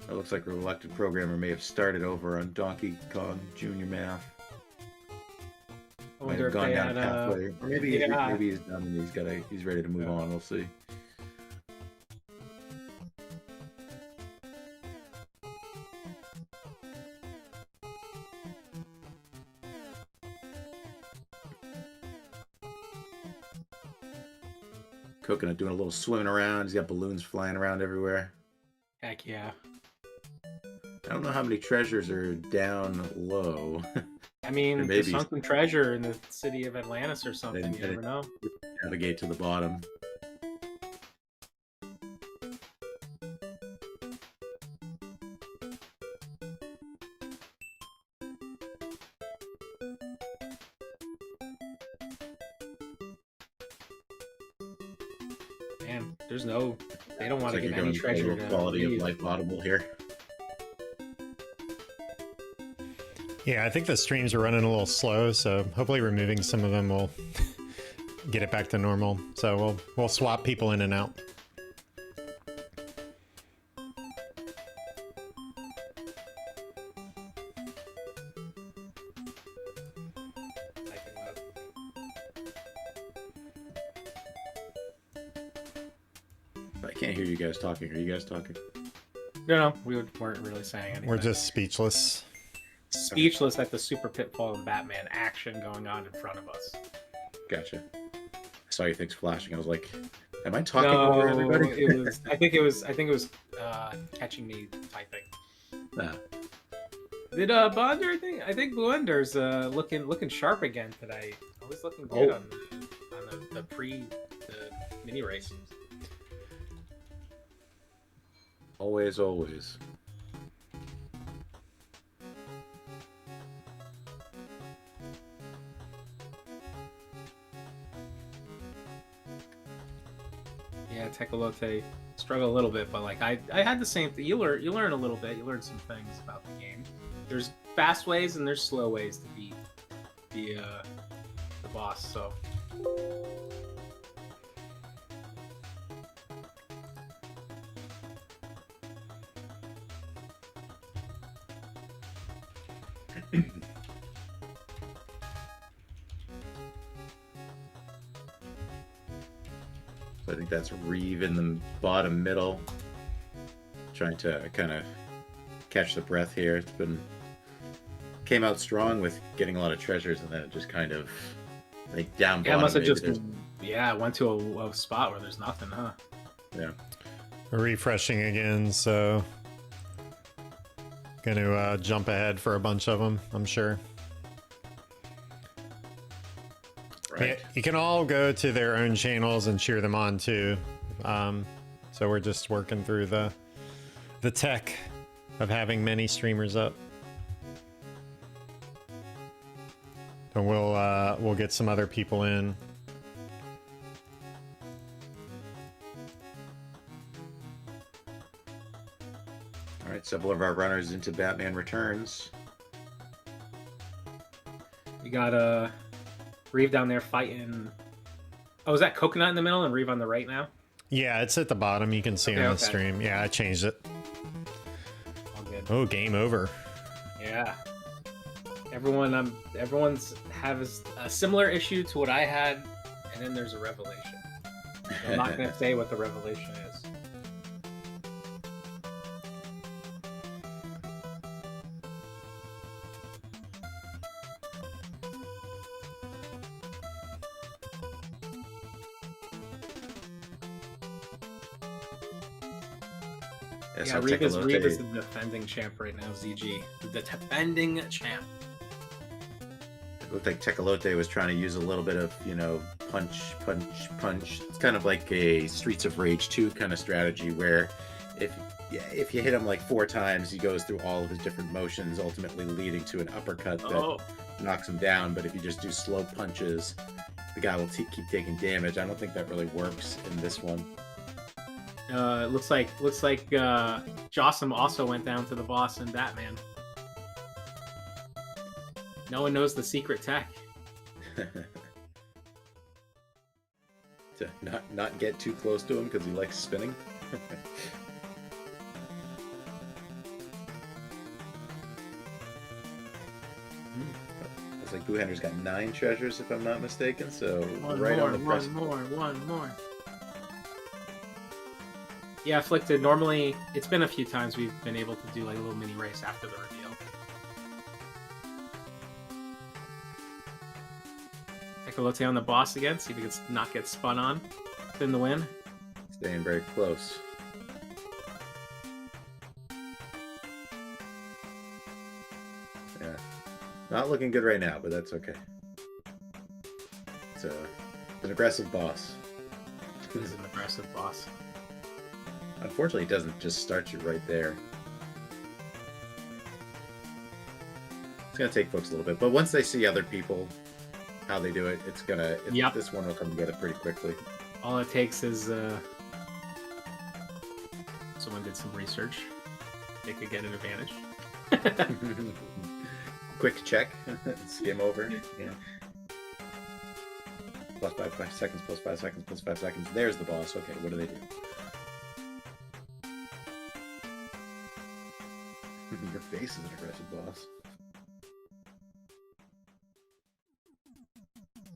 It looks like a reluctant programmer may have started over on Donkey Kong Junior Math. I Might wonder have if gone they down had halfway. Or maybe yeah. he's done and he's ready to move on. We'll see. Coconut doing a little swimming around. He's got balloons flying around everywhere. Heck yeah. I don't know how many treasures are down low. I mean, There may the be sunken treasure in the city of Atlantis or something. And- You never know. Navigate to the bottom. Man, there's no. They don't want Looks to like give you're any going for a treasure little to quality of Reeve. life audible here. Yeah, I think the streams are running a little slow, so hopefully removing some of them will get it back to normal. So we'll swap people in and out. I can't hear you guys talking. Are you guys talking? No, we weren't really saying anything. We're just speechless. speechless at the Super Pitfall and Batman action going on in front of us. Gotcha. I saw your things flashing. I was like, "Am I talking over everybody?" It was. I think it was catching me typing. Nah. Did Bonder? I think Blender's looking sharp again today. Always looking good on the mini races. Always, always. Yeah, Tecolote struggle a little bit, but like I had the same thing. You learn a little bit. You learn some things about the game. There's fast ways and there's slow ways to beat the boss. So. So I think that's Reeve in the bottom middle, trying to kind of catch the breath here. It's came out strong with getting a lot of treasures, and then it just kind of like down bottom. Yeah, it must have just there's- went to a spot where there's nothing, huh? Yeah. Refreshing again, so gonna jump ahead for a bunch of them, I'm sure. Right. Yeah, you can all go to their own channels and cheer them on too. So we're just working through the tech of having many streamers up. And we'll get some other people in. All right, several of our runners into Batman Returns. You got Reeve down there fighting. Oh, is that Coconut in the middle and Reeve on the right now? Yeah, it's at the bottom. You can see on the Okay. stream. Yeah, I changed it. All good. Oh, game over. Yeah. Everyone's has a similar issue to what I had, and then there's a revelation. I'm not gonna say what the revelation is. Yes, Yeah, I'll Reeve take a is, look Reeve at is the defending champ right now, ZG. The defending champ. looked like Tecolote was trying to use a little bit of, you know, punch, punch, punch. It's kind of like a Streets of Rage 2 kind of strategy where if you hit him like 4 times, he goes through all of his different motions, ultimately leading to an uppercut that knocks him down. But if you just do slow punches, the guy will keep taking damage. I don't think that really works in this one. It looks like Jossum also went down to the boss in Batman. No one knows the secret tech. To not get too close to him because he likes spinning. Looks like Boohender's got 9 treasures, if I'm not mistaken. So One right more, on the press. one more. Yeah, Afflicted. Normally, it's been a few times we've been able to do like a little mini race after the reveal. Tecolote on the boss again. See if he can not get spun on. Spin the win. Staying very close. Yeah. Not looking good right now, but that's okay. It's an aggressive boss. He's an aggressive boss. Unfortunately, it doesn't just start you right there. It's going to take folks a little bit, but once they see other people, how they do it, Yep. This one will come together pretty quickly. All it takes is someone did some research. They could get an advantage. Quick check, skim over. Yeah. Plus 5 seconds, plus 5 seconds, plus 5 seconds. There's the boss. Okay, what do they do? Your face is an aggressive boss.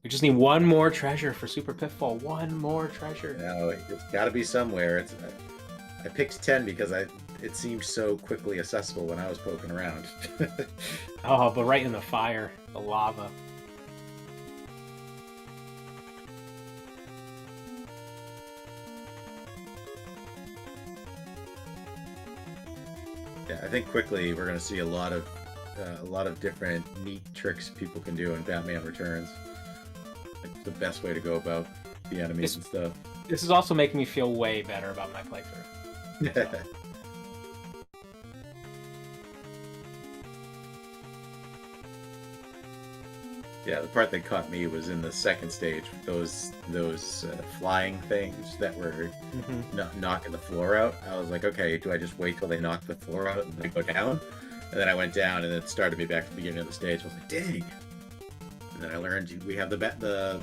We just need one more treasure for Super Pitfall. One more treasure. No, it's got to be somewhere. I picked 10 because it seemed so quickly accessible when I was poking around. Oh, but right in the fire, the lava. Yeah, I think quickly we're gonna see a lot of different neat tricks people can do in Batman Returns. Like the best way to go about the enemies and stuff. This is also making me feel way better about my playthrough. Yeah, the part that caught me was in the second stage. Those flying things that were knocking the floor out. I was like, okay, do I just wait till they knock the floor out and then go down? And then I went down, and it started me back to the beginning of the stage. I was like, dang. And then I learned we have the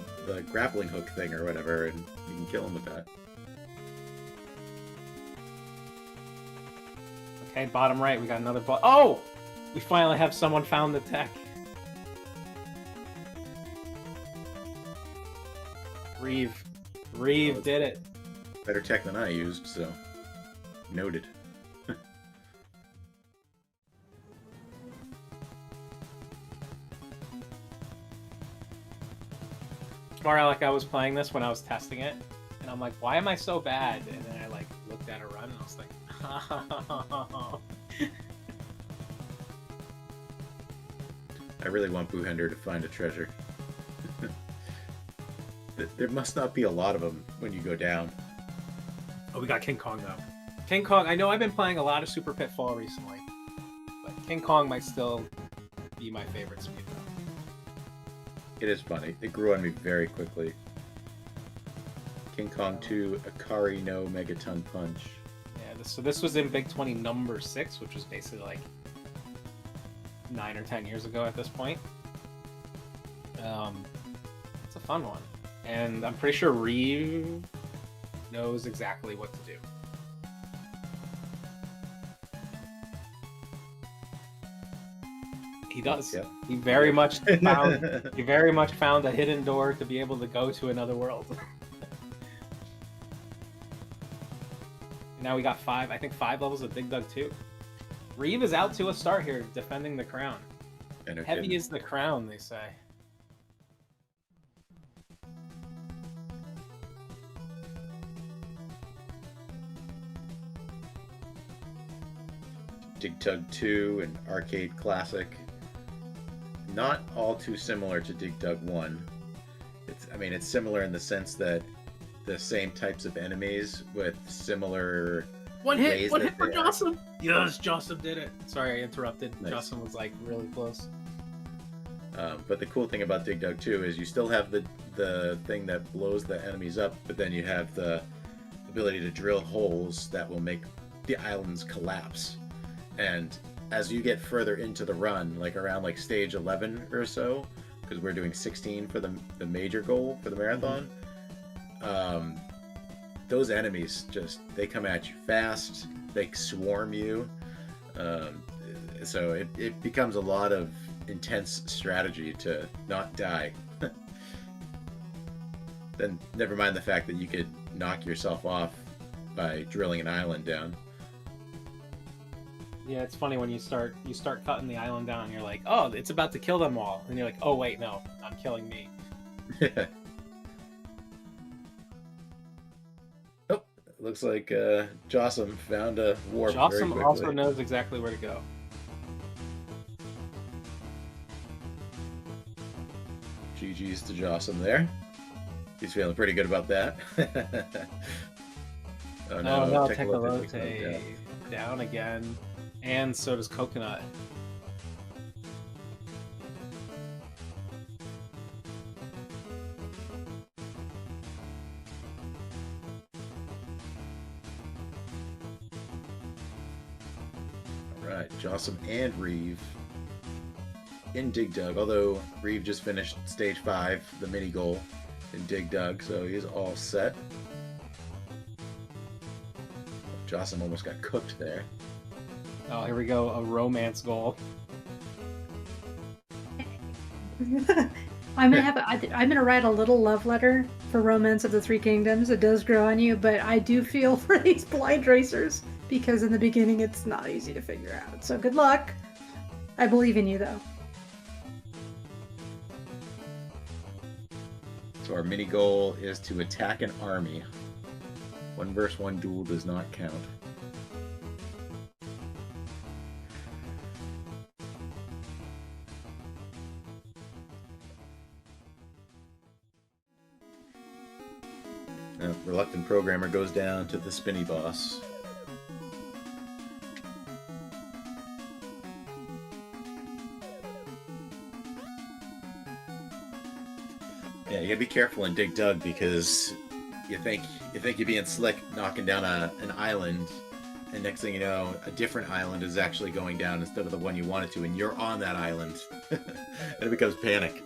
grappling hook thing or whatever, and you can kill them with that. Okay, bottom right, we got another boss. Oh! We finally have someone found the tech. Reeve did it. Better tech than I used, so noted. Smart Alec, I was playing this when I was testing it, and I'm like, why am I so bad? And then I like looked at a run, and I was like, oh. I really want Boohender to find a treasure. There must not be a lot of them when you go down. Oh, we got King Kong though. King Kong, I know I've been playing a lot of Super Pitfall recently, but King Kong might still be my favorite speed though. It is funny. It grew on me very quickly. King Kong 2, Akari no Megaton Punch. Yeah, so this was in Big 20 number 6, which was basically like 9 or 10 years ago at this point. It's a fun one. And I'm pretty sure Reeve knows exactly what to do. He does. Yep. He very much found a hidden door to be able to go to another world. Now we got 5 levels of Dig Dug 2. Reeve is out to a start here, defending the crown. Heavy is the crown, they say. Dig Dug 2, an arcade classic. not all too similar to Dig Dug 1. It's similar in the sense that the same types of enemies with similar One hit ways for they are. Jocelyn. Yes, Jocelyn did it. Sorry, I interrupted. Nice. Jocelyn was like really close. But the cool thing about Dig Dug 2 is you still have the thing that blows the enemies up, but then you have the ability to drill holes that will make the islands collapse. And as you get further into the run, like around like stage 11 or so, because we're doing 16 for the major goal for the marathon, those enemies they come at you fast, they swarm you, so it becomes a lot of intense strategy to not die. Then never mind the fact that you could knock yourself off by drilling an island down. Yeah, it's funny when you start cutting the island down. You're like, oh, it's about to kill them all, and you're like, oh wait, no, I'm killing me. Oh, looks like Jossum found a warp very Jocelyn quickly. also knows exactly where to go. GG's to Jossum there. He's feeling pretty good about that. Oh No, Technologic Technolote down again, and so does Coconut. Alright, Jossum and Reeve in Dig Dug, although Reeve just finished stage 5, the mini goal in Dig Dug, so he's all set. Jossum almost got cooked there. Oh, here we go, a romance goal. I'm gonna write a little love letter for Romance of the Three Kingdoms. It does grow on you, but I do feel for these blind racers because in the beginning it's not easy to figure out. So good luck. I believe in you though. So our mini goal is to attack an army. 1 versus 1 duel does not count. Reluctant Programmer goes down to the Spinny Boss. Yeah, you gotta be careful in Dig Dug because you think you're being slick knocking down an island, and next thing you know, a different island is actually going down instead of the one you wanted to, and you're on that island. And it becomes panic.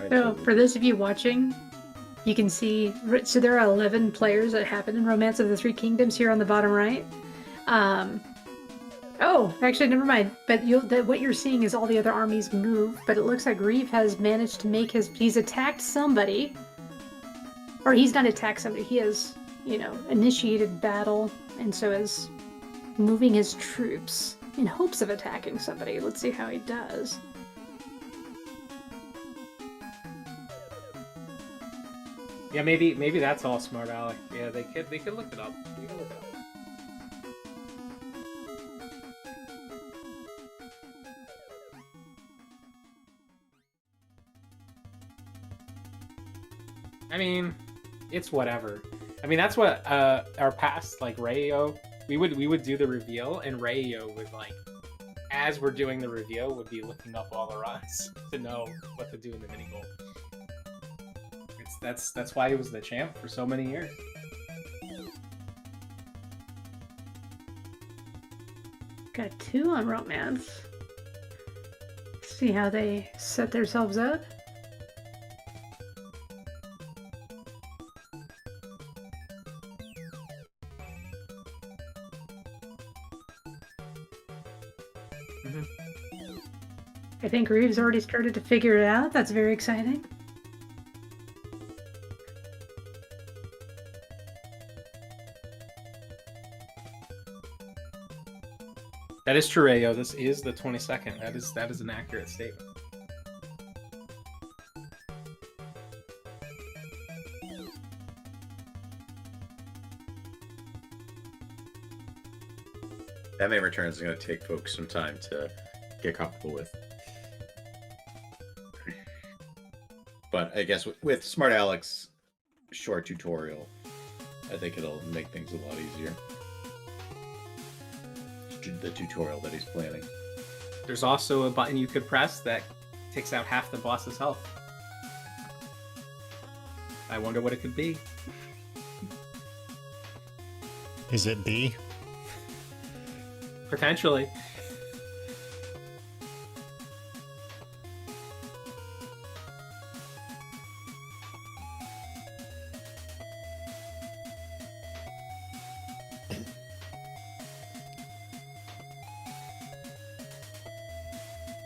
So for those of you watching, you can see, so there are 11 players that happen in Romance of the Three Kingdoms here on the bottom right. Oh, actually, never mind. But what you're seeing is all the other armies move, but it looks like Reeve has managed to make he's attacked somebody. Or he's not attacked somebody, he has, initiated battle, and so is moving his troops in hopes of attacking somebody. Let's see how he does. Yeah, maybe that's all smart Alec. Yeah, they could look it up. They could look it up. I mean, it's whatever. I mean, that's what our past like Rayo. We would do the reveal, and Rayo would like, as we're doing the reveal, would be looking up all the runs to know what to do in the mini goal. That's why he was the champ for so many years. Got 2 on Romance. See how they set themselves up. I think Reeve's already started to figure it out. That's very exciting. That is true, Ayo. This is the 22nd. That is an accurate statement. Batman Returns is going to take folks some time to get comfortable with. But I guess with Smart Alex short tutorial, I think it'll make things a lot easier. The tutorial that he's planning. There's also a button you could press that takes out half the boss's health. I wonder what it could be. Is it B? Potentially.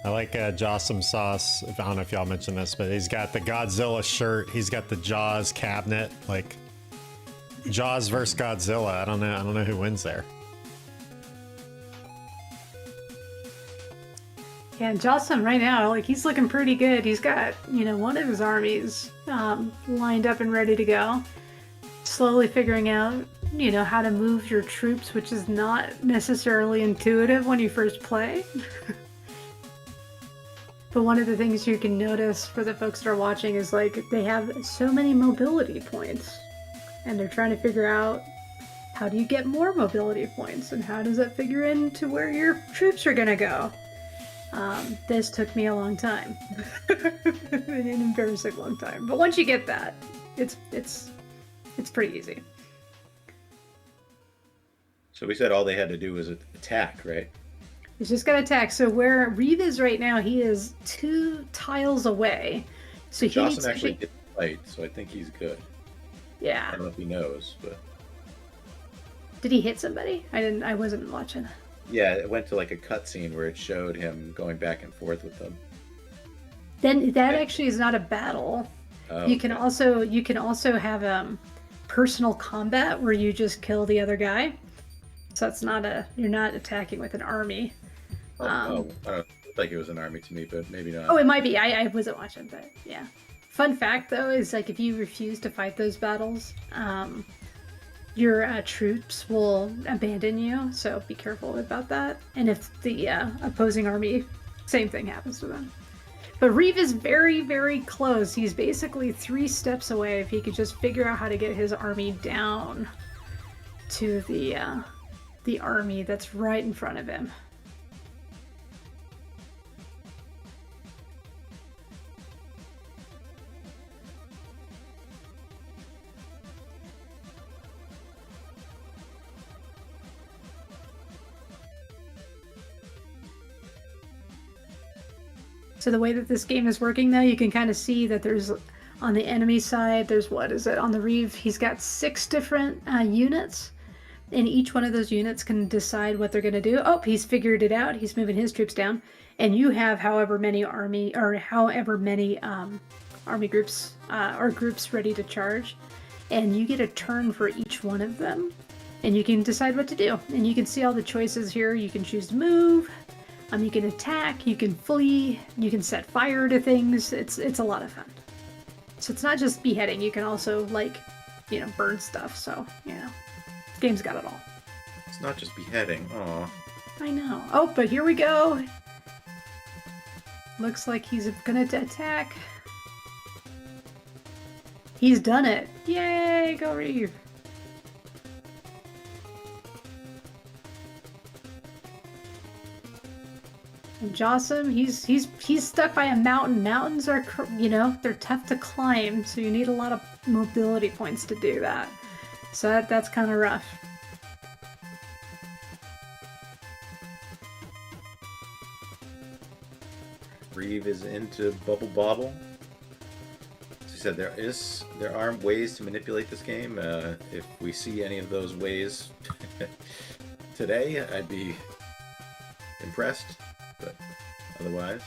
I like Jossum Sauce. I don't know if y'all mentioned this, but he's got the Godzilla shirt. He's got the Jaws cabinet. Like Jaws versus Godzilla. I don't know who wins there. Yeah, Jossum right now, like he's looking pretty good. He's got, one of his armies lined up and ready to go. Slowly figuring out, how to move your troops, which is not necessarily intuitive when you first play. But one of the things you can notice for the folks that are watching is like they have so many mobility points, and they're trying to figure out how do you get more mobility points and how does that figure into where your troops are gonna go. This took me a long time, an embarrassing long time. But once you get that, it's pretty easy. So we said all they had to do was attack, right? He's just gonna attack. So where Reeve is right now, he is 2 tiles away. So he needs Jocelyn to actually be... did fight, so I think he's good. Yeah. I don't know if he knows, but Did he hit somebody? I wasn't watching. yeah, it went to like a cutscene where it showed him going back and forth with them. Then that actually is not a battle. Oh, You can okay. also have personal combat where you just kill the other guy. So it's not you're not attacking with an army. I don't looked like it was an army to me, but maybe not. Oh, it might be. I wasn't watching, but yeah. Fun fact though is like if you refuse to fight those battles, your troops will abandon you. So be careful about that. And if the opposing army, same thing happens to them. But Reeve is very, very close. He's basically 3 steps away if he could just figure out how to get his army down to the army that's right in front of him. So the way that this game is working though, you can kind of see that there's on the enemy side, there's on the Reeve, he's got 6 different units. And each one of those units can decide what they're going to do. Oh, he's figured it out. He's moving his troops down. And you have however many army groups or groups ready to charge. And you get a turn for each one of them. And you can decide what to do. And you can see all the choices here. You can choose to move. You can attack. You can flee. You can set fire to things. It's a lot of fun. So it's not just beheading. You can also burn stuff. So, game's got it all. It's not just beheading. Aw. I know. Oh, but here we go. Looks like he's gonna attack. He's done it. Yay, go Reeve. And Jossum, he's stuck by a mountain. Mountains are, they're tough to climb, so you need a lot of mobility points to do that. So that's kind of rough. Reeve is into Bubble Bobble. As you said, there are ways to manipulate this game. If we see any of those ways today, I'd be impressed. But otherwise,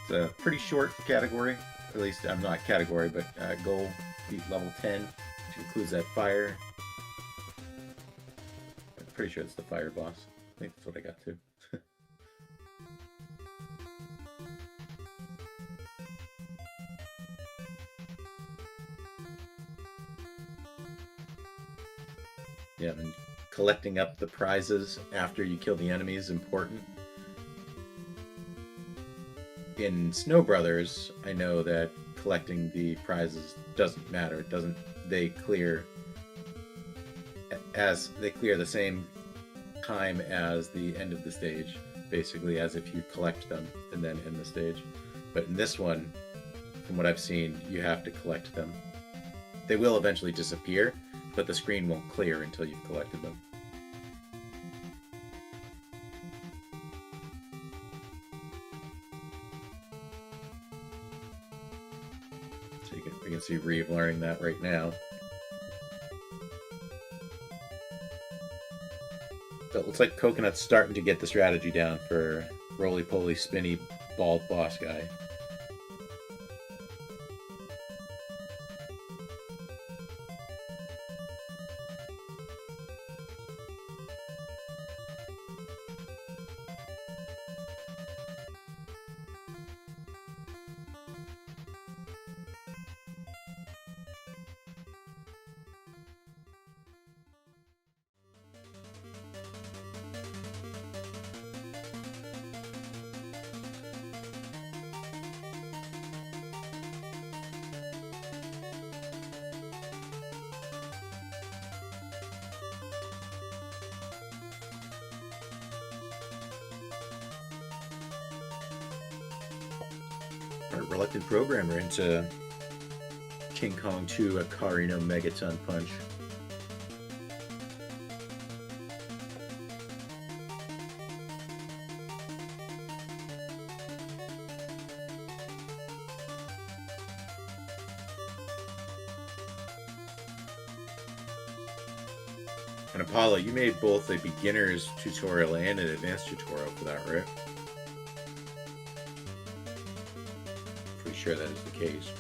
it's a pretty short category. At least I'm not category, but goal beat level 10, which includes that fire. I'm pretty sure it's the fire boss. think that's what I got too. Yeah, and collecting up the prizes after you kill the enemy is important. In Snow Brothers, I know that collecting the prizes doesn't matter. It doesn't. They clear the same time as the end of the stage, basically, as if you collect them and then end the stage. But in this one, from what I've seen, you have to collect them. They will eventually disappear, but the screen won't clear until you've collected them. So you can see Reeve learning that right now. So it looks like Coconut's starting to get the strategy down for roly-poly, spinny, bald boss guy. Our reluctant programmer into King Kong 2 Akari no Megaton Punch. And Apollo, you made both a beginner's tutorial and an advanced tutorial for that, right? Pretty sure that is the case.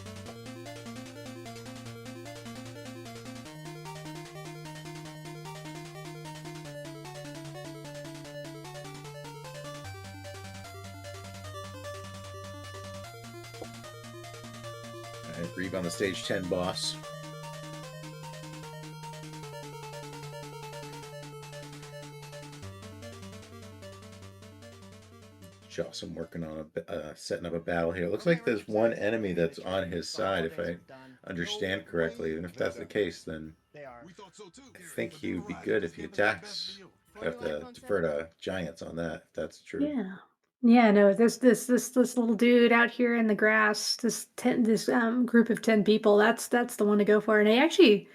Alright, Reeve on the stage 10 boss. Joss, I'm working on setting up a battle here. It looks like there's one enemy that's on his side, if I understand correctly. And if that's the case, then I think he would be good if he attacks. I have to defer to Giants on that, if that's true. Yeah. Yeah, no, this little dude out here in the grass, this group of 10 people, that's the one to go for. And I actually,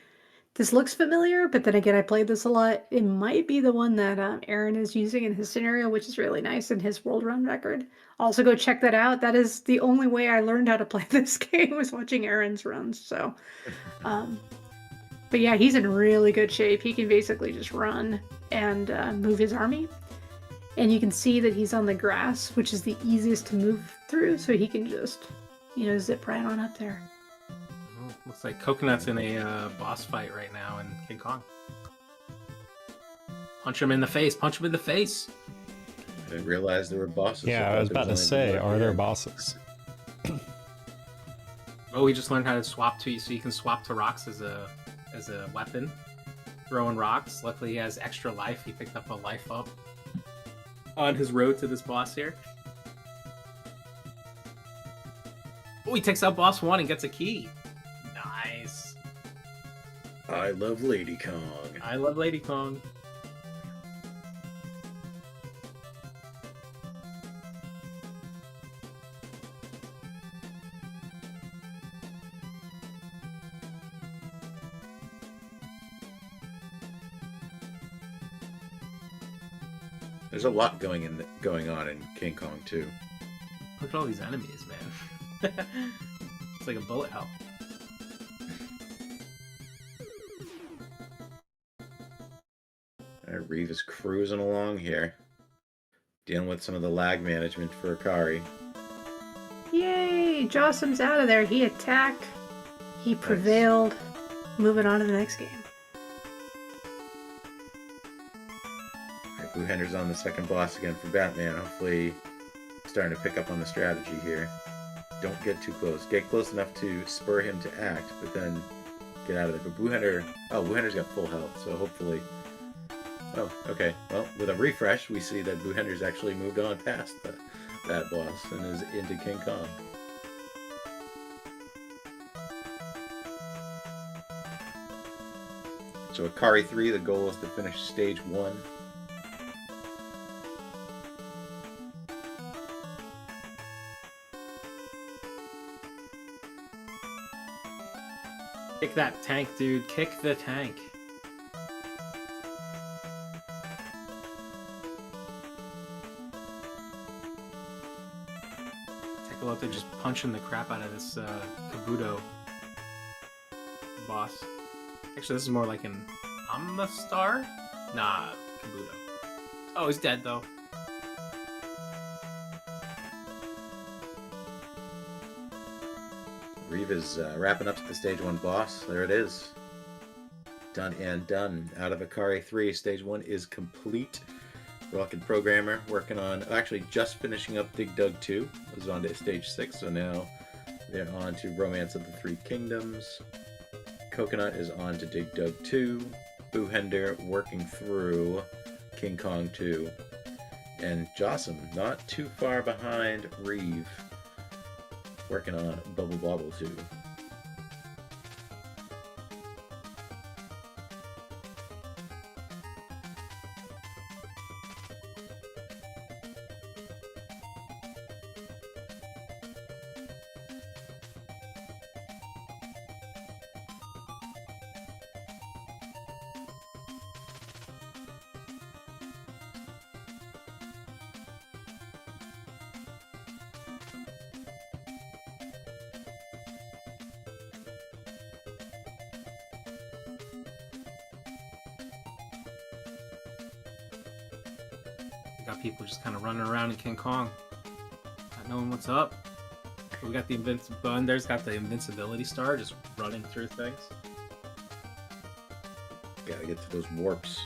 this looks familiar, but then again, I played this a lot. It might be the one that Aaron is using in his scenario, which is really nice in his world run record. Also, go check that out. That is the only way I learned how to play this game, was watching Aaron's runs. So, but yeah, he's in really good shape. He can basically just run and move his army. And you can see that he's on the grass, which is the easiest to move through, so he can just, zip right on up there. Oh, looks like Coconut's in a boss fight right now in King Kong. Punch him in the face! Punch him in the face! I didn't realize there were bosses. Yeah, I was about to say, are there bosses? Oh, we just learned how to swap to, so you can swap to rocks as a weapon, throwing rocks. Luckily, he has extra life. He picked up a life up on his road to this boss here. Oh, he takes out boss 1 and gets a key. Nice. I love Lady Kong. I love Lady Kong. There's a lot going on in King Kong 2. Look at all these enemies, man. It's like a bullet hell. Alright, Reeve is cruising along here, dealing with some of the lag management for Akari. Yay! Jossum's out of there. He attacked. He prevailed. Moving on to the next game. Blue Hender's on the second boss again for Batman. Hopefully starting to pick up on the strategy here. Don't get too close. Get close enough to spur him to act, but then get out of there. But Blue Hender's got full health, so hopefully... Oh, okay. Well, with a refresh, we see that Blue Hender's actually moved on past that boss and is into King Kong. So Akari 3, the goal is to finish stage 1. Kick that tank, dude. Kick the tank. Tekalote just punching the crap out of this Kabuto boss. Actually, this is more like an Amistar? Nah, Kabuto. Oh, he's dead, though. Reeve is wrapping up the stage 1 boss. There it is. Done and done. Out of Akari 3, stage 1 is complete. Rocket Programmer working on, actually just finishing up Dig Dug 2. Was on to stage 6, so now they're on to Romance of the Three Kingdoms. Coconut is on to Dig Dug 2. Boo Hender working through King Kong 2. And Jossum, not too far behind Reeve, working on Bubble Bobble 2. Got people just kind of running around in King Kong, not knowing what's up. We got the Bunder's got the invincibility star, just running through things. Gotta get to those warps.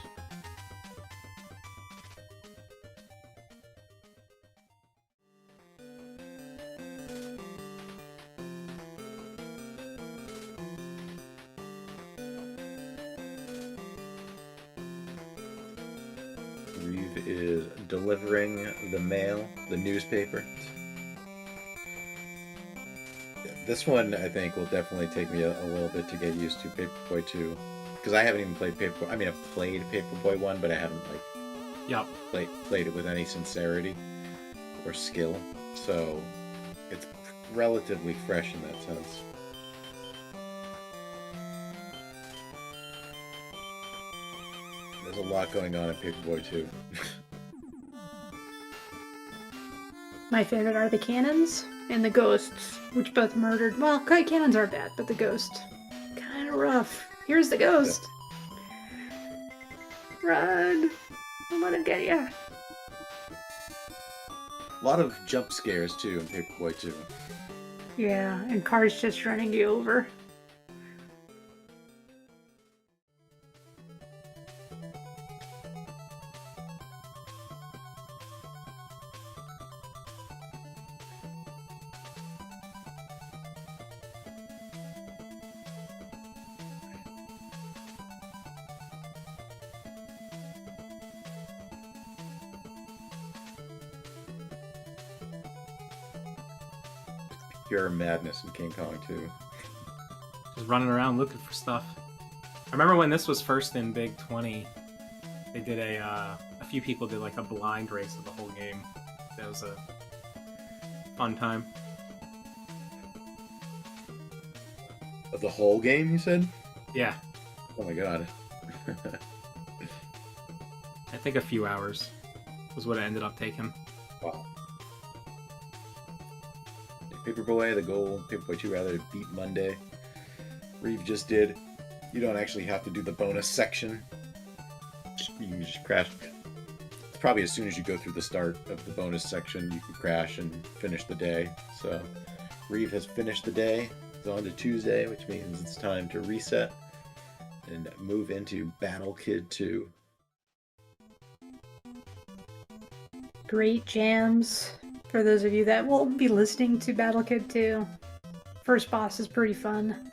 Reeve is delivering the mail, the newspaper. This one, I think, will definitely take me a little bit to get used to Paperboy 2. Because I haven't even played Paperboy. I mean, I've played Paperboy 1, but I haven't, played it with any sincerity or skill. So, it's relatively fresh in that sense. There's a lot going on in Paperboy 2. My favorite are the cannons and the ghosts, which both murdered. Well, cannons are bad, but the ghost, kind of rough. Here's the ghost. Yeah. Run! I'm gonna get ya. A lot of jump scares too in Paperboy 2. Yeah, and cars just running you over. Pure madness in King Kong 2. Just running around looking for stuff. I remember when this was first in Big 20, they did a few people did like a blind race of the whole game. That was a fun time. Of the whole game, you said? Yeah, Oh my god. I think a few hours was what it ended up taking. Wow. Paperboy, the goal, Paperboy 2 rather, to beat Monday. Reeve just did. You don't actually have to do the bonus section. You can just crash. It's probably as soon as you go through the start of the bonus section, you can crash and finish the day. So, Reeve has finished the day. It's on to Tuesday, which means it's time to reset and move into Battle Kid 2. great jams for those of you that will be listening to Battle Kid 2. First boss is pretty fun.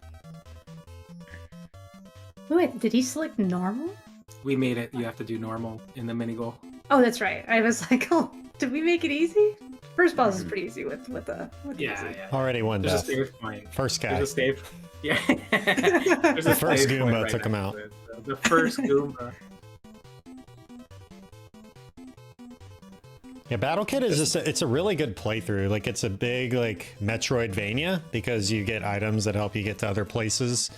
Wait, did he select normal? We made it. You have to do normal in the mini goal. Oh, that's right. I was like, oh, did we make it easy? First boss is pretty easy with Yeah, easy. yeah. Already one There's a death. save point. First guy. There's a save. Yeah. There's The a first save point Goomba right took him next out. to it. The first Goomba. Yeah, Battle Kid is just it's a really good playthrough. Like it's a big like Metroidvania because you get items that help you get to other places.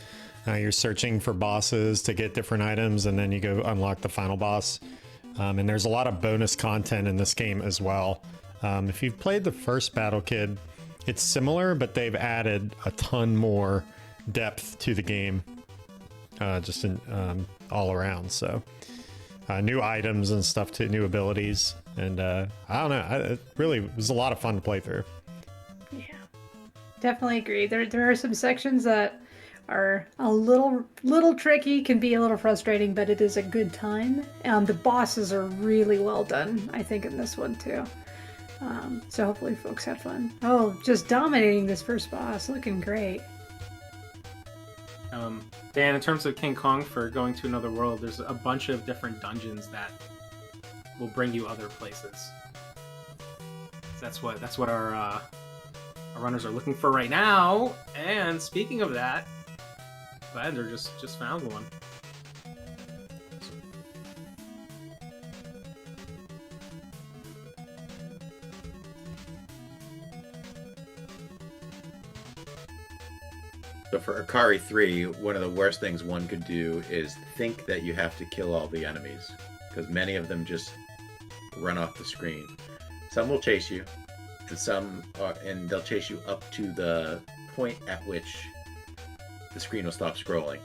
You're searching for bosses to get different items, and then you go unlock the final boss. And there's a lot of bonus content in this game as well. If you've played the first Battle Kid, it's similar, but they've added a ton more depth to the game, just in all around. So new items and stuff too, new abilities, and I don't know. It really was a lot of fun to play through. Yeah, definitely agree. There are some sections that are a little tricky, can be a little frustrating, but it is a good time. The bosses are really well done, I think, in this one too. So hopefully folks had fun. Oh, just dominating this first boss, looking great. Dan, in terms of King Kong for going to another world, there's a bunch of different dungeons that will bring you other places. That's what our runners are looking for right now. And speaking of that, Lander just found one. So for Akari 3, one of the worst things one could do is think that you have to kill all the enemies, because many of them just run off the screen. Some will chase you, and they'll chase you up to the point at which the screen will stop scrolling,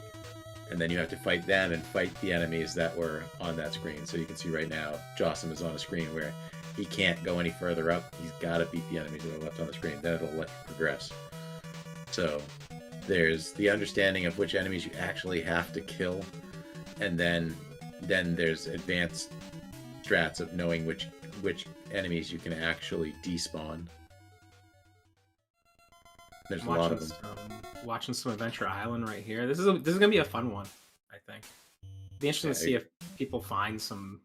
and then you have to fight them and fight the enemies that were on that screen. So you can see right now, Jossum is on a screen where he can't go any further up. He's got to beat the enemies that are left on the screen. Then it'll let you progress. So there's the understanding of which enemies you actually have to kill, and then there's advanced strats of knowing which enemies you can actually despawn. There's a lot of them. Watching some Adventure Island right here. This is gonna be a fun one, I think. Be interesting to see if people find some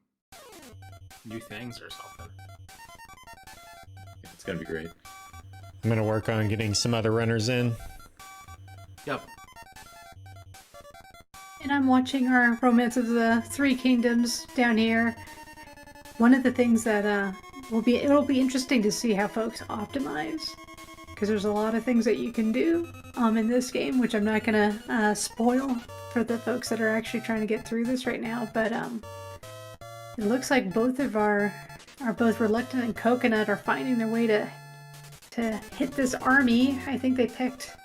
new things or something. It's gonna be great. I'm gonna work on getting some other runners in. Yep. And I'm watching our Romance of the Three Kingdoms down here. One of the things that it'll be interesting to see how folks optimize, because there's a lot of things that you can do in this game, which I'm not gonna spoil for the folks that are actually trying to get through this right now. But it looks like both of both Reluctant and Coconut are finding their way to hit this army. I think they picked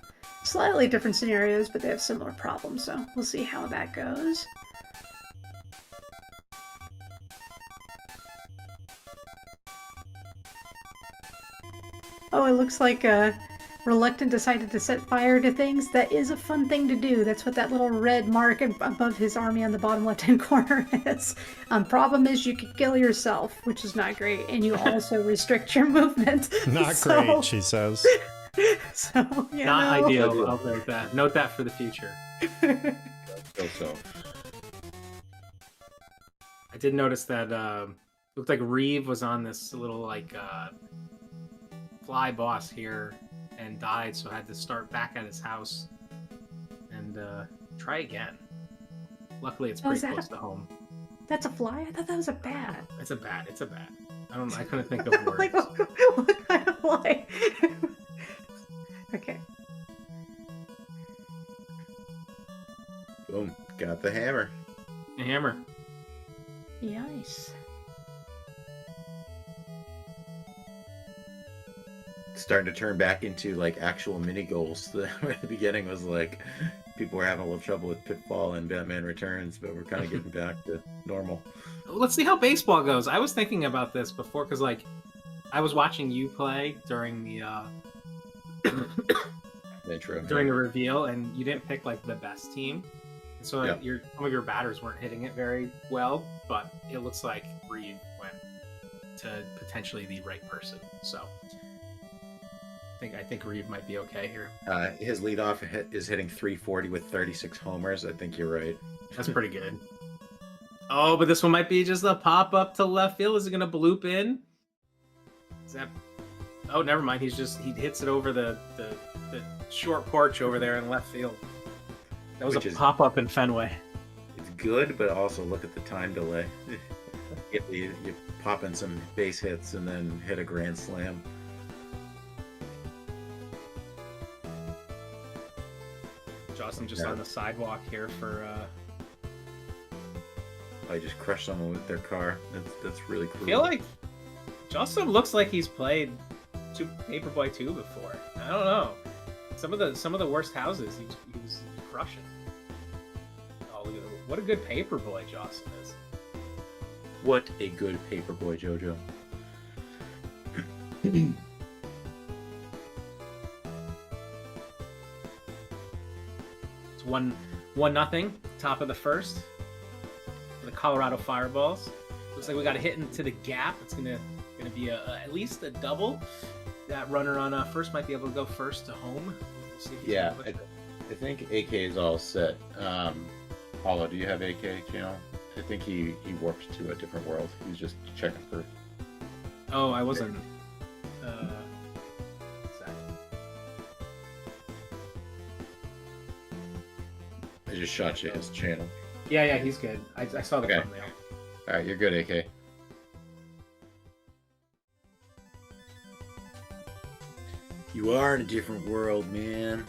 slightly different scenarios, but they have similar problems, so we'll see how that goes. Oh, it looks like Reluctant decided to set fire to things. That is a fun thing to do. That's what that little red mark above his army on the bottom left-hand corner is. Problem is you could kill yourself, which is not great, and you also restrict your movement. Not great, she says. So, yeah, Not no. ideal. I'll note that. Note that for the future. So. I did notice that looked like Reeve was on this little like fly boss here and died, so I had to start back at his house and try again. Luckily, it's pretty close to home. That's a fly? I thought that was a bat. It's a bat. It's a bat. I couldn't think of words. Like, what kind of fly? Okay. Boom. Got the hammer. A hammer. Nice. Starting to turn back into like actual mini goals. At the beginning was like people were having a little trouble with Pitfall and Batman Returns, but we're kind of getting back to normal. Let's see how baseball goes. I was thinking about this before because like I was watching you play during the Intro. during the reveal, and you didn't pick like the best team, so Yeah. some of your batters weren't hitting it very well. But it looks like Reed went to potentially the right person. So I think Reeve might be okay here. His leadoff is hitting 340 with 36 homers. I think you're right. That's pretty good. Oh, but this one might be just a pop up to left field. Is it gonna bloop in? Is that? Oh, never mind. He hits it over the short porch over there in left field. That was a pop up in Fenway. It's good, but also look at the time delay. you pop in some base hits and then hit a grand slam. Jocelyn just on the sidewalk here for. I just crushed someone with their car. That's really cool. I feel like Jocelyn looks like he's played Paperboy 2 before. I don't know. Some of the worst houses he was crushing. Oh, look at what a good Paperboy Jocelyn is. What a good Paperboy, JoJo. It's 1-0, top of the first. The Colorado Fireballs. Looks like we got a hit into the gap. It's gonna be at least a double. That runner on first might be able to go first to home. We'll see if he's Yeah, gonna push it. I think AK is all set. Paulo, do you have AK channel? I think he warped to a different world. He's just checking for. Oh, I wasn't. I just shot you his channel. Yeah, he's good. I saw the Okay. thumbnail. All right, you're good, AK. You are in a different world, man.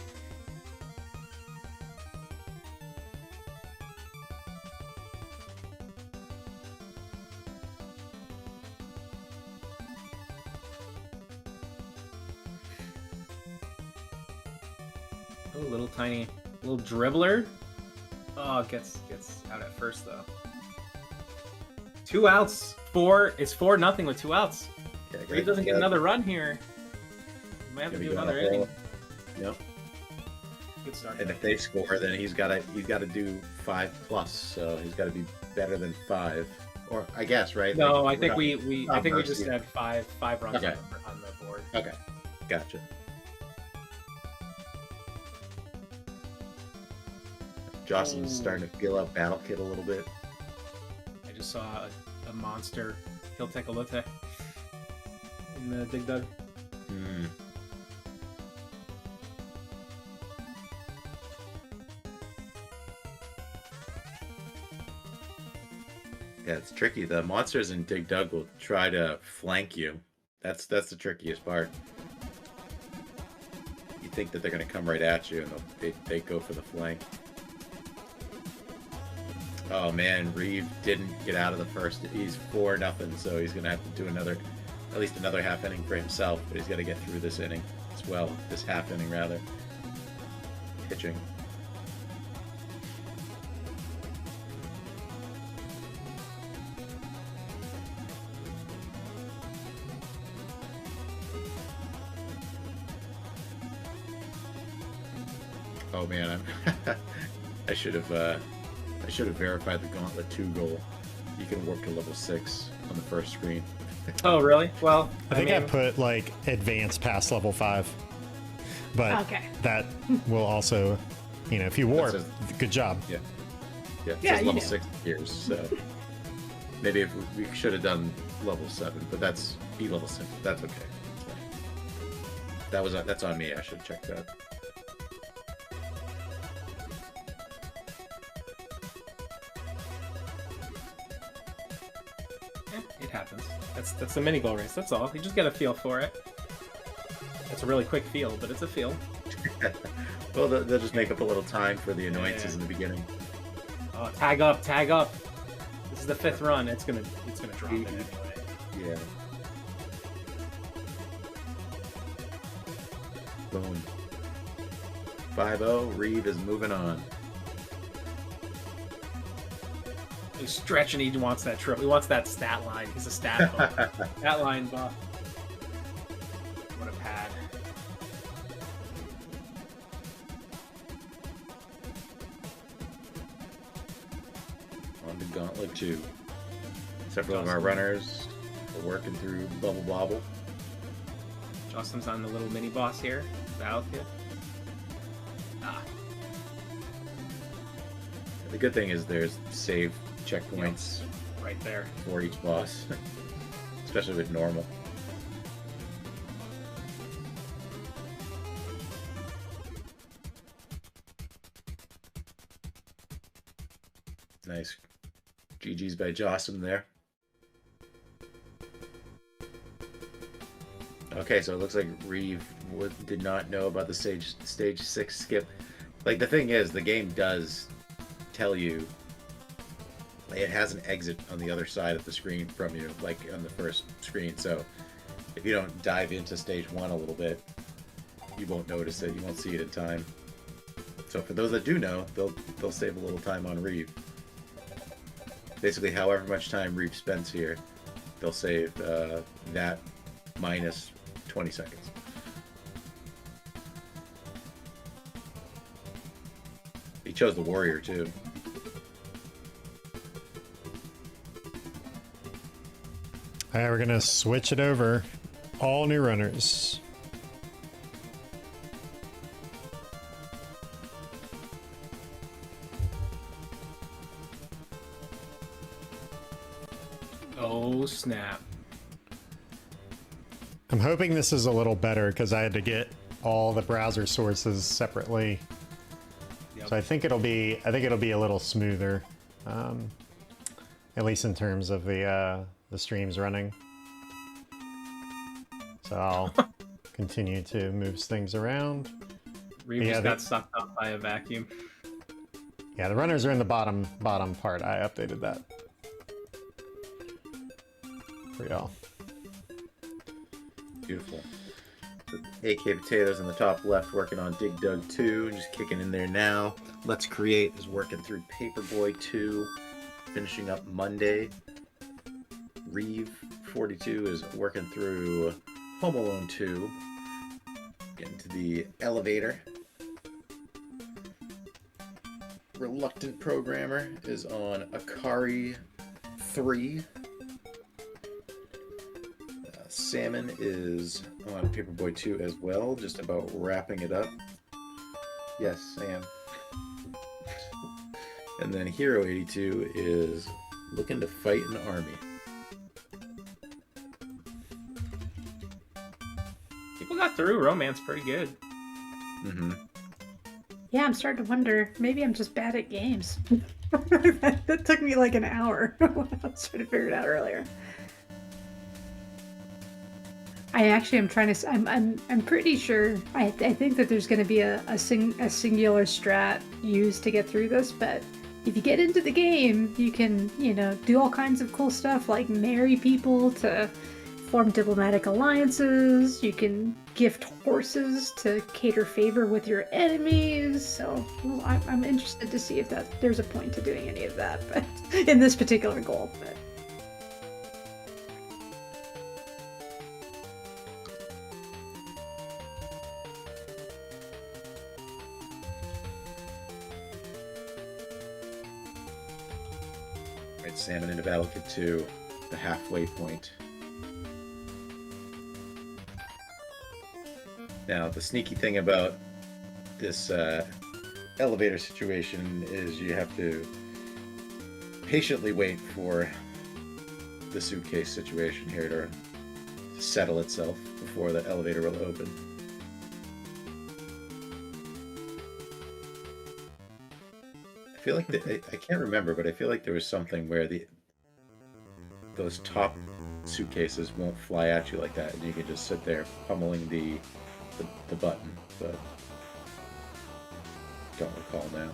Oh, little tiny, little dribbler. Oh, gets out at first though. 2 outs. It's 4-0 with 2 outs. Yeah, If he doesn't get another run here, he might have to do another inning. Yep. Good start. And if they score, then he's got to do 5+. So he's got to be better than 5, or I guess, right? No, Like, I think we mercy. just had five runs Okay. on the board. Okay, gotcha. Jocelyn's starting to feel out Battle Kid a little bit. I just saw a monster kill Tecolote in the Dig Dug. Hmm. Yeah, it's tricky. The monsters in Dig Dug will try to flank you. That's the trickiest part. You think that they're going to come right at you, and they go for the flank. Oh man, Reeve didn't get out of the first. He's 4-0, so he's going to have to do at least another half inning for himself. But he's got to get through this inning as well. This half inning, rather. Pitching. Oh man, I should have verified the Gauntlet 2 goal. You can warp to level 6 on the first screen. Oh really? Well, I think I mean, put like advanced past level 5, but Okay. that will also, if you warp, says- good job. Yeah, it Yeah, says you level know. 6 appears. So maybe if we should have done level 7, but that's be level 6. That's okay. That's on me. I should have checked that. it happens. That's the mini goal race. That's all. You just get a feel for it. It's a really quick feel, but it's a feel. Well, they'll just make up a little time for the annoyances in the beginning. Oh, tag up, tag up. This is the 5th run. It's gonna drop it anyway. Yeah. Boom. 5-0. Reeve is moving on. He's stretching. He wants that trip. He wants that stat line. He's a stat buff. Stat line buff. What a pad. On to Gauntlet 2. Several of our runners We're working through Bubble Bobble. Justin's on the little mini boss here. Battlefield. Ah, The good thing is there's save checkpoints right there. for each boss, especially with normal. Nice. GG's by Jossum there. Okay, so it looks like Reeve did not know about the stage 6 skip. Like, the thing is, the game does tell you it has an exit on the other side of the screen from you, like on the first screen. So if you don't dive into stage 1 a little bit, you won't notice it. You won't see it in time. So for those that do know, they'll save a little time on Reeve. Basically, however much time Reeve spends here, they'll save that minus 20 seconds. He chose the warrior too. All right, we're gonna switch it over. All new runners. Oh snap! I'm hoping this is a little better because I had to get all the browser sources separately. Yep. So I think it'll be a little smoother, at least in terms of the streams running. So I'll continue to move things around. Reeve Yeah, just they- got sucked up by a vacuum. Yeah, the runners are in the bottom part. I updated that for y'all. Beautiful. The AK Potatoes in the top left working on Dig Dug 2, just kicking in there now. Let's Create is working through Paperboy 2, finishing up Monday. Reeve 42 is working through Home Alone 2, getting to the elevator. Reluctant Programmer is on Akari 3. Salmon is on Paperboy 2 as well, just about wrapping it up. Yes, Sam. And then Hero 82 is looking to fight an army. People got through Romance pretty good. Mm-hmm. Yeah, I'm starting to wonder. Maybe I'm just bad at games. that took me like an hour. I was trying to figure it out earlier. I actually am trying to. I'm pretty sure. I think that there's going to be a singular strat used to get through this. But if you get into the game, you can do all kinds of cool stuff like marry people to form diplomatic alliances. You can gift horses to cater favor with your enemies. So I'm interested to see if there's a point to doing any of that, but in this particular goal. But. Right, Salmon into Battle Kit 2, the halfway point. Now, the sneaky thing about this elevator situation is you have to patiently wait for the suitcase situation here to settle itself before the elevator will open. I feel like I can't remember, but I feel like there was something where those top suitcases won't fly at you like that, and you can just sit there pummeling the button, but don't recall now.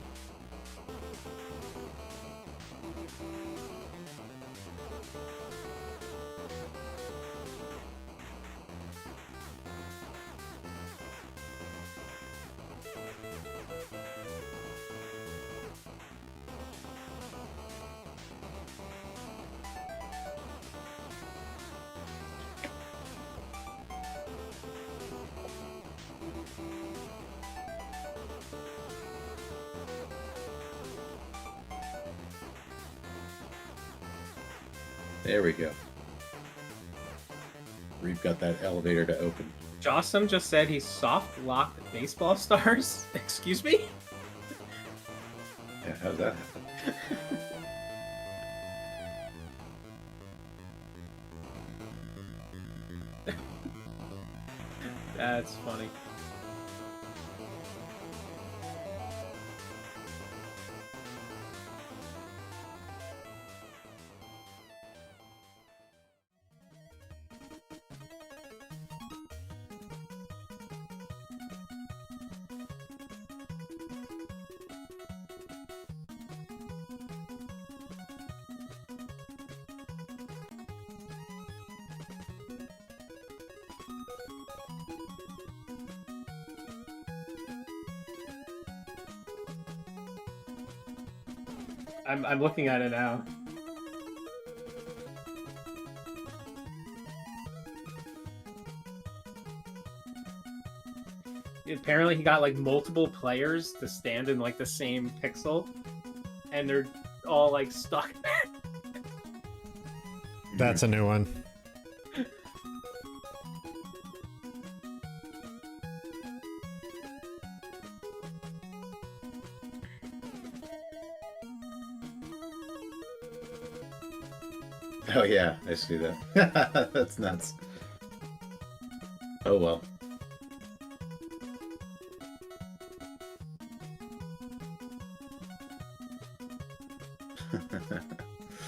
There we go. We've got that elevator to open. Jossum just said he soft locked baseball stars. Excuse me? Yeah, how'd that happen? That's funny. I'm looking at it now. Apparently he got like multiple players to stand in like the same pixel, and they're all like stuck. That's a new one. Oh yeah, I see that. That's nuts. Oh well.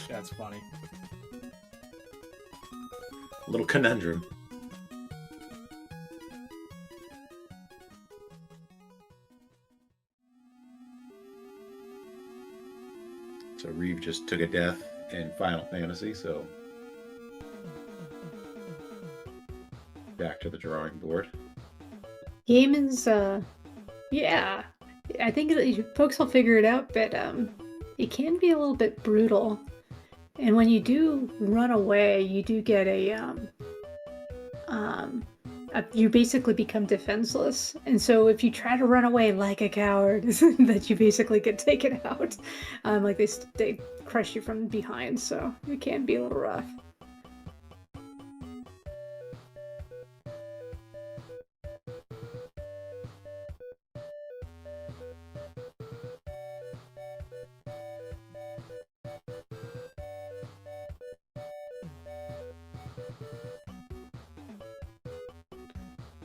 That's funny. Little conundrum. So Reeve just took a death in Final Fantasy, so back to the drawing board. Game is, yeah, I think folks will figure it out, but it can be a little bit brutal. And when you do run away, you do get you basically become defenseless. And so if you try to run away like a coward, that you basically get taken out. Like they crush you from behind, so it can be a little rough.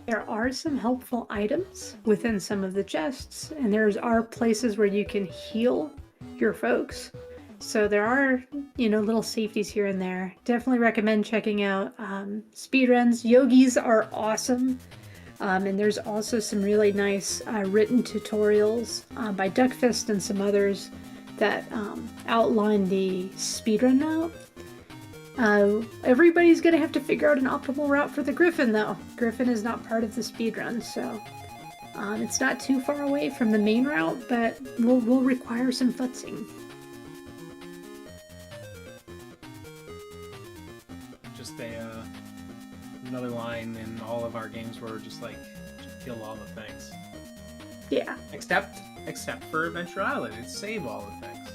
There are some helpful items within some of the chests, and are places where you can heal your folks. So there are, little safeties here and there. Definitely recommend checking out speedruns. Yogis are awesome. And there's also some really nice written tutorials by Duckfist and some others that outline the speedrun route. Everybody's gonna have to figure out an optimal route for the Griffin, though. Griffin is not part of the speedrun, so it's not too far away from the main route, but will require some futzing. Just another line in all of our games where we're just like, kill all the things. Yeah. Except for Adventure Island, it's save all the things.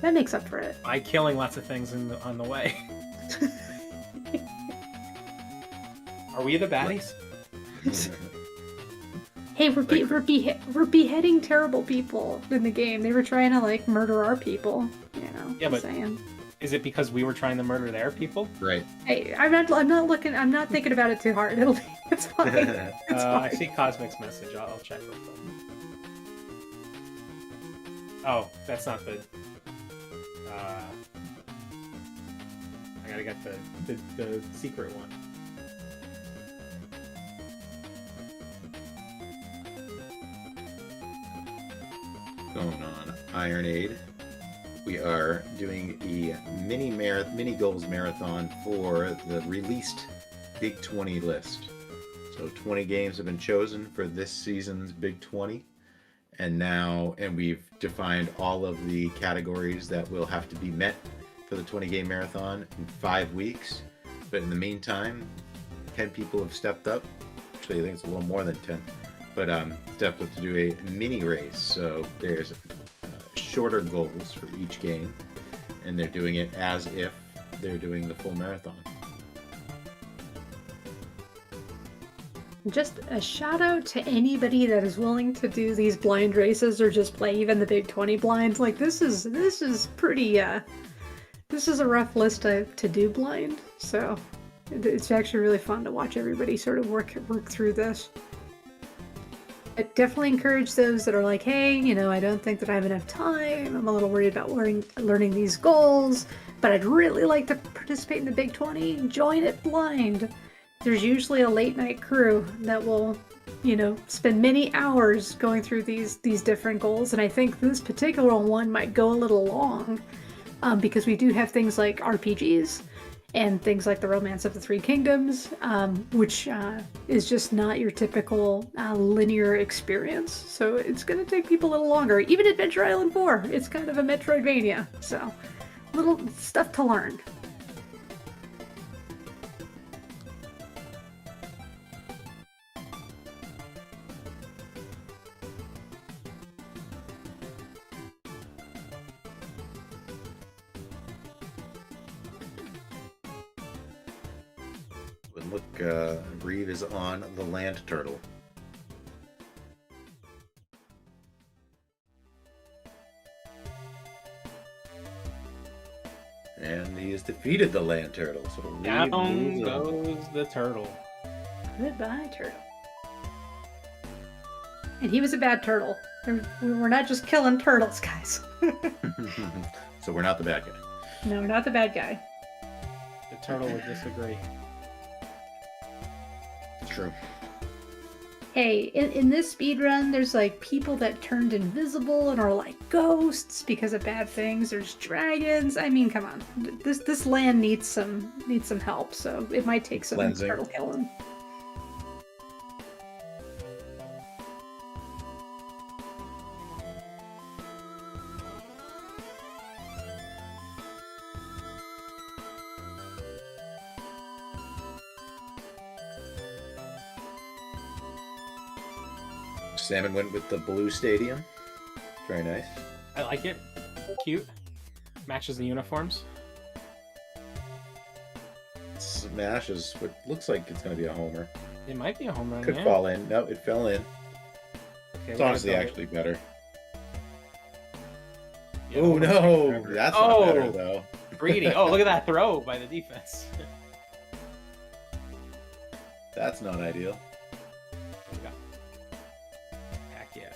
That makes up for it. By killing lots of things on the way. Are we the baddies? Hey, we're beheading terrible people in the game. They were trying to like murder our people. Yeah, but saying. Is it because we were trying to murder their people? Right. Hey, I'm not thinking about it too hard. It's fine. It's fine. I see Cosmic's message. I'll check with them. Oh, that's not the. I gotta get the secret one. Going on Iron Aid. We are doing the mini goals marathon for the released Big 20 list. So 20 games have been chosen for this season's Big 20. And we've defined all of the categories that will have to be met for the 20-game marathon in 5 weeks. But in the meantime, 10 people have stepped up. Actually, I think it's a little more than 10. But stepped up to do a mini race. So there's shorter goals for each game. And they're doing it as if they're doing the full marathon. Just a shout out to anybody that is willing to do these blind races or just play even the big 20 blinds. Like this is pretty this is a rough list to do blind. So it's actually really fun to watch everybody sort of work through this. I definitely encourage those that are like, hey, you know, I don't think that I have enough time. I'm a little worried about learning these goals, but I'd really like to participate in the Big 20. Join it blind. There's usually a late night crew that will, you know, spend many hours going through these different goals. And I think this particular one might go a little long because we do have things like RPGs and things like the Romance of the Three Kingdoms, which is just not your typical linear experience. So it's going to take people a little longer. Even Adventure Island 4, it's kind of a Metroidvania. So little stuff to learn. And look, Reeve is on the land turtle. And he has defeated the land turtle. So Reeve Down moves on. goes the turtle. Goodbye, turtle. And he was a bad turtle. We're not just killing turtles, guys. So we're not the bad guy. No, we're not the bad guy. The turtle would disagree. True. Hey, in this speedrun, there's like people that turned invisible and are like ghosts because of bad things. There's dragons. I mean, come on. This land needs some help, so it might take some Cleansing. turtle killing. Salmon went with the blue stadium. Very nice. I like it. Cute. Matches the uniforms. Smash is what looks like it's going to be a homer. It might be a home run. Could yeah. fall in. No, it fell in. Okay, It's we're honestly gonna actually better. Yeah, Oh we're gonna no, take forever. that's not better Oh, though. greedy. Oh, look at that throw by the defense. That's not ideal. We got- Heck yeah.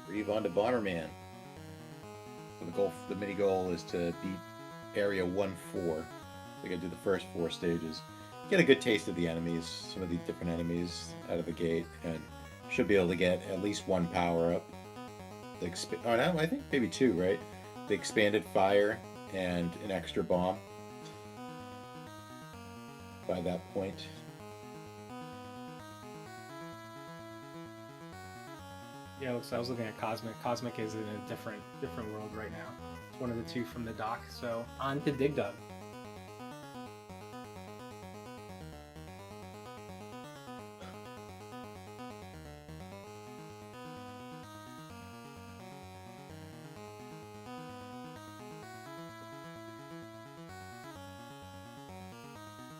Reeve on to Bomberman. So the mini goal is to beat area 1-4. We gotta do the first 4 stages. Get a good taste of the enemies, some of the different enemies out of the gate, and should be able to get at least 1 power up. Oh no, I think maybe 2, right? The expanded fire and an extra bomb. By that point. Yeah, looks. I was looking at Cosmic. Cosmic is in a different world right now. It's one of the 2 from the dock. So on to Dig Dug.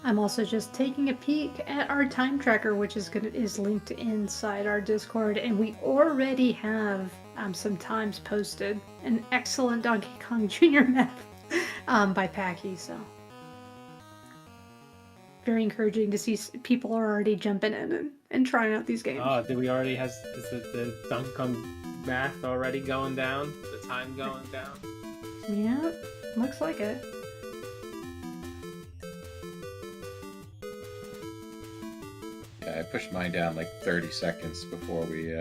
I'm also just taking a peek at our time tracker, which is linked inside our Discord, and we already have some times posted. An excellent Donkey Kong Jr. map by Packy, so very encouraging to see people are already jumping in and trying out these games. Oh, did we already is the Donkey Kong math already going down? The time going down? Yeah, looks like it. Yeah, I pushed mine down like 30 seconds before we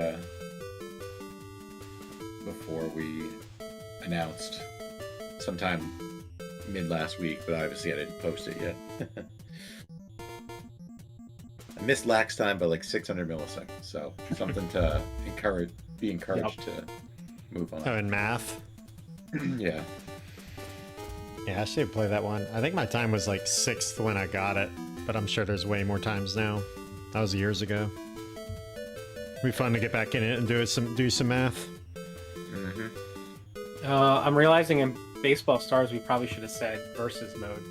announced sometime mid last week, but obviously I didn't post it yet. I missed lax time by like 600 milliseconds, so something to be encouraged to move on. Oh, in math. Yeah. Yeah, I should play that one. I think my time was like 6th when I got it. but I'm sure there's way more times now. That was years ago. It'd be fun to get back in it and do some math. Mm-hmm. I'm realizing in Baseball Stars we probably should have said versus mode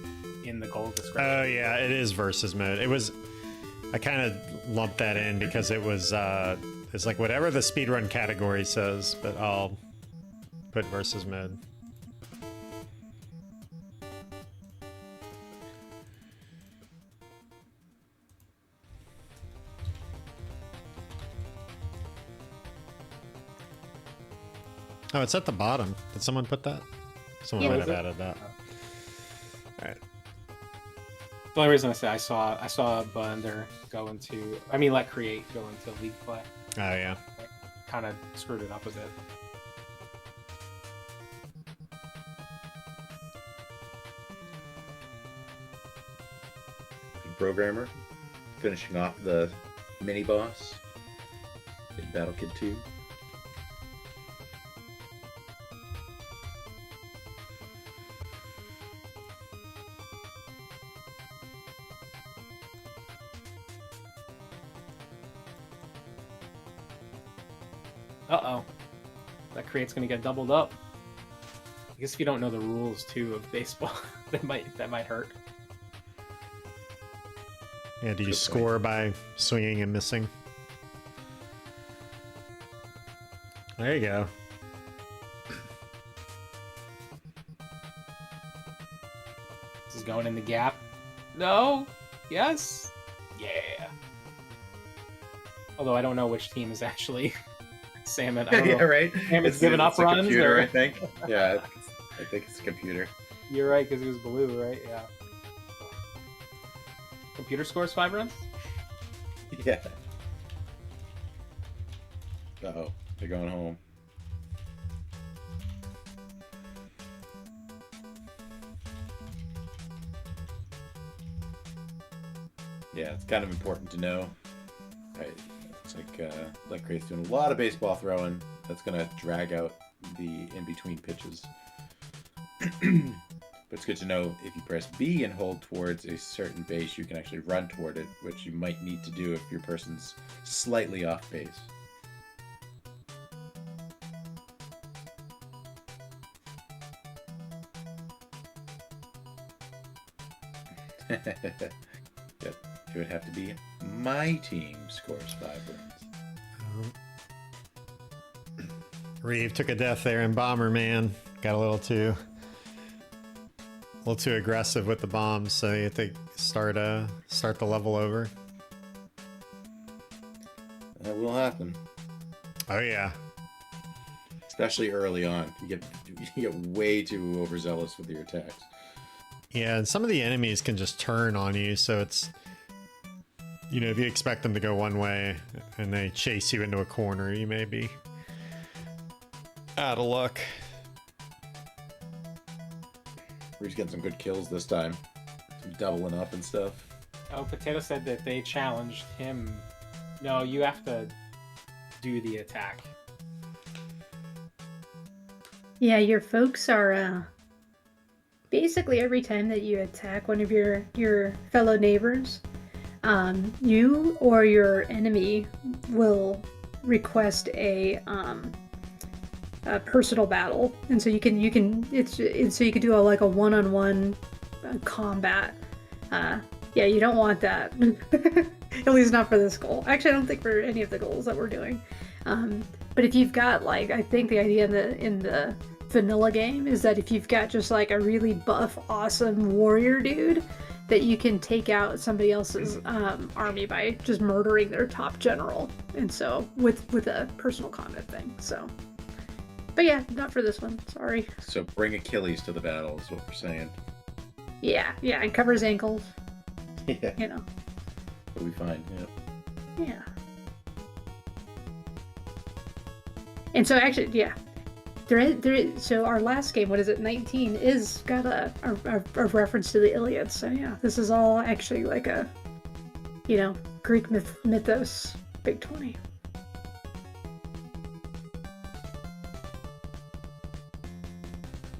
in the goal description. Oh yeah, it is versus mode. It was. I kind of lumped that in because it was. It's like whatever the speedrun category says, but I'll put versus mode. Oh, it's at the bottom. Did someone put that? Someone Yeah. might have added that. All right. The only reason I say I saw Blender go into, I mean, let Create go into League play. Oh yeah. Kind of screwed it up a bit. Programmer, finishing off the mini boss in Battle Kid 2. Uh-oh. That Create's gonna get doubled up. I guess if you don't know the rules too of baseball, that might hurt. Yeah. Do you Good score by swinging and missing? There you go. This is going in the gap. No. Yes. Yeah. Although I don't know which team is actually Salmon. I don't Yeah, know. right. Salmon's giving up it's a runs. computer, Or... I think. Yeah, I think it's a computer. You're right, because it was blue, right? Yeah. Computer scores 5 runs? Yeah. Uh-oh, they're going home. Yeah, it's kind of important to know. Right. It's like Crate's doing a lot of baseball throwing. That's gonna drag out the in-between pitches. But it's good to know if you press B and hold towards a certain base, you can actually run toward it, which you might need to do if your person's slightly off base. Yep, it would have to be my team scores 5 runs. Reeve took a death there in Bomberman. Got a little too aggressive with the bombs, so you have to start the level over. That will happen, Oh yeah. especially early on. You get way too overzealous with your attacks. Yeah, and some of the enemies can just turn on you, so it's, you know, if you expect them to go one way and they chase you into a corner, you may be out of luck. We're just getting some good kills this time. Some doubling up and stuff. Oh, Potato said that they challenged him. No, you have to do the attack. Yeah, your folks are basically every time that you attack one of your fellow neighbors, you or your enemy will request a personal battle, and so you can so you can do like a one-on-one combat. Yeah, you don't want that. At least not for this goal. Actually, I don't think for any of the goals that we're doing. But if you've got, like, I think the idea in the vanilla game is that if you've got just like a really buff, awesome warrior dude, that you can take out somebody else's army by just murdering their top general, and so with a personal combat thing. So, but yeah, not for this one. Sorry. So bring Achilles to the battle is what we're saying. Yeah, and cover his ankles. Yeah, You know. we'll be fine. Yeah. Yeah. And so actually, yeah, there is. So our last game, what is it, 19, is got a reference to the Iliad. So yeah, this is all actually like a, you know, Greek mythos big 20.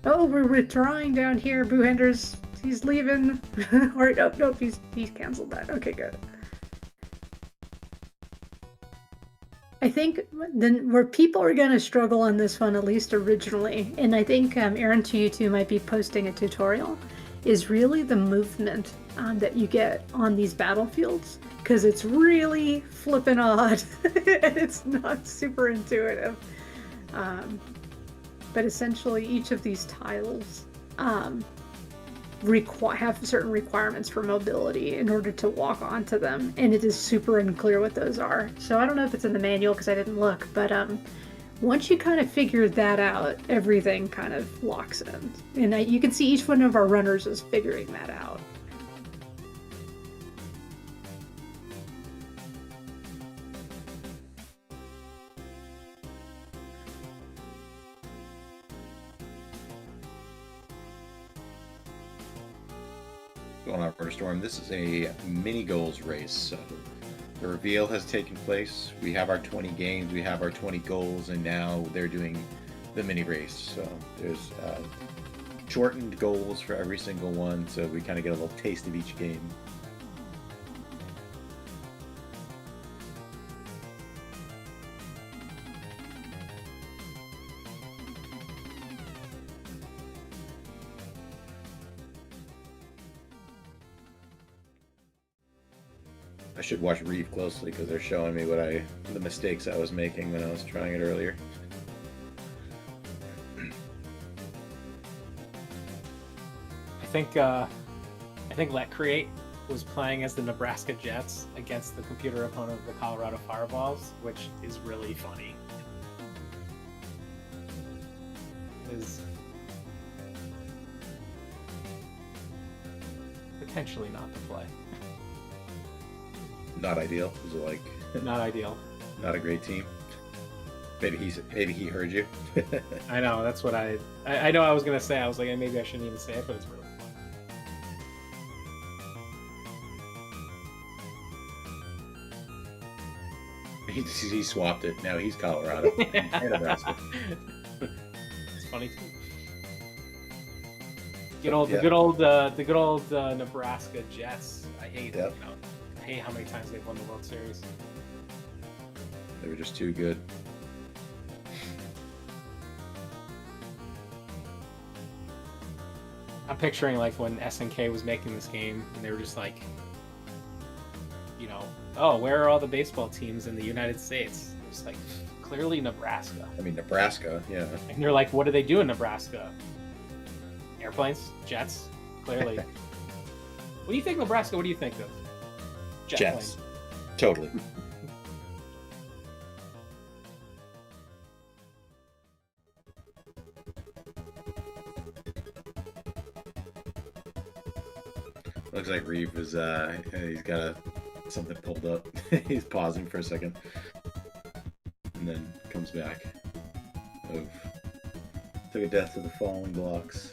Oh, we're withdrawing down here. Boohender's He's leaving. Or nope, he's canceled that. Okay, good. I think then where people are going to struggle on this one, at least originally, and I think Aaron to you two might be posting a tutorial, is really the movement that you get on these battlefields, because it's really flippin' odd and it's not super intuitive. But essentially, each of these tiles have certain requirements for mobility in order to walk onto them, and it is super unclear what those are. So I don't know if it's in the manual because I didn't look, but once you kind of figure that out, everything kind of locks in. And you can see each one of our runners is figuring that out. Going on for Storm. This is a mini goals race. So the reveal has taken place. We have our 20 games, we have our 20 goals, and now they're doing the mini race. So there's shortened goals for every single one, so we kind of get a little taste of each game. I should watch Reeve closely because they're showing me the mistakes I was making when I was trying it earlier. I think Let Create was playing as the Nebraska Jets against the computer opponent of the Colorado Fireballs, which is really funny. Is potentially not the play. Not ideal. Was it like Not ideal. not a great team? Maybe he heard you. I know, that's what I know I was gonna say. I was like, maybe I shouldn't even say it, but it's really fun. He swapped it. Now he's Colorado. And Nebraska. It's funny too. The good old Nebraska Jets. I hate Yep. I hate how many times they've won the World Series. They were just too good. I'm picturing like when SNK was making this game, and they were just like, oh, where are all the baseball teams in the United States? It's like clearly Nebraska. I mean, Nebraska, yeah. And you're like, what do they do in Nebraska? Airplanes, jets, clearly. When you think Nebraska, what do you think of? Jet Jets. plane. Totally. Looks like Reeve is he's got something pulled up. He's pausing for a second. And then comes back. Took a death to the falling blocks.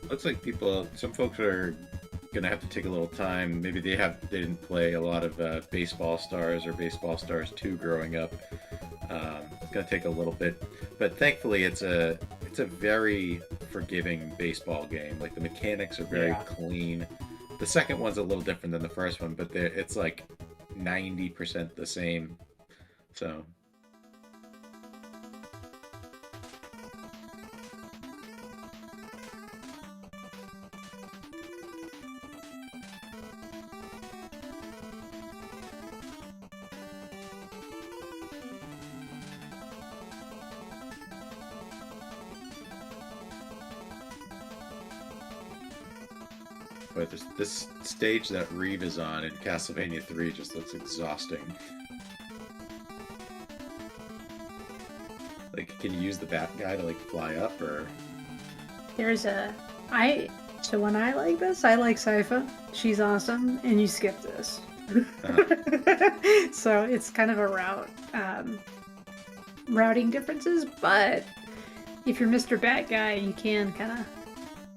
Looks like some folks are gonna have to take a little time. Maybe they didn't play a lot of Baseball Stars or Baseball Stars 2 growing up. It's gonna take a little bit, but thankfully it's a very forgiving baseball game. Like the mechanics are very clean. The second one's a little different than the first one, but it's like 90% the same. So. But this stage that Reeve is on in Castlevania 3 just looks exhausting. Like, can you use the bat guy to like fly up, or? There's a so when I like this, I like Sypha. She's awesome, and you skip this. So it's kind of a routing differences, but if you're Mr. Bat Guy, you can kind of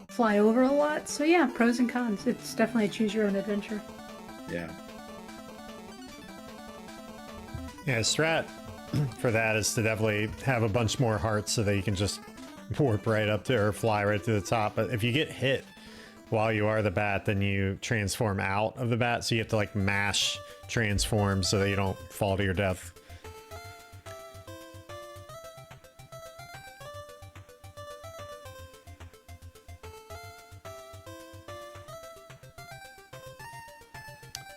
fly over a lot. So yeah, pros and cons. It's definitely a choose your own adventure. Yeah. Yeah, strat for that is to definitely have a bunch more hearts so that you can just warp right up to or fly right to the top. But if you get hit while you are the bat, then you transform out of the bat. So you have to like mash transform so that you don't fall to your death.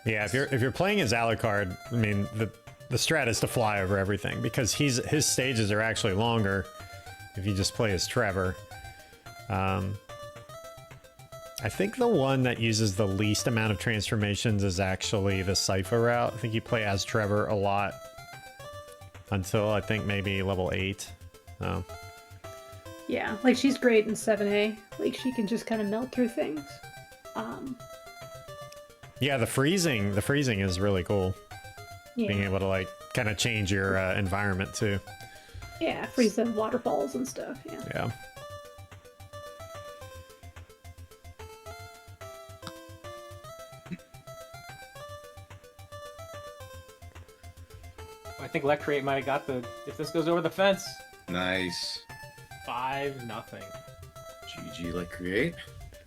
Yeah, if you're playing as Alucard, I mean the strat is to fly over everything because his stages are actually longer if you just play as Trevor. I think the one that uses the least amount of transformations is actually the Sypha route. I think you play as Trevor a lot until I think maybe level 8. Oh. Yeah, like she's great in 7A. Like she can just kind of melt through things. Yeah, the freezing is really cool. Yeah. Being able to like kind of change your environment too. Yeah, freeze the waterfalls and stuff. Yeah. Yeah. I think Lecreate might have got the. If this goes over the fence, Nice. 5-0. GG, like create.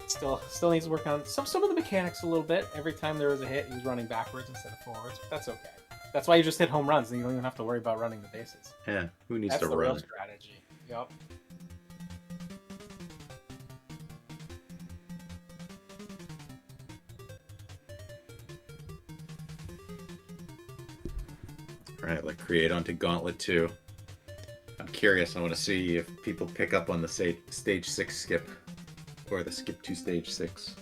Still needs to work on some of the mechanics a little bit. Every time there was a hit, he was running backwards instead of forwards. But that's okay. That's why you just hit home runs, and you don't even have to worry about running the bases. Yeah. Who needs That's to the real run? strategy. Yep. All right, like create onto Gauntlet 2. I'm curious. I want to see if people pick up on the stage 6 skip or the skip to stage 6.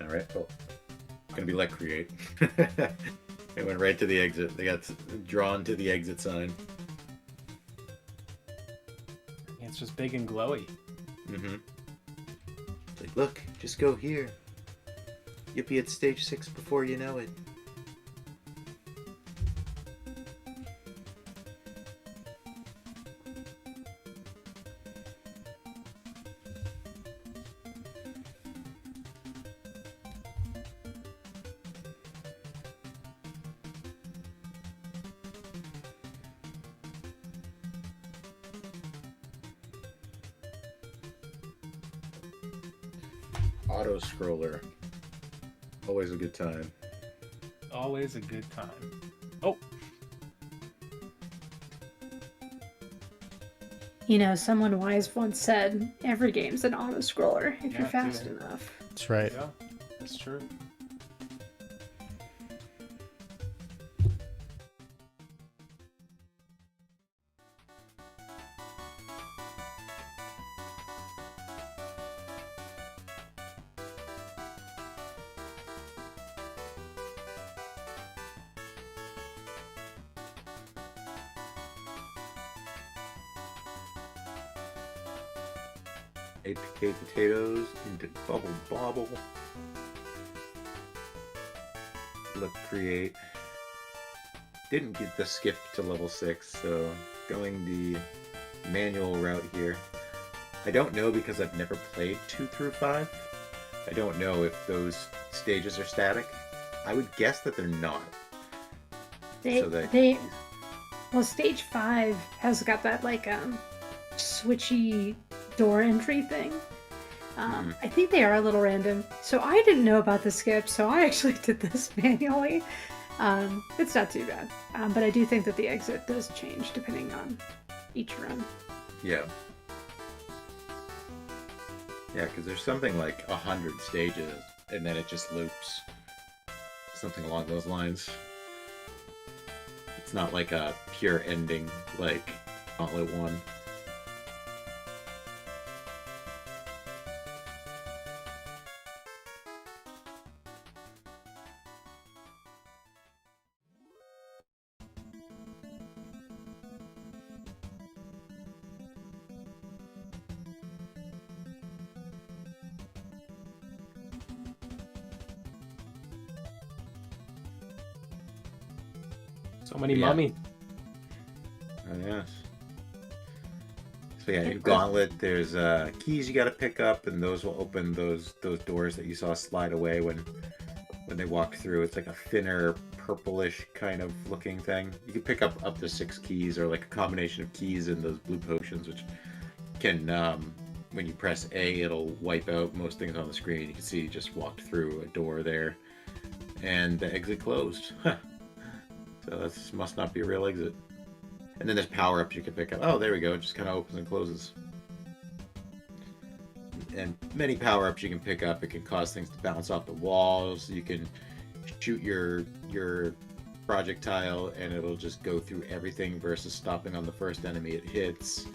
All right. Well, it's gonna be like create. They went right to the exit. They got drawn to the exit sign. It's just big and glowy. Mm-hmm. Like, look, just go here. You'll be at stage 6 before you know it. Auto scroller. Always a good time. Always a good time. Oh, You know, someone wise once said, "Every game's an auto scroller if you're Yeah, fast dude. enough." That's right. yeah, that's true. APK potatoes into bubble bobble. Look, create. Didn't get the skip to level 6, so going the manual route here. I don't know because I've never played 2 through 5. I don't know if those stages are static. I would guess that they're not. Well, stage 5 has got that like switchy door entry thing. I think they are a little random. So I didn't know about the skip, so I actually did this manually. It's not too bad. But I do think that the exit does change depending on each run. Yeah. Yeah, because there's something like 100 stages, and then it just loops. Something along those lines. It's not like a pure ending like Gauntlet 1. So many Yeah. mummies. Oh, yes. So yeah, in Gauntlet, there's keys you got to pick up, and those will open those doors that you saw slide away when they walk through. It's like a thinner, purplish kind of looking thing. You can pick up to 6 keys, or like a combination of keys and those blue potions, which can, when you press A, it'll wipe out most things on the screen. You can see you just walked through a door there, and the exit closed. So that must not be a real exit. And then there's power-ups you can pick up. Oh, there we go. It just kind of opens and closes. And many power-ups you can pick up. It can cause things to bounce off the walls. You can shoot your projectile, and it'll just go through everything versus stopping on the first enemy it hits.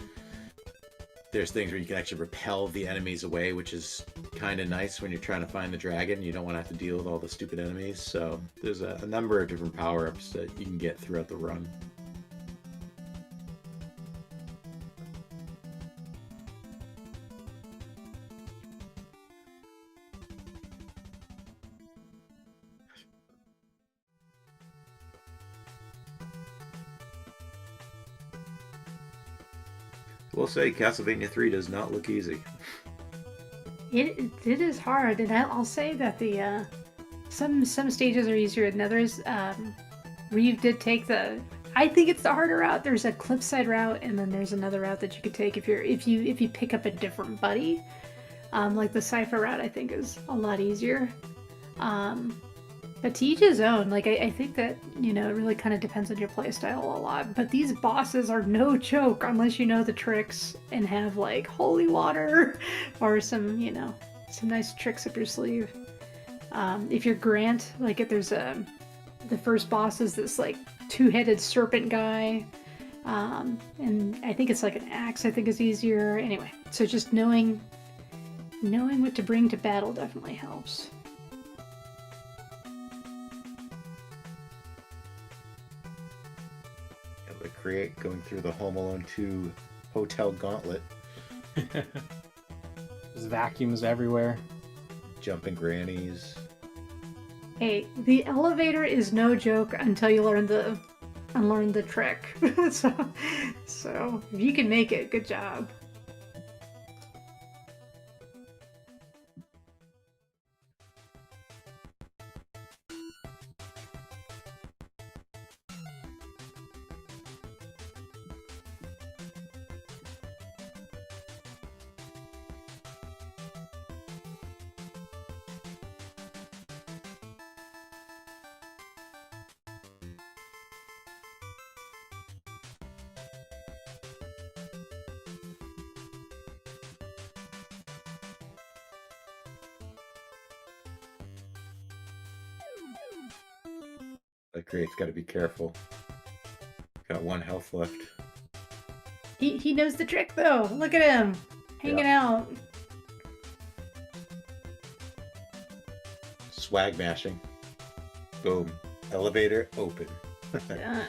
There's things where you can actually repel the enemies away, which is kind of nice when you're trying to find the dragon. You don't want to have to deal with all the stupid enemies. So there's a number of different power-ups that you can get throughout the run. We'll say Castlevania 3 does not look easy. It is hard, and I'll say that the some stages are easier than others. Reeve did take I think it's the harder route. There's a cliffside route, and then there's another route that you could take if you pick up a different buddy. Like the Cypher route, I think is a lot easier. But to each his own. Like I think that it really kind of depends on your playstyle a lot. But these bosses are no joke unless you know the tricks and have like holy water or some nice tricks up your sleeve. If you're Grant, like if there's the first boss is this like 2-headed serpent guy, and I think it's like an axe. I think is easier. Anyway, so just knowing what to bring to battle definitely helps. Create going through the Home Alone 2 hotel gauntlet. There's vacuums everywhere. Jumping grannies. Hey, the elevator is no joke until you learn the trick. so if you can make it, good job. That Create's got to be careful. Got 1 health left. He knows the trick though. Look at him hanging out. Swag mashing. Boom. Elevator open. Done.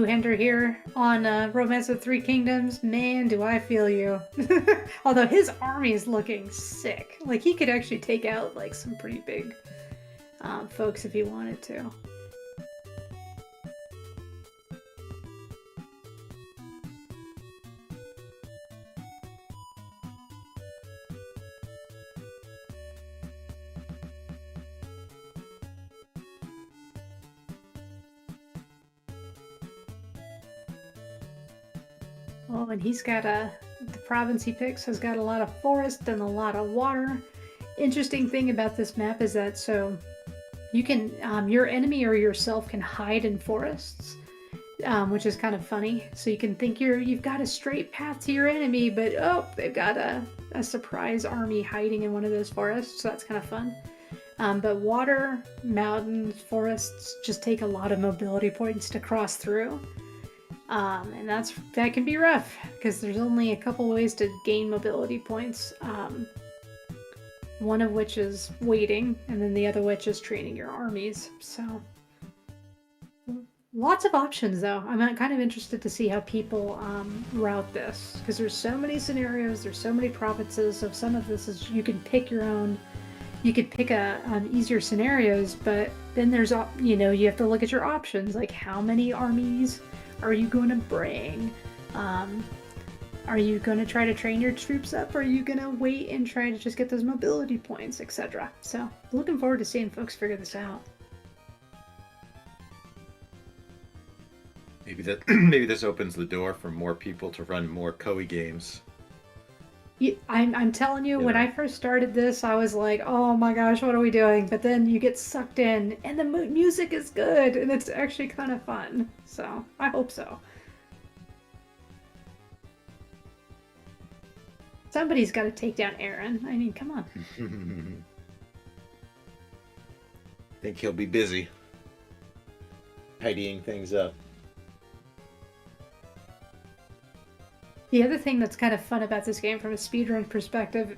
Hander here on Romance of Three Kingdoms. Man, do I feel you. Although his army is looking sick. Like he could actually take out like some pretty big folks if he wanted to. Oh, and he's got the province he picks has got a lot of forest and a lot of water. Interesting thing about this map is that you can your enemy or yourself can hide in forests, which is kind of funny. So you can think you've got a straight path to your enemy, but oh, they've got a surprise army hiding in one of those forests. So that's kind of fun. But water, mountains, forests just take a lot of mobility points to cross through. And that can be rough because there's only a couple ways to gain mobility points. One of which is waiting, and then the other which is training your armies. So lots of options, though. I'm kind of interested to see how people route this because there's so many scenarios, there's so many provinces. So some of this is you can pick your own. You could pick easier scenarios, but then there's you have to look at your options, like how many armies are you going to bring? Are you going to try to train your troops up? Or are you going to wait and try to just get those mobility points, etc.? So, looking forward to seeing folks figure this out. Maybe this opens the door for more people to run more Koei games. I'm telling you, when I first started this, I was like, oh my gosh, what are we doing? But then you get sucked in, and the music is good, and it's actually kind of fun. So, I hope so. Somebody's got to take down Aaron. I mean, come on. Think he'll be busy tidying things up. The other thing that's kind of fun about this game from a speedrun perspective,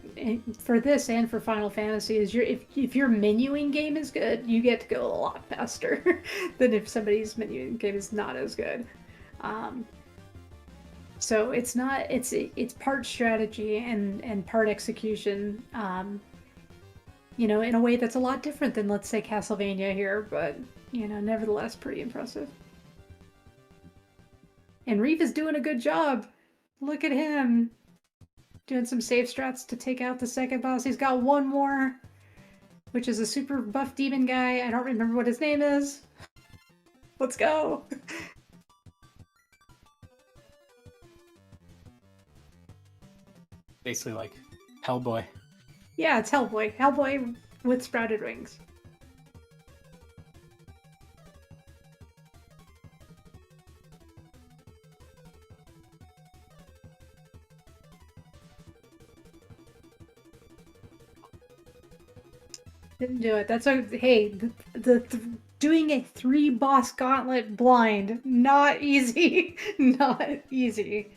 for this and for Final Fantasy, is if your menuing game is good, you get to go a lot faster than if somebody's menuing game is not as good. So it's part strategy and part execution, in a way that's a lot different than, let's say, Castlevania here, but, nevertheless pretty impressive. And Reeve is doing a good job. Look at him. Doing some safe strats to take out the second boss. He's got one more, which is a super buff demon guy. I don't remember what his name is. Let's go. Basically like Hellboy. Yeah, it's Hellboy. Hellboy with sprouted wings. Didn't do it. That's hey, doing a 3 boss gauntlet blind, not easy. Not easy.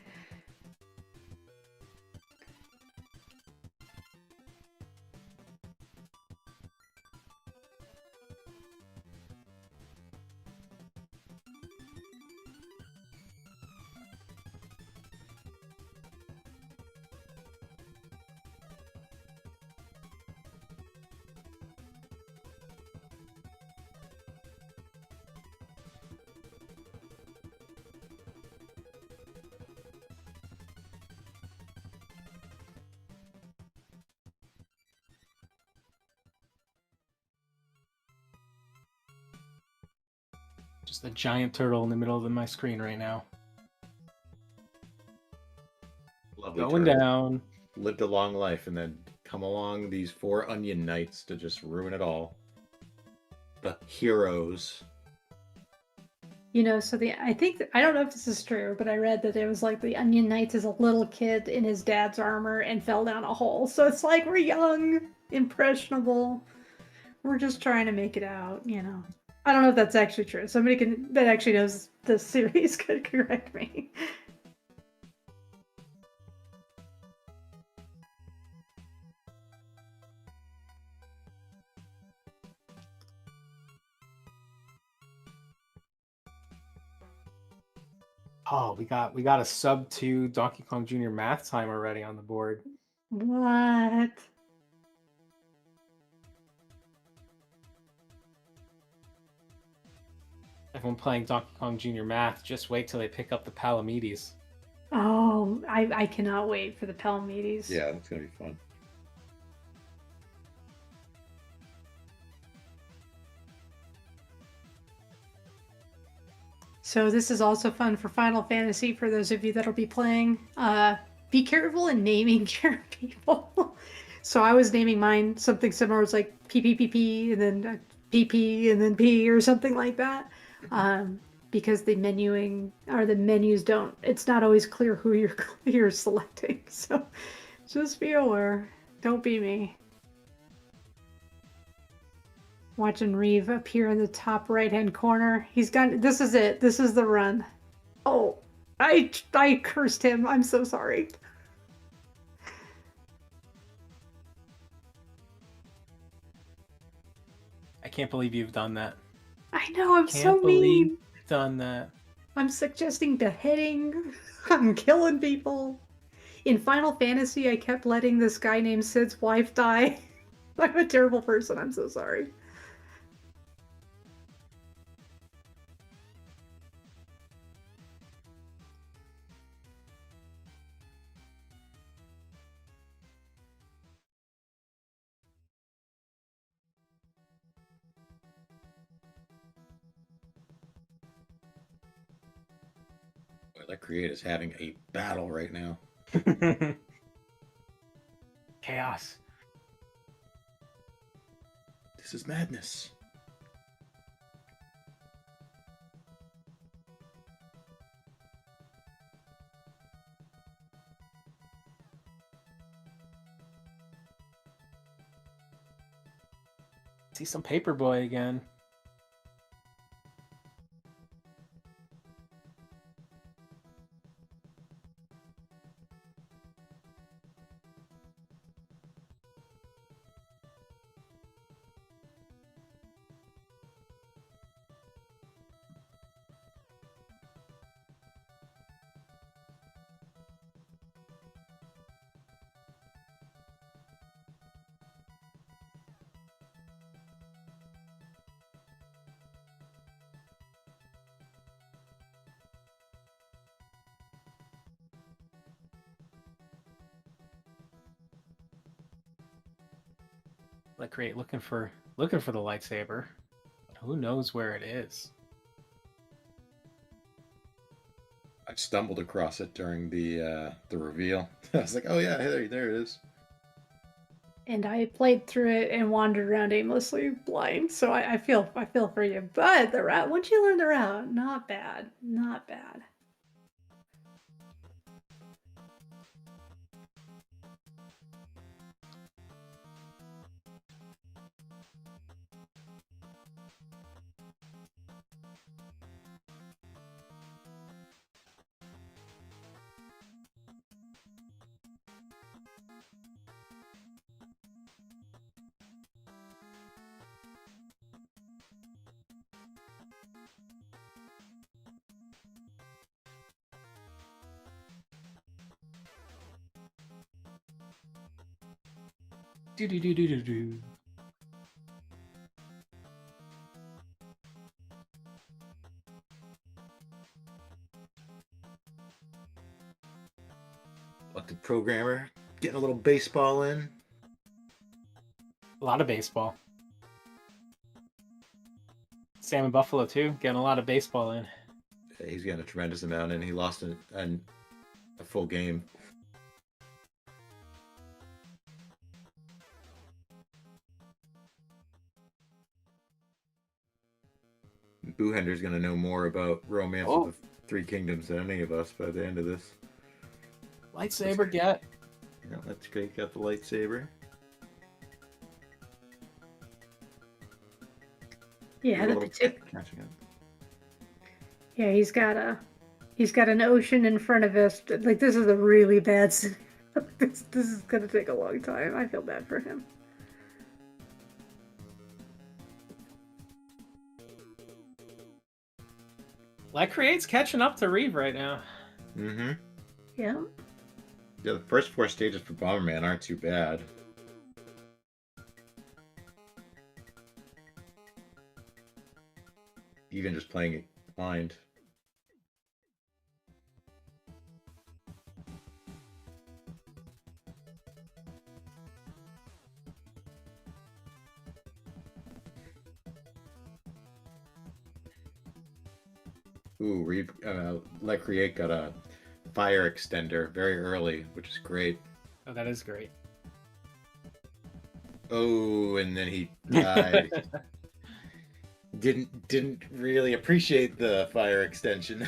Just a giant turtle in the middle of my screen right now. Lovely Going turtle. down. Lived a long life and then come along these 4 onion knights to just ruin it all. The heroes. So I don't know if this is true, but I read that it was like the Onion Knights is a little kid in his dad's armor and fell down a hole. So it's like we're young, impressionable. We're just trying to make it out, I don't know if that's actually true. Somebody that actually knows the series could correct me. Oh, we got a sub 2 Donkey Kong Jr. math time already on the board. What? Everyone playing Donkey Kong Jr. math, just wait till they pick up the Palamedes. Oh, I cannot wait for the Palamedes. Yeah, that's gonna be fun. So this is also fun for Final Fantasy for those of you that'll be playing. Be careful in naming your people. So I was naming mine something similar. It's like PPPP and then PP and then P or something like that. Because the menuing or the menus it's not always clear who you're selecting. So just be aware. Don't be me. Watching Reeve appear in the top right-hand corner. This is it. This is the run. Oh, I cursed him. I'm so sorry. I can't believe you've done that. I know, I'm so Can't believe mean. you've done that. I'm suggesting beheading. I'm killing people. In Final Fantasy, I kept letting this guy named Sid's wife die. I'm a terrible person. I'm so sorry. Boy, that create is having a battle right now. Chaos. This is madness. See some Paperboy again. Like Create looking for the lightsaber. But who knows where it is? I stumbled across it during the reveal. I was like, oh yeah, there it is. And I played through it and wandered around aimlessly blind, so I feel for you. But the route, once you learn the route, not bad, not bad. Do do do do do do. Let the programmer getting a little baseball in. A lot of baseball. Sam and Buffalo too, getting a lot of baseball in. He's getting a tremendous amount, and he lost a full game. Boohender's going to know more about Romance Oh. of the Three Kingdoms than any of us by the end of this. Lightsaber get. Yeah, that's great. Got the lightsaber. Yeah, A the little catching up. Yeah, he's got an ocean in front of us. Like, this is a really bad. This is gonna take a long time. I feel bad for him. That Create's catching up to Reeve right now. Mm-hmm. Yeah. Yeah, the first 4 stages for Bomberman aren't too bad. Even just playing it blind. Ooh, Let Create got a fire extender very early, which is great. Oh, that is great. Oh, and then he died. Didn't really appreciate the fire extension.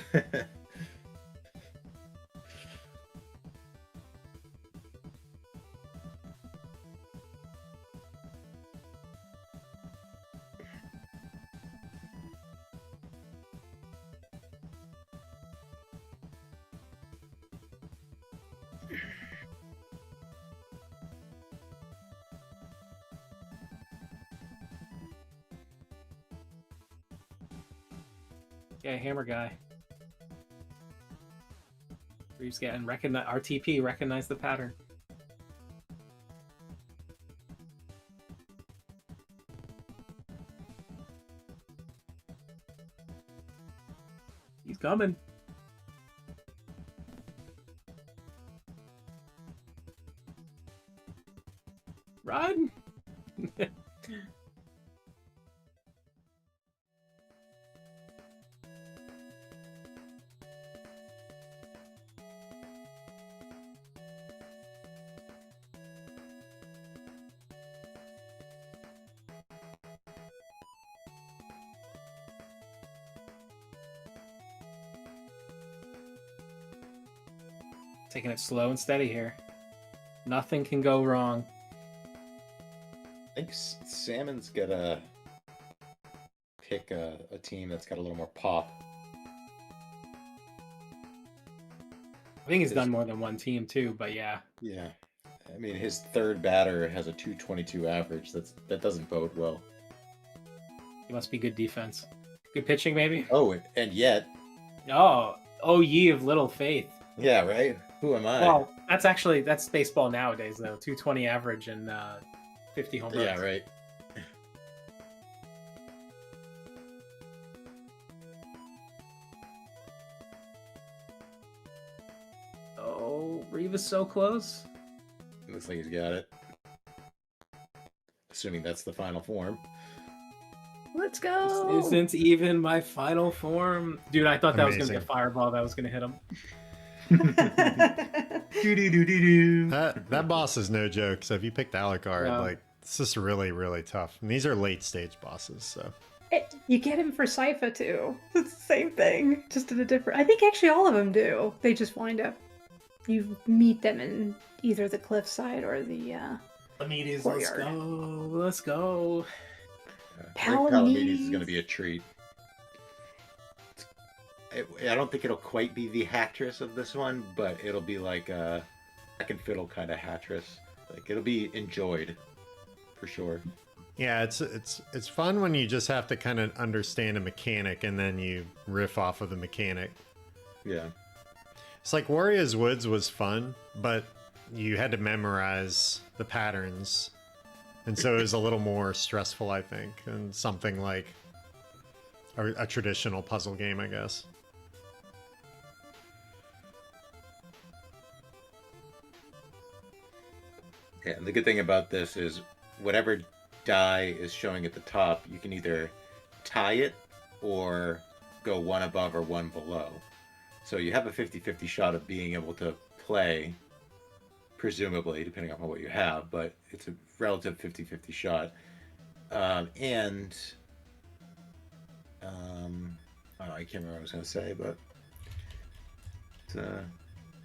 Okay, hammer guy. Reeves getting recognize RTP, recognize the pattern. He's coming. Run! Taking it slow and steady here. Nothing can go wrong. I think Salmon's gonna pick a team that's got a little more pop. I think he's done more than one team too, but yeah. Yeah. I mean, his third batter has a 222 average. That doesn't bode well. He must be good defense. Good pitching, maybe? Oh, and yet. Oh, ye of little faith. Yeah, right? Who am I? Well, that's baseball nowadays, though. 220 average and 50 home runs. Yeah, right. Oh, Reeves is so close. Looks like he's got it. Assuming that's the final form. Let's go. This isn't even my final form. Dude, I thought that was going to be a Amazing. fireball that was going to hit him. That boss is no joke. So if you picked Alucard, No. like it's just really, really tough. And these are late stage bosses, so You get him for Sypha too. It's the same thing, just in a different. I think actually all of them do. They just wind up. You meet them in either the cliffside or the. Palamedes, let's Courtyard. go. Let's go. Palamedes is going to Palamedes. be a treat. I don't think it'll quite be the Hattress of this one, but it'll be like a second fiddle kind of Hattress. Like it'll be enjoyed, for sure. yeah, it's fun when you just have to kind of understand a mechanic and then you riff off of the mechanic. Yeah. It's like Warriors Woods was fun, but you had to memorize the patterns. And so it was a little more stressful, I think, than something like a traditional puzzle game, I guess. Yeah, and the good thing about this is whatever die is showing at the top, you can either tie it or go one above or one below. So you have a 50-50 shot of being able to play, presumably, depending on what you have, but it's a relative 50-50 shot. I can't remember what I was going to say, but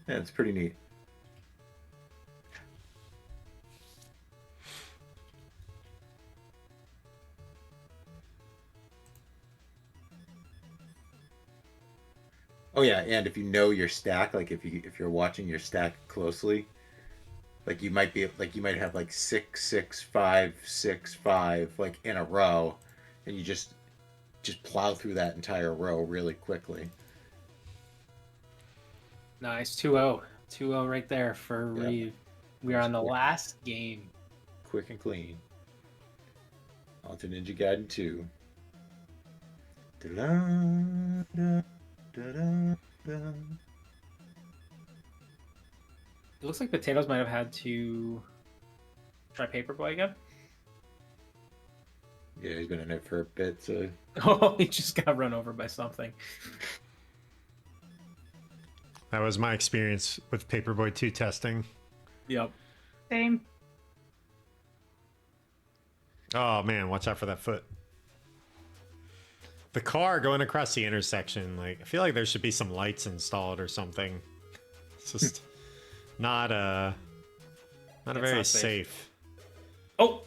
it's pretty neat. Oh yeah, and if you know your stack, like if you're watching your stack closely, like you might have like 6, 6, 5, 6, 5 like in a row, and you just plow through that entire row really quickly. Nice. 2-0. 2-0 right there for Yep. Reeve. We are on the last game. Quick and clean. On to Ninja Gaiden 2. Da-da, da-da. It looks like Potatoes might have had to try Paperboy again. Yeah, he's been in it for a bit, so Oh, he just got run over by something. That was my experience with Paperboy 2 testing. Yep. Same. Oh man, watch out for that foot. The car going across the intersection, like I feel like there should be some lights installed or something. It's just not It's very not safe. safe. Oh,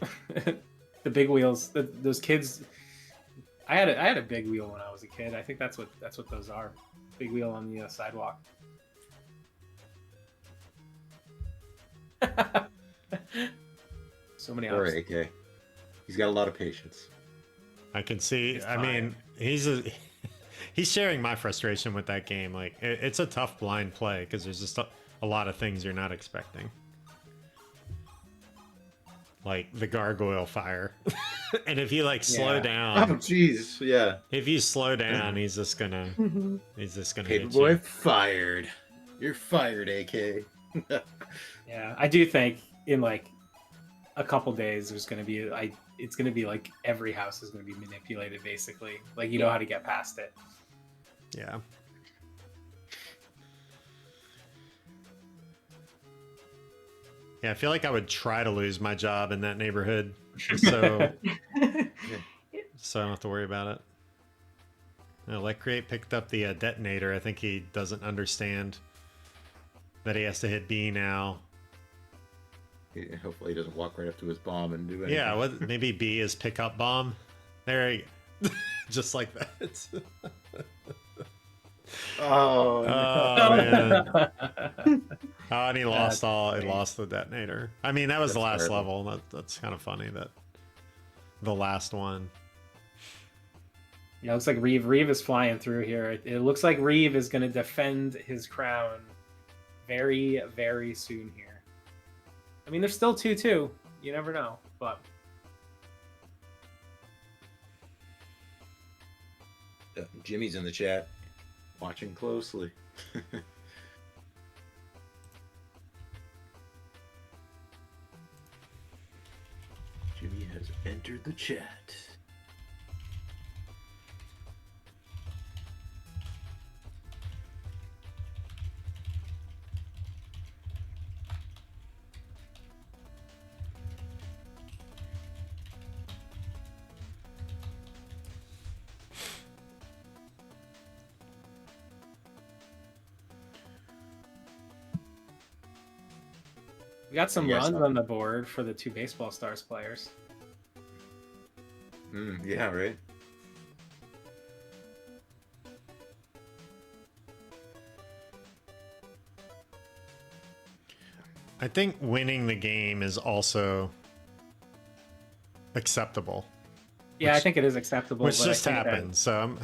the big wheels. Those kids. I had a big wheel when I was a kid. I think that's what those are. Big wheel on the sidewalk. So many or ups. AK. He's got a lot of patience. I can see. He's I fine. mean, he's a He's sharing my frustration with that game. Like, it's a tough blind play because there's just a lot of things you're not expecting. Like the gargoyle fire. And if you like slow Yeah. Oh, down, jeez. Yeah. if you slow down, he's just gonna Mhm. Paperboy hit you. fired. You're fired, AK. Yeah, I do think in like a couple days there's gonna be it's gonna be like every house is gonna be manipulated basically. Like you know how to get past it. Yeah. Yeah, I feel like I would try to lose my job in that neighborhood, just so I don't have to worry about it. No, Let Create picked up the detonator. I think he doesn't understand that he has to hit B now. Hopefully he doesn't walk right up to his bomb and do anything. Yeah, maybe B is pickup bomb. There you go. Just like that. Oh, Oh, man. Oh, and he lost That's he lost the detonator. I mean, that was the That's last terrible. level. That's kind of funny that the last one. Yeah, it looks like Reeve is flying through here. It looks like Reeve is gonna defend his crown very, very soon here. I mean, there's still 2-2. You never know, but Jimmy's in the chat, watching closely. Jimmy has entered the chat. we got some Yes, runs on the board for the 2 Baseball Stars players. Yeah, right. I think winning the game is also acceptable, Yeah, I Which- think it is acceptable. which but I just think that happened. So I'm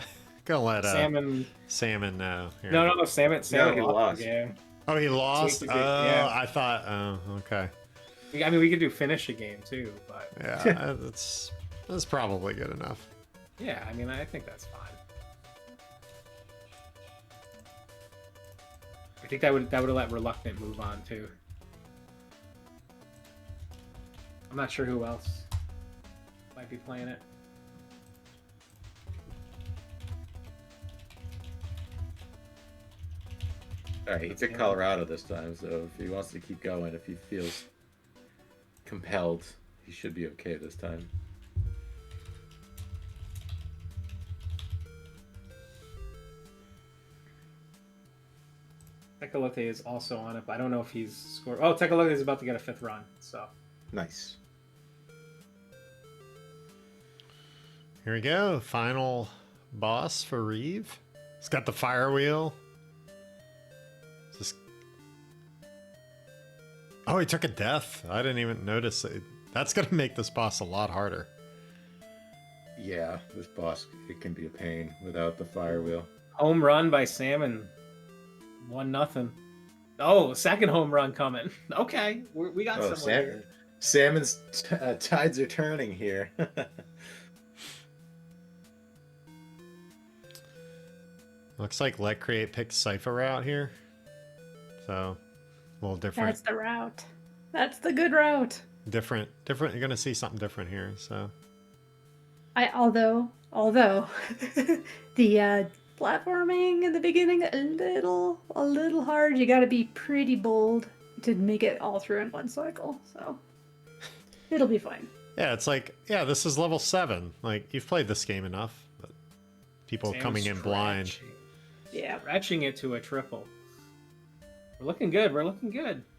gonna let Salmon. Salmon know. Here. No, Salmon he lost lost. the game. Oh, he lost. could Oh, do- yeah. I thought. Oh, okay. I mean, we could do finish a game too, but Yeah, that's probably good enough. yeah, I mean, I think that's fine. I think that would have let Reluctant move on too. I'm not sure who else might be playing it. All right, he took Colorado this time, so if he wants to keep going, if he feels compelled, he should be okay this time. Tecolote is also on it, but I don't know if he's scored. Oh, Tecolote is about to get a 5th run, so Nice. Here we go. Final boss for Reeve. He's got the fire wheel. Just... Oh, he took a death. I didn't even notice it. That's going to make this boss a lot harder. Yeah, this boss, it can be a pain without the fire wheel. home run by Salmon. 1-0. Oh, second home run coming. Okay, we got Oh, someone here. Salmon's tides are turning here. Looks like Let Create picked Cypher route here. So, a little different. That's the route. That's the good route. Different. You're going to see something different here. So, Although the platforming in the beginning a little hard. You got to be pretty bold to make it all through in one cycle. So it'll be fine. yeah, it's like, yeah, this is level 7. Like, you've played this game enough. But people Sam's coming in blind. Yeah. Stretching it to a triple. We're looking good.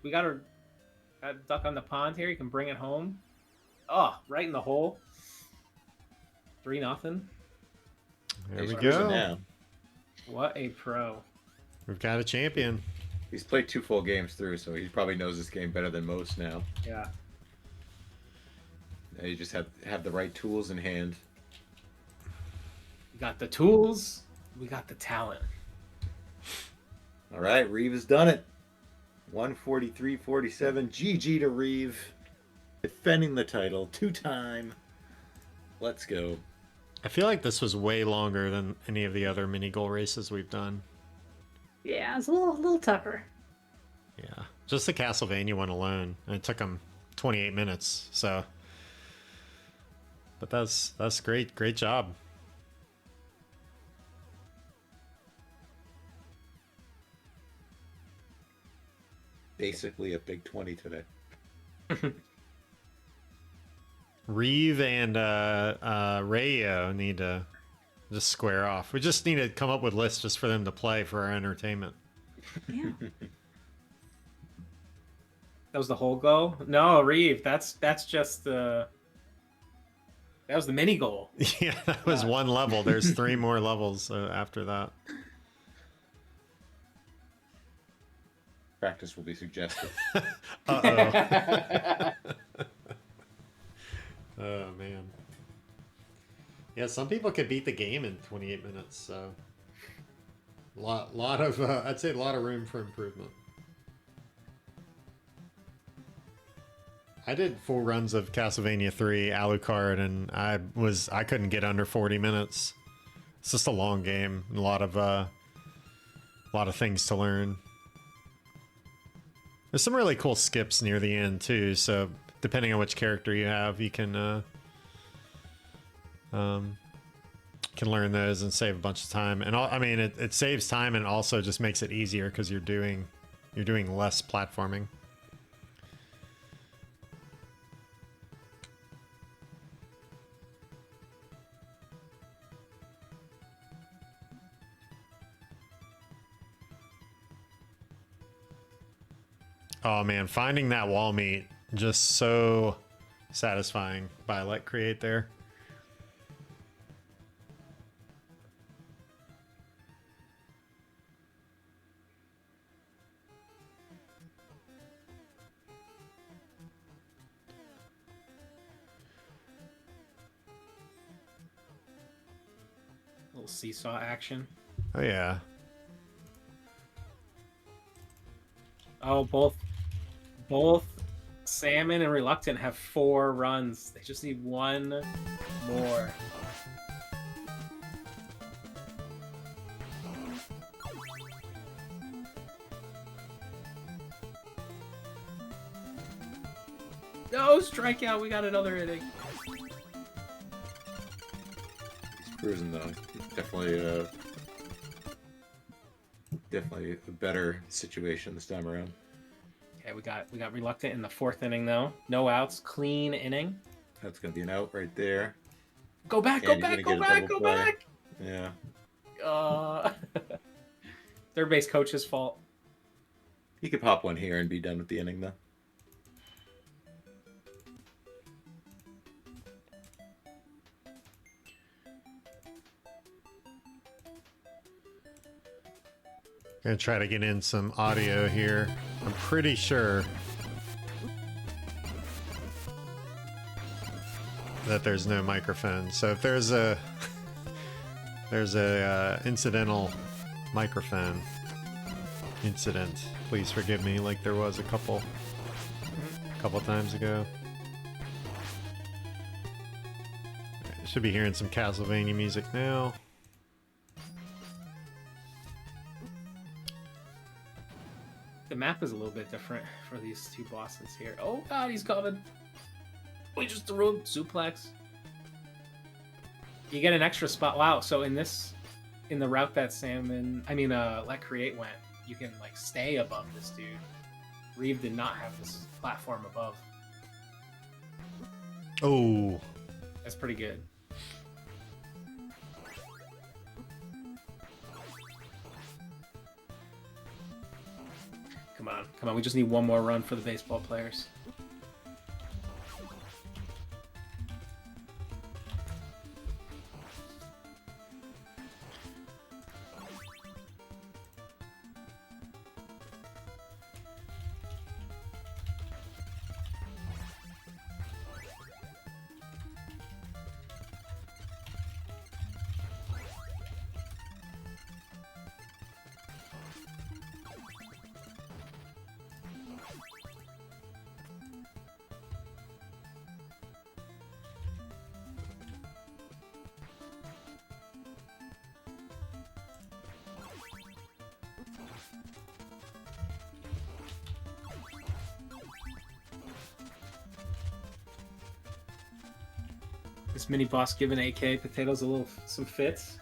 We got a duck on the pond here. You can bring it home. Oh, right in the hole. 3-0. There He's we cruising go. now. What a pro. We've got a champion. He's played 2 full games through, so he probably knows this game better than most now. Yeah. Now you just have the right tools in hand. You got the tools. We got the talent. All right, Reeve has done it. 143.47. GG to Reeve. Defending the title 2-time. Let's go. I feel like this was way longer than any of the other mini goal races we've done. Yeah, it's a little tougher. Yeah, just the Castlevania one alone, and it took them 28 minutes. So, but that's great job. Basically a big 20 today. Reeve and Rayo need to just square off. We just need to come up with lists just for them to play for our entertainment. Yeah. That was the whole goal? No, Reeve, that's just the that was the mini goal. Yeah, that was one level. There's 3 more levels after that. Practice will be suggested. Uh-oh. Oh, man. Yeah, some people could beat the game in 28 minutes, so... Lot of, I'd say a lot of room for improvement. I did 4 runs of Castlevania 3 Alucard, and I couldn't get under 40 minutes. It's just a long game, and a lot of things to learn. There's some really cool skips near the end too, so depending on which character you have, you can learn those and save a bunch of time. And I mean, it saves time and also just makes it easier because you're doing less platforming. Oh man, finding that wall meat just so satisfying by Let Create there. Little seesaw action. Oh yeah. Oh, both Salmon and Reluctant have 4 runs. They just need 1 more. No, strikeout. We got another inning. He's cruising though. Definitely a better situation this time around. Okay, we got Reluctant in the 4th inning though. No outs, clean inning. That's gonna be an out right there. Go back, And go he's back, gonna go get a back, double go play. back. Yeah. Third base coach's fault. He could pop one here and be done with the inning though. Gonna try to get in some audio here. I'm pretty sure that there's no microphone. So if there's a incidental microphone incident, please forgive me, like there was a couple times ago. Should be hearing some Castlevania music now. The map is a little bit different for these 2 bosses here. Oh god, he's coming. We just threw him suplex. You get an extra spot. Wow, so in the route that Let Create went, you can like stay above this dude. Reeve did not have this platform above. Oh, That's pretty good. Come on, we just need 1 more run for the baseball players. This mini boss giving AK potatoes some fits.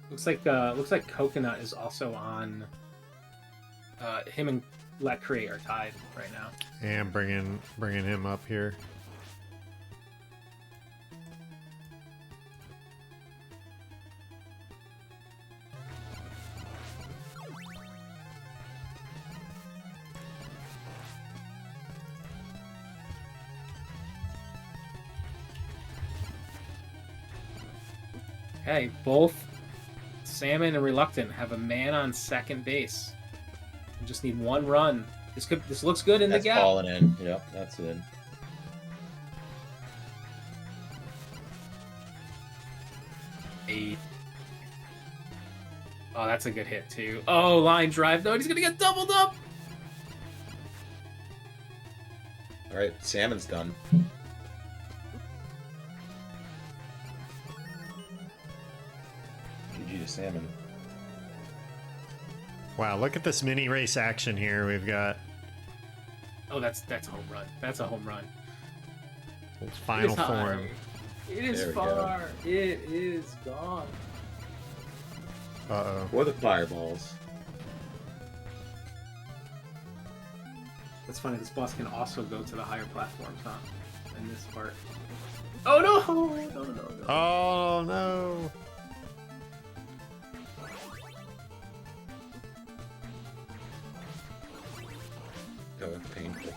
Looks like Coconut is also on. Him and Leckree are tied right now. And bringing him up here. Hey, both Salmon and Reluctant have a man on second base. We just need one run. This looks good in That's the gap. falling in. Yep, that's in. Eight. Oh, that's a good hit too. Oh, line drive. No, he's gonna get doubled up. All right, Salmon's done. GG to Salmon. Wow, look at this mini race action here. We've got Oh, that's a home run. That's a home run. final It is high. form. It is There we go. far. It is gone. Uh-oh. Or the fireballs. That's funny. This boss can also go to the higher platforms, huh? In this part. Oh no! No. Oh no. Oh, that's painful.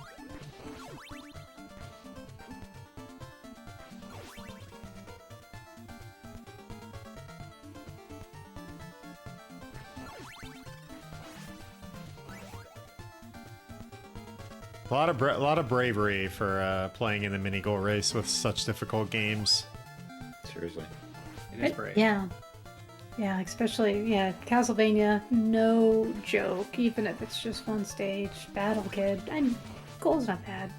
A lot of bravery for playing in the mini goal race with such difficult games. Seriously. It is brave. Yeah. Yeah, especially, Castlevania, no joke, even if it's just one stage. Battle Kid, goal's not bad.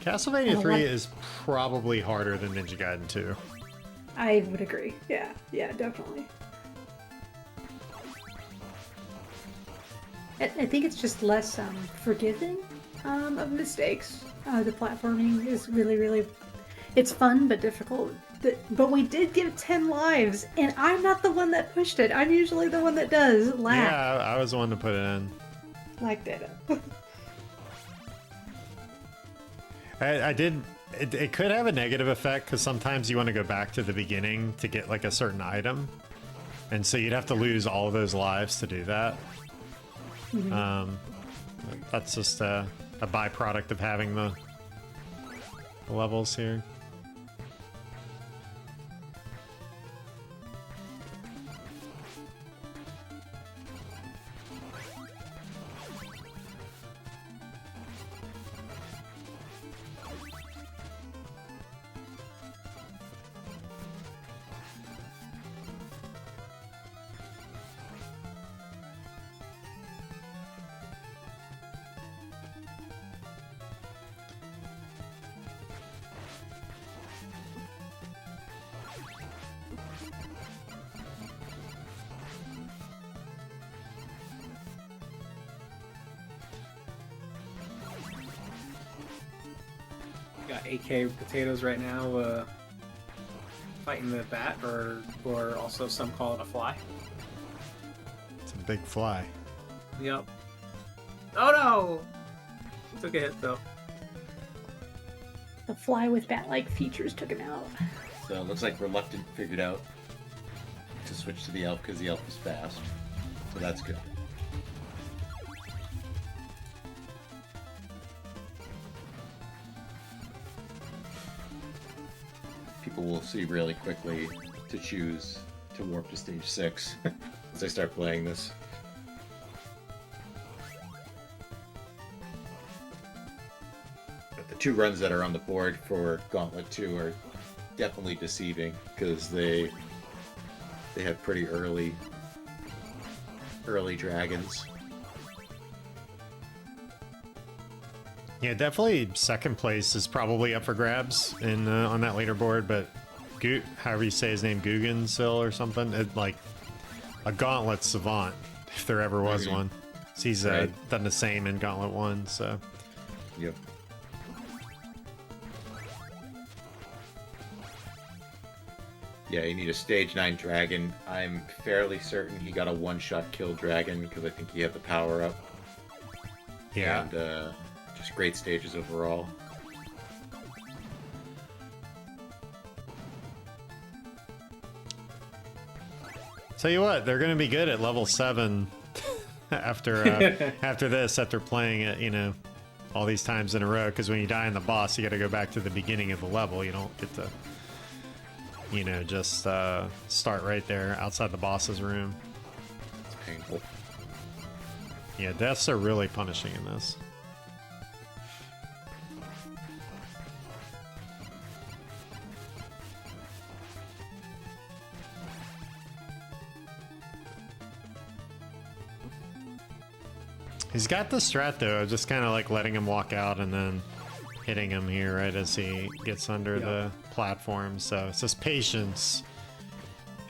Castlevania Oh, 3 what- is probably harder than Ninja Gaiden 2. I would agree. Yeah, definitely. I think it's just less forgiving of mistakes. The platforming is really, it's fun but difficult. But we did give 10 lives, and I'm not the one that pushed it. I'm usually the one that does. Lack. Yeah, I was the one to put it in. Lack data. I did. It could have a negative effect because sometimes you want to go back to the beginning to get like a certain item, and so you'd have to lose all of those lives to do that. That's just a byproduct of having the levels here. Got AK potatoes right now, fighting the bat, or also some call it a fly. It's a big fly. Yep. Oh no! Took a hit though. The fly with bat-like features took him out. So it looks like Reluctant figured out to switch to the elf because the elf is fast. So that's good. People will see really quickly to choose to warp to stage 6 as they start playing this. But the 2 runs that are on the board for Gauntlet 2 are definitely deceiving because they have pretty early dragons. Yeah, definitely second place is probably up for grabs in on that leaderboard, but however you say his name, Guggensil or something, like a Gauntlet savant, if there ever was one. So he's Right. done the same in Gauntlet 1, so. Yep. Yeah, you need a stage 9 dragon. I'm fairly certain he got a one-shot kill dragon because I think he had the power up. Yeah. And just great stages overall. Tell you what, they're going to be good at level 7 after after this, after playing it, you know, all these times in a row. Because when you die in the boss, you got to go back to the beginning of the level. You don't get to, you know, just start right there outside the boss's room. It's painful. Yeah, deaths are really punishing in this. He's got the strat though, just kind of like letting him walk out and then hitting him here right as he gets under the platform. So it's just patience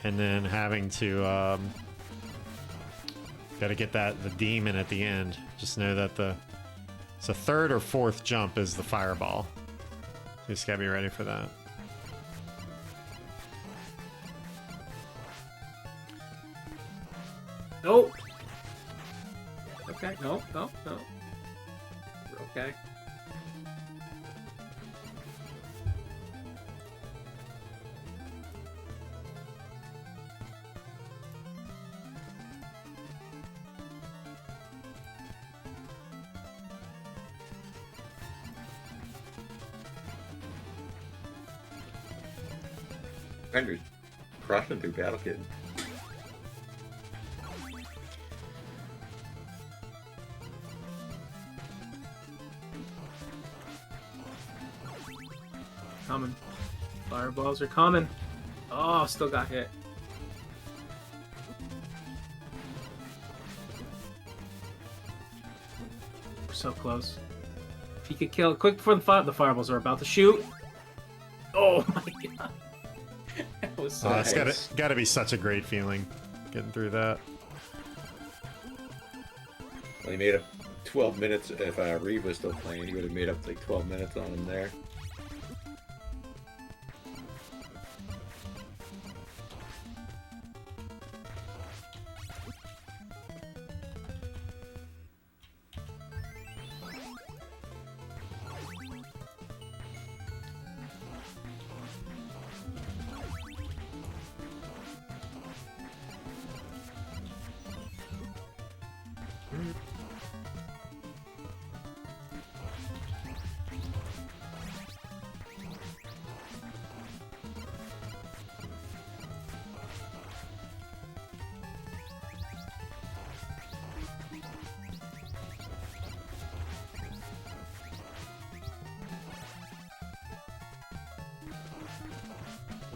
and then having to got to get the demon at the end. Just know that it's a third or fourth jump is the fireball. You just gotta be ready for that. Nope. Okay, no. We're okay. Fender's crushing through Battle Kid. Coming. Fireballs are coming. Oh, still got hit. We're so close. If he could kill quick before the fireballs are about to shoot. Oh my god. That was so It's nice. gotta be such a great feeling getting through that. Well, he made up 12 minutes. If Reeve was still playing, he would have made up like 12 minutes on him there.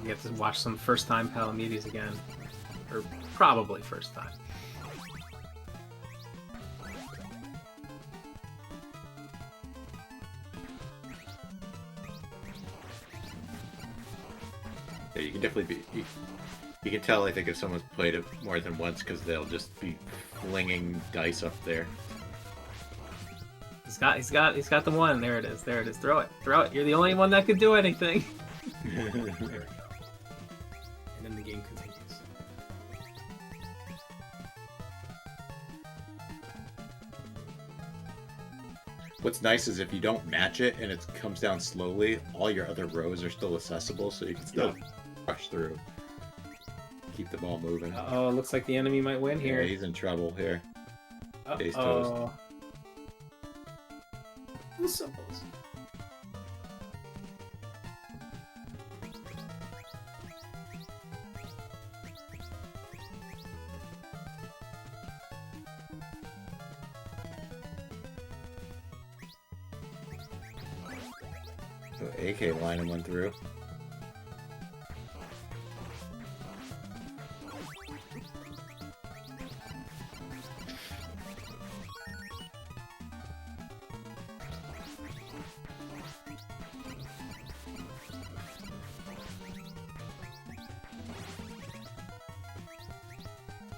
You have to watch some first time Palamedes again. Or probably first time. Yeah, you can definitely be. You can tell, I think, if someone's played it more than once because they'll just be flinging dice up there. He's got the one. There it is. There it is. Throw it. Throw it. You're the only one that could do anything. There we go. And then the game continues. What's nice is if you don't match it and it comes down slowly, all your other rows are still accessible, so you can still rush through. Keep the ball moving. Oh, looks like the enemy might win Yeah, here. he's in trouble here. Face toast. Uh-oh. So close. So AK line went through.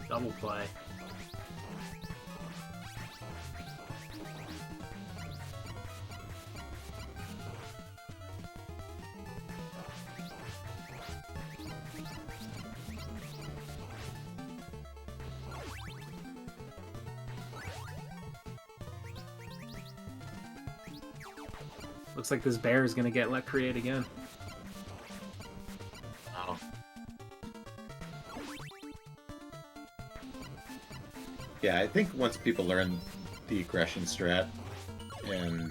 Double play. Looks like this bear is gonna get let create again. Wow. Yeah, I think once people learn the aggression strat and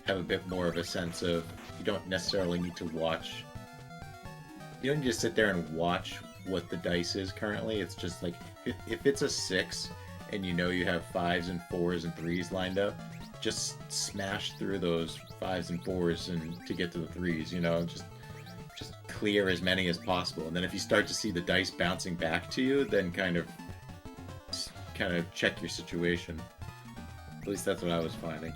have a bit more of a sense of, you don't necessarily need to watch. You don't need to sit there and watch what the dice is currently. It's just like, if it's a 6 and you know you have 5s and 4s and 3s lined up, just smash through those 5s and 4s and to get to the 3s, you know, just clear as many as possible. And then if you start to see the dice bouncing back to you, then kind of check your situation. At least that's what I was finding.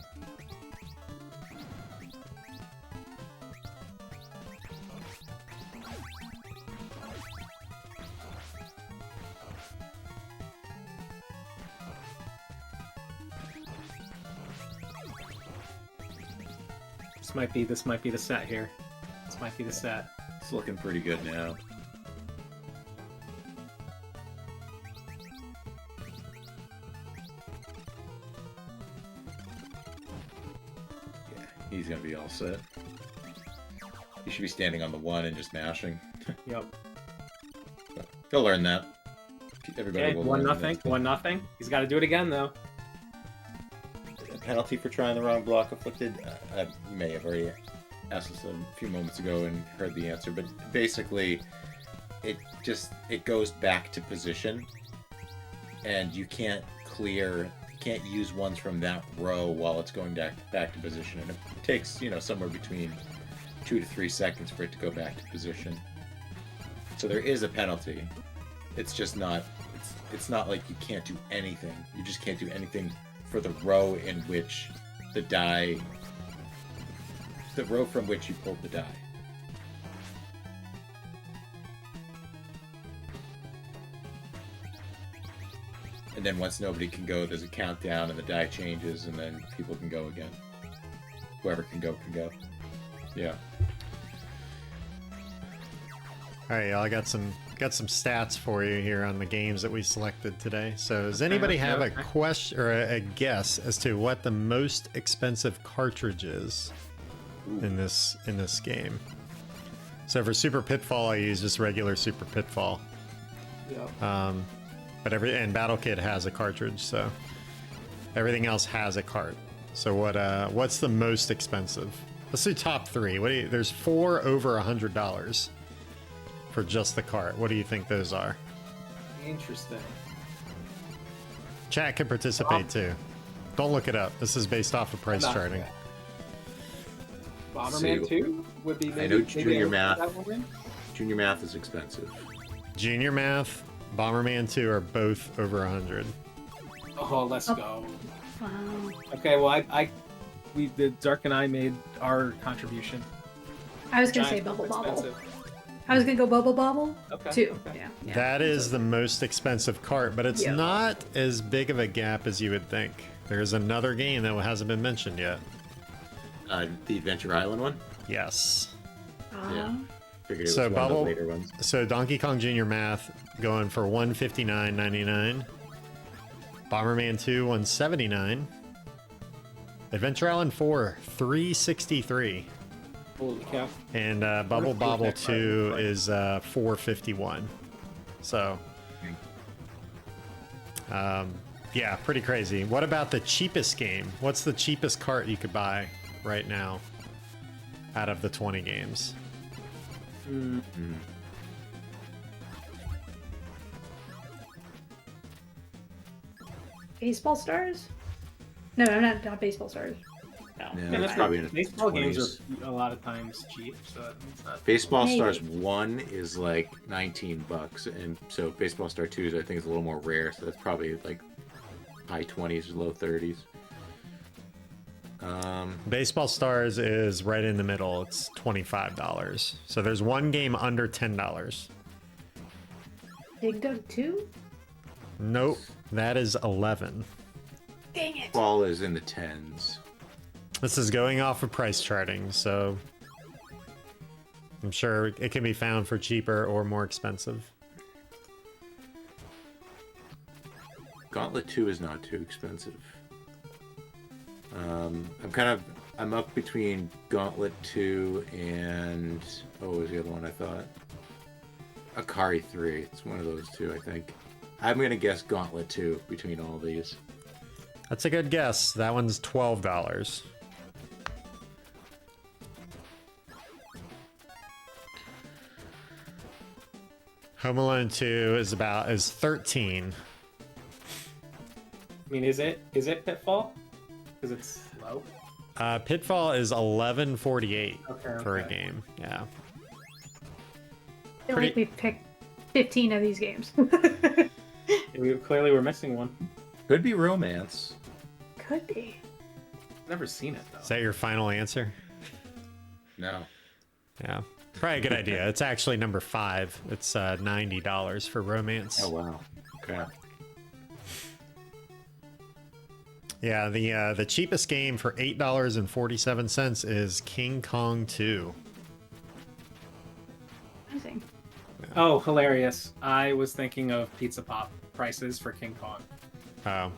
This might be the set here. This might be the set. It's looking pretty good now. Yeah, he's gonna be all set. He should be standing on the 1 and just mashing. Yep. He'll learn that. Everybody Okay, will 1-0. learn that. 1-0. He's got to do it again though. Penalty for trying the wrong block afflicted. You may have already asked us a few moments ago and heard the answer, but basically, it goes back to position, and you can't use ones from that row while it's going back to position, and it takes somewhere between 2 to 3 seconds for it to go back to position. So there is a penalty. It's just not. It's not like you can't do anything. You just can't do anything for the row in which the row from which you pulled the die. And then once nobody can go, there's a countdown and the die changes, and then people can go again. Whoever can go, can go. Yeah. All right, y'all. I got some stats for you here on the games that we selected today. So, does anybody have a question or a guess as to what the most expensive cartridge is in this game? So for Super Pitfall, I use just regular Super Pitfall. Yeah. But and Battle Kid has a cartridge, so everything else has a cart. So what's the most expensive? Let's do top 3. There's 4 over $100 for just the cart. What do you think those are? Interesting. Chat can participate too. Don't look it up. This is based off of price charting. Bomberman 2 would be maybe. I know Junior Math. That one win? Junior Math is expensive. Junior Math, Bomberman 2 are both over 100. Oh, let's go. Wow. Okay, well, Zark and I made our contribution. I was gonna say Giant Bubble Bobble. expensive. I was gonna go Bubble Bobble Okay. too. Okay. Yeah. That is the most expensive cart, but it's Yeah. not as big of a gap as you would think. There's another game that hasn't been mentioned yet. The Adventure Island one? Yes. Yeah. Figured it was So one of the Bubble- later ones. So Donkey Kong Jr. Math going for $159.99. Bomberman 2 $179. Adventure Island 4 $363. Holy cow. And Bubble Wonder if Bobble that card 2 is is $451. So yeah, pretty crazy. What about the cheapest game? What's the cheapest cart you could buy right now out of the 20 games? Baseball Stars? No, not Baseball Stars. No. Yeah, And that's that's probably in the baseball games 20s. are a lot of times cheap, so that means that. Baseball Maybe. Stars 1 is like $19, and so Baseball Star 2 is, I think, is a little more rare, so that's probably like high 20s, low 30s. Baseball Stars is right in the middle. It's $25. So there's one game under $10. Dig Dug 2? Nope, that is 11. Dang it. Fall is in the tens. This is going off of price charting, so I'm sure it can be found for cheaper or more expensive. Gauntlet 2 is not too expensive. I'm up between Gauntlet 2 and what was the other one I thought? Akari 3. It's one of those two, I think. I'm gonna guess Gauntlet 2 between all these. That's a good guess. That one's $12. Home Alone 2 is 13. I mean, is it Pitfall? Because it's low. Pitfall is 11.48 Okay, for a okay. game. Yeah. I feel like we've picked 15 of these games. We clearly were missing one. Could be romance. Could be. Never seen it Is though. that your final answer? No. Yeah. Probably a good idea. It's actually number 5. It's $90 for romance. Oh wow. Okay. Yeah, the cheapest game for $8.47 is King Kong 2. Amazing. Oh, hilarious! I was thinking of Pizza Pop prices for King Kong. Oh.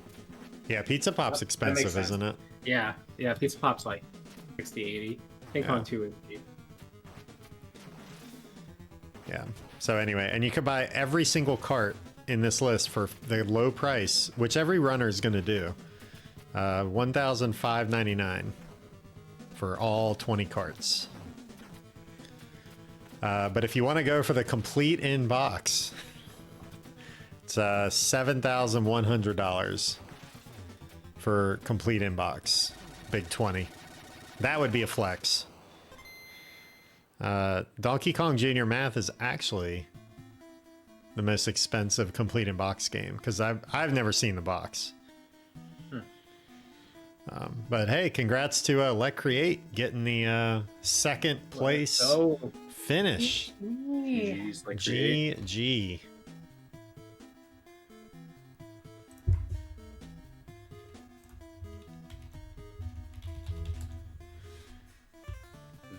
Yeah, Pizza Pop's That makes expensive, sense. isn't it? Yeah, Pizza Pop's like 60, 80. King Yeah. Kong 2 is cheap. Yeah. So anyway, and you could buy every single cart in this list for the low price, which every runner is going to do. $1,599 for all 20 carts. But if you want to go for the complete in-box, it's $7,100 for complete in-box. Big 20. That would be a flex. Donkey Kong Jr. Math is actually the most expensive complete in-box game because I've never seen the box. But hey, congrats to Let Create getting the second place Oh, finish. GG's like Create. GG.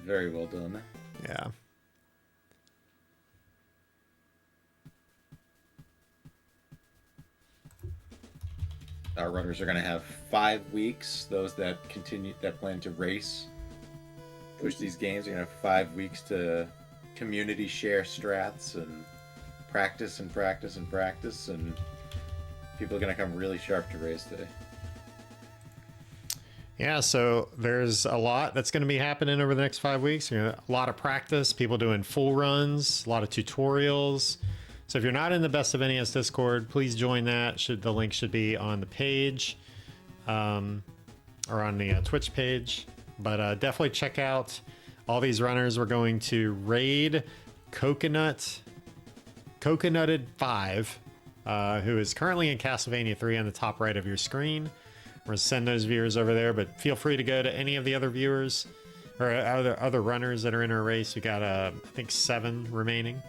Very well done. Yeah. Our runners are going to have 5 weeks. Those that plan to race, push these games, are going to have 5 weeks to community share strats and practice and practice and practice. And people are going to come really sharp to race day. Yeah, so there's a lot that's going to be happening over the next 5 weeks. A lot of practice, people doing full runs, a lot of tutorials. So if you're not in the Best of NES Discord, please join that. The link should be on the page, or on the Twitch page. But definitely check out all these runners. We're going to raid Coconutted 5, who is currently in Castlevania 3 on the top right of your screen. We're going to send those viewers over there, but feel free to go to any of the other viewers or other runners that are in our race. We got, I think, 7 remaining.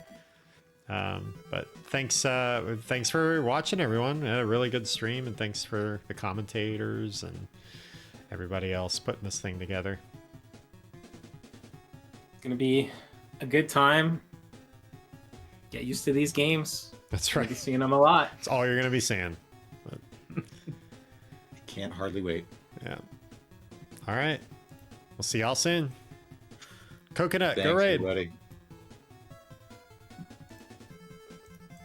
But thanks for watching, everyone. We had a really good stream, and thanks for the commentators and everybody else putting this thing together. it's gonna be a good time. Get used to these games. That's You'll right. be seeing them a lot. That's all you're going to be seeing. Can't hardly wait. Yeah. All right. We'll see y'all soon. Coconut, Thanks, go raid. everybody.